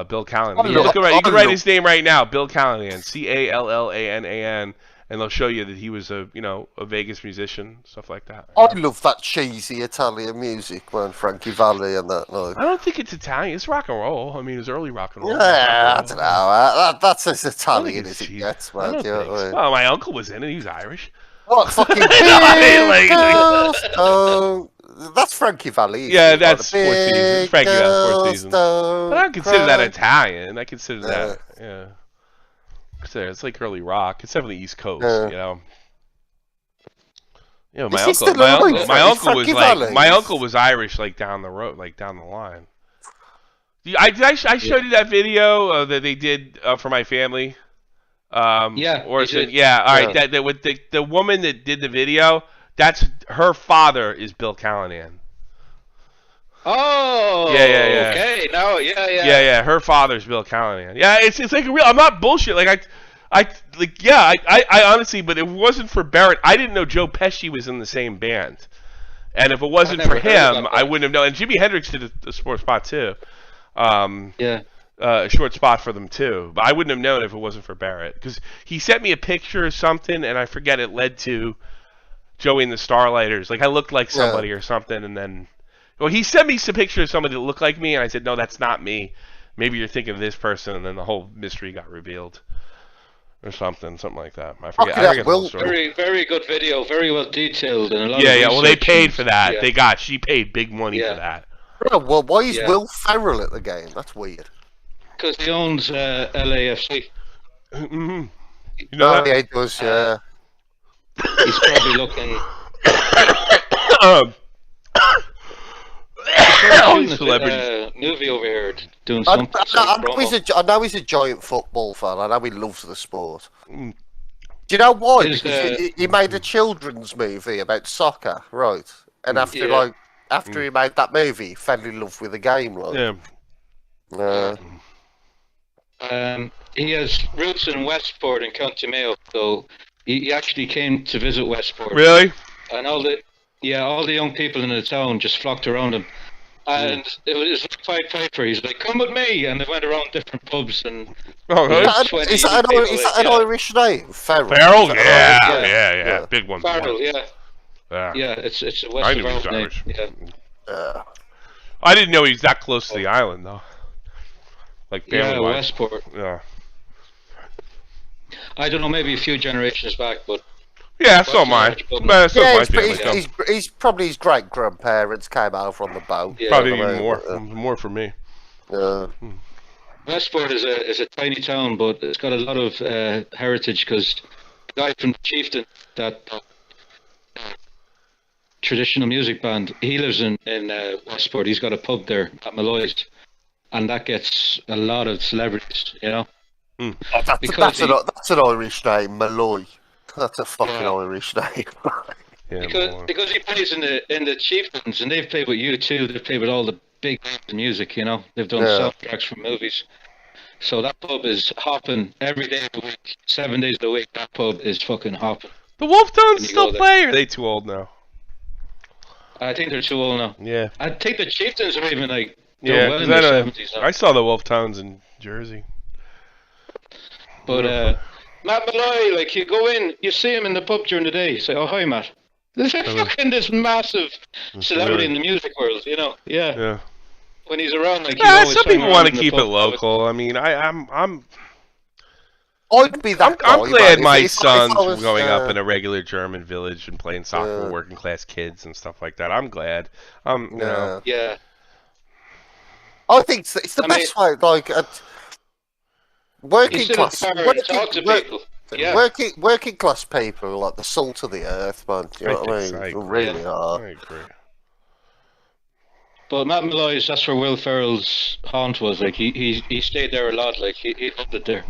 Bill Callahan. You can write his name right now, Bill Callahan, Callanan, and they'll show you that he was a Vegas musician, stuff like that. I love that cheesy Italian music, man, Frankie Valli and that. I don't think it's Italian. It's rock and roll. I mean, it's early rock and roll. Yeah, I don't know. That's as Italian as it gets, man. Well, my uncle was in it. He was Irish. What fucking that's Frankie Valli. Yeah, that's Four Seasons. Frankie Valli, Four Seasons. But I don't consider that Italian. I consider that, it's like early rock. It's definitely East Coast, you know. Yeah, my uncle was Irish, down the road, down the line. I showed you that video that they did for my family. All right. That with the woman that did the video. That's her father is Bill Callahan. Oh, yeah. Okay, no, yeah. Yeah. Her father's Bill Callahan. Yeah, it's like a real. I'm not bullshit. I honestly, but if it wasn't for Barrett, I didn't know Joe Pesci was in the same band. And if it wasn't for him, I wouldn't have known. And Jimi Hendrix did a short spot too. A short spot for them too. But I wouldn't have known if it wasn't for Barrett because he sent me a picture of something, and I forget it led to Joey and the Starlighters. I looked like somebody or something, and then he sent me some pictures of somebody that looked like me, and I said, no, that's not me. Maybe you're thinking of this person, and then the whole mystery got revealed. Or something like that. I forget the whole story. Very, very good video, very well detailed, and a lot of well, they paid for that. Yeah. She paid big money for that. Yeah, well, why is Will Ferrell at the game? That's weird. Because he owns LAFC. Mm-hmm. You know yeah, he does, yeah. He's probably looking. Movie over here doing something. I know he's a giant football fan. I know he loves the sport. Do you know why? Because he made a children's movie about soccer, right? And after he made that movie, he fell in love with the game, he has roots in Westport in County Mayo, so he actually came to visit Westport. Really? And all the young people in the town just flocked around him. And it was like Pied Piper. He's like, come with me. And they went around different pubs. And is that an Irish name? Ferrell? Ferrell? Yeah. Big one. Ferrell, yeah. It's a West Irish name. Yeah. I didn't know he was that close to the island, though. Westport. Yeah. I don't know, maybe a few generations back, but... Yeah, so am I. He's probably his great-grandparents came over on the boat. Yeah, probably even more for me. Westport is a tiny town, but it's got a lot of heritage because the guy from Chieftain, that traditional music band, he lives in Westport. He's got a pub there at Malloy's, and that gets a lot of celebrities, you know. That's an Irish name, Malloy. That's a fucking Irish name. because he plays in the Chieftains, and they've played with U2. They've played with all the big music, you know. They've done soundtracks for movies. So that pub is hopping every day of the week, 7 days a week. That pub is fucking hopping. The Wolf Tones When you still go there. play, or are they too old now? I think they're too old now. Yeah. I think the Chieftains are even like Yeah, doing well 'cause in I, their know, 70s now. I saw the Wolf Tones in Jersey. But Matt Malloy, like you go in, you see him in the pub during the day. You say, "Oh, hi, Matt." There's like fucking this massive celebrity in the music world, you know? Yeah. Yeah. When he's around, like he's Yeah, always some hanging people around want to in the keep it pub. local. I mean, I'm I'd be that guy. I'm glad man. my If son's I was, growing up in a regular German village and playing soccer with working class kids and stuff like that. I'm glad. You know. Yeah. I think it's the best way. Like working He's in class, a bar and talk to people. Yeah. working class people are like the salt of the earth, man. Do you know what I mean? I They agree. really are. I agree. But Matt Malloy's, that's where Will Ferrell's haunt was. Like he stayed there a lot. Like he loved it there.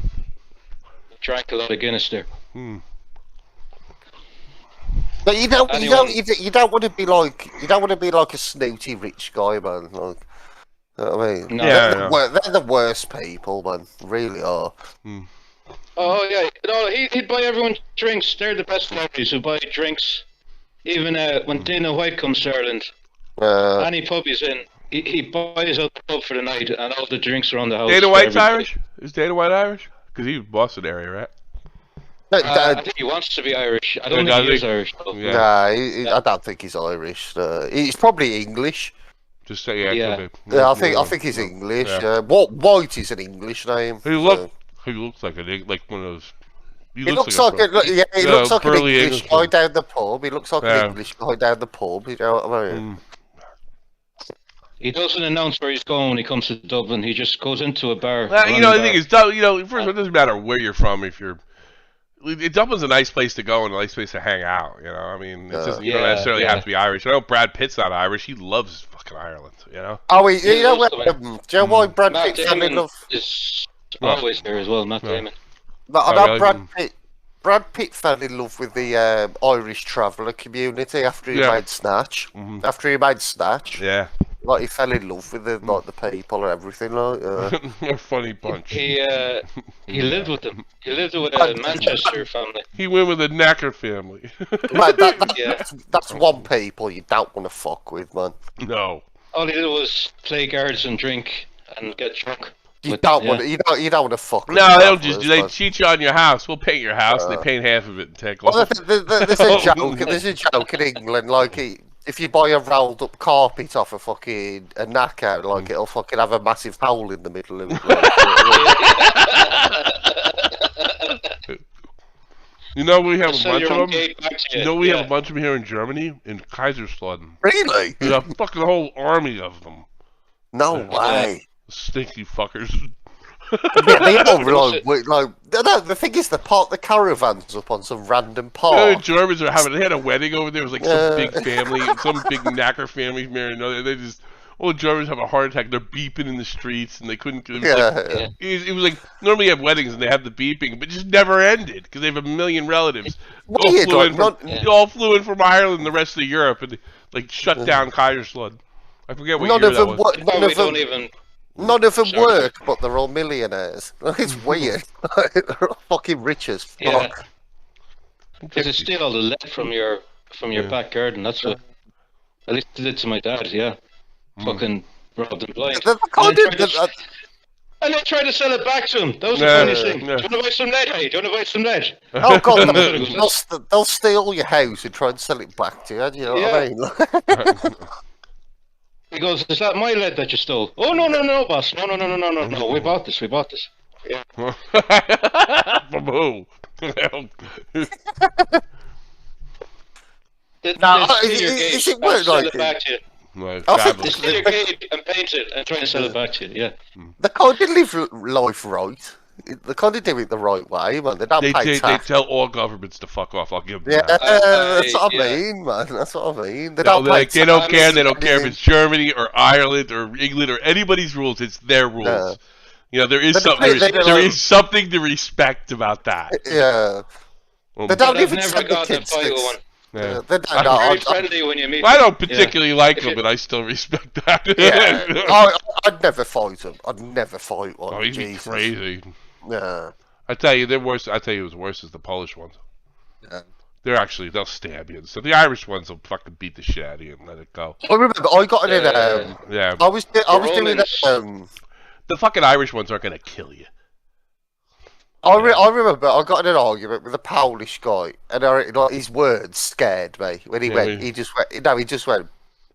Drank a lot of Guinness there. But you don't want to be like a snooty rich guy, man. Like, you know what I mean? No. Yeah, they're the worst people, man. Really are. Oh yeah, no, he'd buy everyone drinks. They're the best celebrities who buy drinks. Even when Dana White comes to Ireland, any pub he's in, he buys out the pub for the night, and all the drinks are on the house. Dana for White's everybody. Irish? Is Dana White Irish? Because he's Boston area, right? I think he wants to be Irish. I don't think he is Irish. Though. Yeah. Nah, I don't think he's Irish. He's probably English. Just say Yeah. could be. Yeah, I think he's English. Yeah. White is an English name. He looks like one of those. He looks like an burly English guy down the pub. He looks like Yeah. an English guy down the pub. You know what I mean? He doesn't announce where he's going when he comes to Dublin. He just goes into a bar. The thing is, first of all, it doesn't matter where you're from. If you're, Dublin's a nice place to go and a nice place to hang out. You know, I mean, it's just, you don't necessarily have to be Irish. I know Brad Pitt's not Irish. He loves fucking Ireland. You know. Oh, you know what? Do you know why Brad Matt Pitt fell in Damon love? is always there as well. Matt Damon. No, I Oh, know really? Brad Pitt fell in love with the Irish traveller community after he made Snatch. After he made Snatch, Yeah. like he fell in love with the people and everything. Like, A funny bunch. He lived with them. He lived with a Manchester family. He went with a knacker family. Mate, Yeah. that's one people you don't want to fuck with, man. No. All he did was play cards and drink and get drunk. You don't want to fuck. With No, they don't travellers, they man. cheat you on your house. We'll paint your house. They paint half of it and take Well, off. there's a joke. There's a joke in England, like if you buy a rolled up carpet off a fucking knacker, like it'll fucking have a massive hole in the middle of it. Like, You know we have a Sell bunch your of own them. gate back to You know we have a bunch of them here in Germany, in Kaiserslautern. really? There's a fucking whole army of them. No way. Stinky fuckers. Yeah, they all like no, the thing is, they park the caravans up on some random The park. Germans are they had a wedding over there. It was like some big family, some big knacker family married another. They just, all the Germans have a heart attack. They're beeping in the streets and they couldn't. It was like, it was like, normally you have weddings and they have the beeping, but it just never ended because they have a million relatives. Weird, They all flew in from Ireland and the rest of Europe and like shut down Kaiserslautern. I forget what None year of that them. was. Probably don't even. None of them Sorry. work, but they're all millionaires. It's weird. They're all fucking rich as fuck. Yeah. Because they steal all the lead from your back garden. That's what. At least they did to my dad. Yeah. Fucking robbed him blind. And they tried to sell it back to him. That was the funniest thing. Yeah. Do you want to buy some lead, hey? Do you want to buy some lead? Oh god, they'll steal your house and try and sell it back to you. Do you know what I mean? He goes, "Is that my lead that you stole?" Oh no, boss! No. We bought this. Yeah. From who? They is it work like it back to you. Right, I think They steal your gate and paint it and try and sell it back to you. Yeah. They kind of live life right. They kind of do it the right way, man. They don't pay they tax. tell all governments to fuck off. I'll give them Yeah, that. that's what I yeah. mean, man. That's what I mean. They No, don't pay they don't tax. care. They don't care if it's Germany or Ireland or England or anybody's rules. It's their rules. No. You know, there is But something. they- There is something to respect about that. Yeah. Well, They don't But I've even never send the got to kids fight with sticks. one. yeah. They don't. Very friendly when you meet. I don't them. particularly like If them, you- but I still respect that. Yeah. I'd never fight them. I'd never fight one. Oh, he'd be Jesus. crazy. Yeah. I tell you, they're worse. I tell you, it was worse as the Polish ones. Yeah. they'll stab you. So the Irish ones will fucking beat the shit out of you and let it go. I remember I got in. Yeah. I was doing The fucking Irish ones aren't gonna kill you. I remember I got in an argument with a Polish guy, and like, his words scared me when he went. He just went,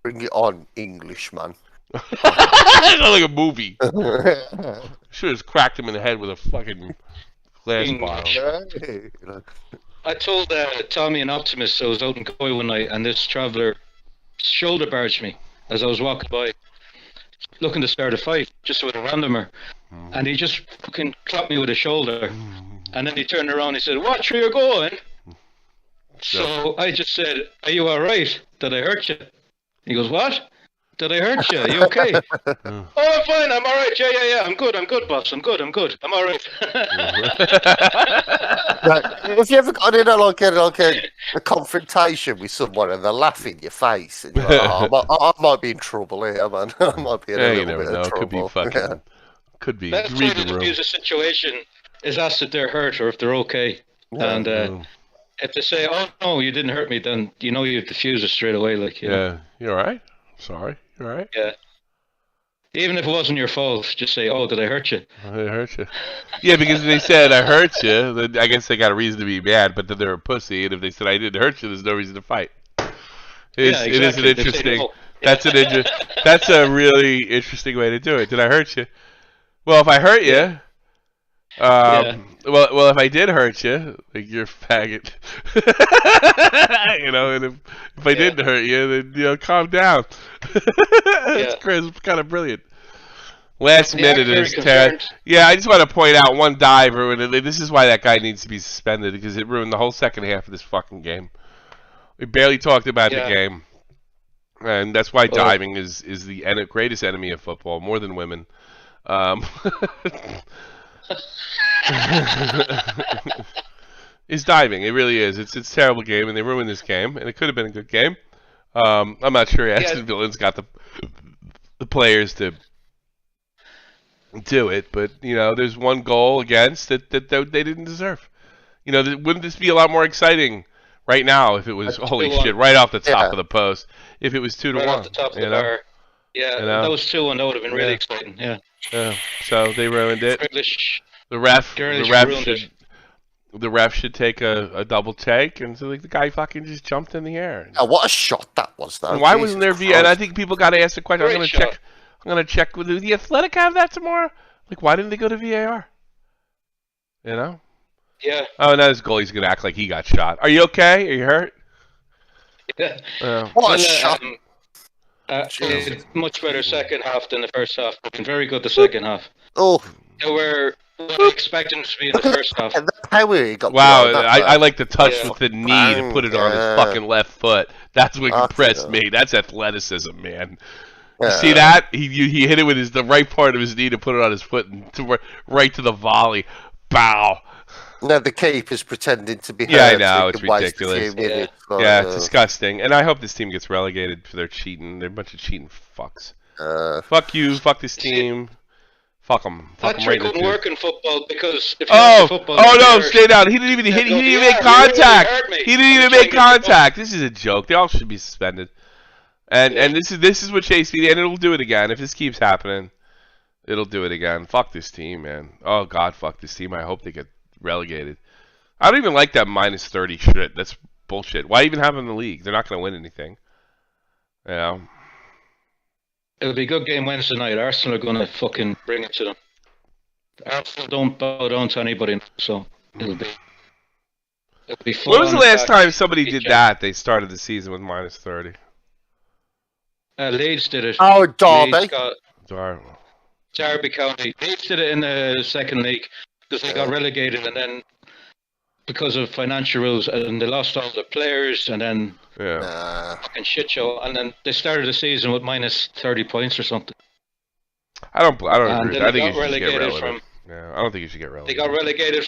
"Bring it on, Englishman." Like a movie. Should have cracked him in the head with a fucking glass bottle. I told Tommy and Optimus I was out in Galway one night, and this traveller shoulder barged me as I was walking by, looking to start a fight, just with a randomer. And he just fucking clapped me with his shoulder. And then he turned around and he said, "Watch where you're going." So I just said, "Are you alright? Did I hurt you?" He goes, "What? Did I hurt you? Are you okay?" "Oh, I'm fine, I'm alright, yeah, I'm good, boss, I'm good, I'm alright." If you ever got in a confrontation with someone and they're laughing in your face, and you're like, I might be in trouble here, man. I might be in a little bit of trouble. Could be fucking... Could be. Best way to diffuse a situation is ask if they're hurt or if they're okay. Yeah. And if they say, "Oh no, you didn't hurt me," then you know you diffuse it straight away. Like, you all right? Sorry, you all right? Yeah. Even if it wasn't your fault, just say, "Oh, did I hurt you?" I hurt you. Yeah, because if they said I hurt you, then I guess they got a reason to be mad. But then they're a pussy, and if they said I didn't hurt you, there's no reason to fight. It is an interesting. That's a really interesting way to do it. Did I hurt you? Well, if I hurt you, well, if I did hurt you, like you're a faggot, and if I didn't hurt you, then calm down. It's crazy, it's kind of brilliant. Last minute is terrible. Yeah, I just want to point out one dive ruined it. This is why that guy needs to be suspended, because it ruined the whole second half of this fucking game. We barely talked about the game, and that's why diving is the greatest enemy of football, more than women. Is diving. It really is. It's a terrible game, and they ruined this game, and it could have been a good game. I'm not sure Aston Villa's got the players to do it, but there's one goal against that they didn't deserve. Wouldn't this be a lot more exciting right now if it was shit right off the top of the post? If it was 2-1, right off the top of the bar. Yeah, that was 2-1. That would have been really exciting. Yeah. So they ruined it. The ref should take a double take, and so the guy fucking just jumped in the air. Oh, what a shot that was, though! And why wasn't there VAR? And I think people got to ask the question. I'm gonna check. Will the Athletic have that tomorrow? Like, why didn't they go to VAR? Yeah. Oh, now this goalie's gonna act like he got shot. Are you okay? Are you hurt? Yeah. What a shot! It's much better second half than the first half. Been very good the second half. Oh. They were expecting to be in the first half. Wow, I like the touch with the knee to put it on his fucking left foot. That's what impressed me. That's athleticism, man. You see that? He hit it with the right part of his knee to put it on his foot and right to the volley. Bow. No, the keeper's pretending to be hurt. Yeah, I know. It's ridiculous. It's it's disgusting. And I hope this team gets relegated for their cheating. They're a bunch of cheating fucks. Fuck you. Fuck this team. Fuck them. That trick wouldn't work in football because if stay down. He didn't even hit. He didn't even make contact. He didn't even make contact. This is a joke. They all should be suspended. And this is what Chase me, and it'll do it again if this keeps happening. It'll do it again. Fuck this team, man. Oh God, fuck this team. I hope they get relegated. I don't even like that -30 shit. That's bullshit. Why even have them in the league? They're not going to win anything. It'll be a good game Wednesday night. Arsenal are going to fucking bring it to them. Arsenal don't bow down to anybody, so it'll be fun. When was the last time somebody did that? They started the season with -30. Leeds did it. Oh, Derby. Derby County. Leeds did it in the second league because they got relegated, and then because of financial rules, and they lost all the players, and then fucking shit show, and then they started the season with -30 points or something. I don't agree. I think you should get relegated. I don't think you should get relegated. They got relegated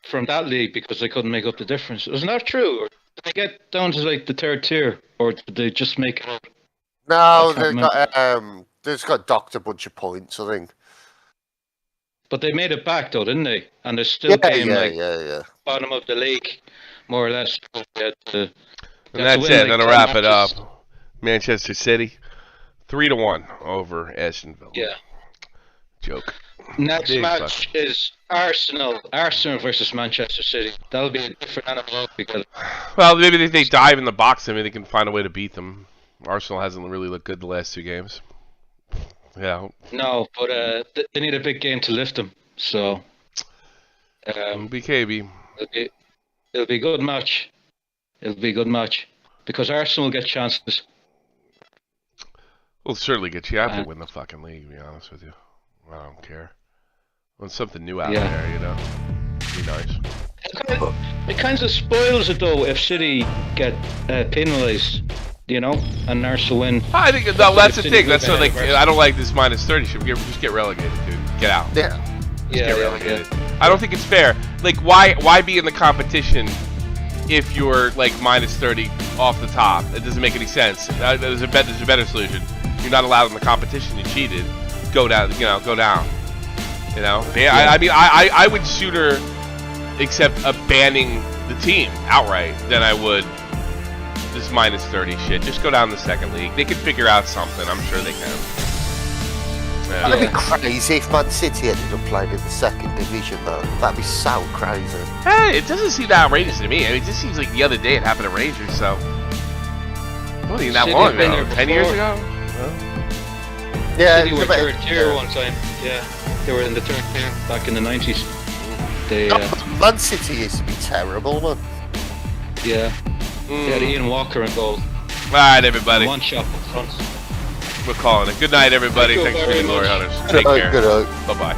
from that league because they couldn't make up the difference. Isn't that true? Or did they get down to like the third tier, or did they just make it up? No, they just got docked a bunch of points, I think. But they made it back though, didn't they? And they're still game yeah. bottom of the league. more or less. Yeah, And that's it. Then to wrap it up, Manchester City 3-1 over Aston Villa. Yeah. Joke. Next Big match fuck. is Arsenal versus Manchester City. That'll be a different animal because Well, maybe if they dive in the box, maybe they can find a way to beat them. Arsenal hasn't really looked good the last 2 games. Yeah. no, but they need a big game to lift them. So BKB. it'll be a good match. It'll be a good match because Arsenal will get chances. We'll certainly get you. I have to win the fucking league, to be honest with you. I don't care. Want something new out there, you know? Be nice. It kind of spoils it though if City get penalised, you know, and Arsenal win. I think that's the thing. That's what, like, I don't like this -30. Should just get relegated, dude. Get out. Yeah. Get relegated. I don't think it's fair. Like, why be in the competition if you're like -30 off the top? It doesn't make any sense. There's a better solution. You're not allowed in the competition. You cheated. Go down. You know, go down. You know. I mean, I would sooner accept banning the team outright than I would this -30 shit. Just go down the second league. They can figure out something. I'm sure they can. Yeah. That'd be crazy if Man City ended up playing in the 2nd division, though. That'd be so crazy. Hey, it doesn't seem that outrageous to me. I mean, it just seems like the other day it happened to Rangers, so. It wasn't even that City long have been ago. there 10 years before. ago? Yeah, City were it's a third bit- tier one time. Yeah, they were in the 3rd tier back in the 90s. They, Man City used to be terrible, man. yeah, they had Ian Walker in goal. All right, everybody. One shot in front. We're calling it. Good night, everybody. Thank you Thanks for very being Glory much. Hunters. Take care. Good night. Bye-bye.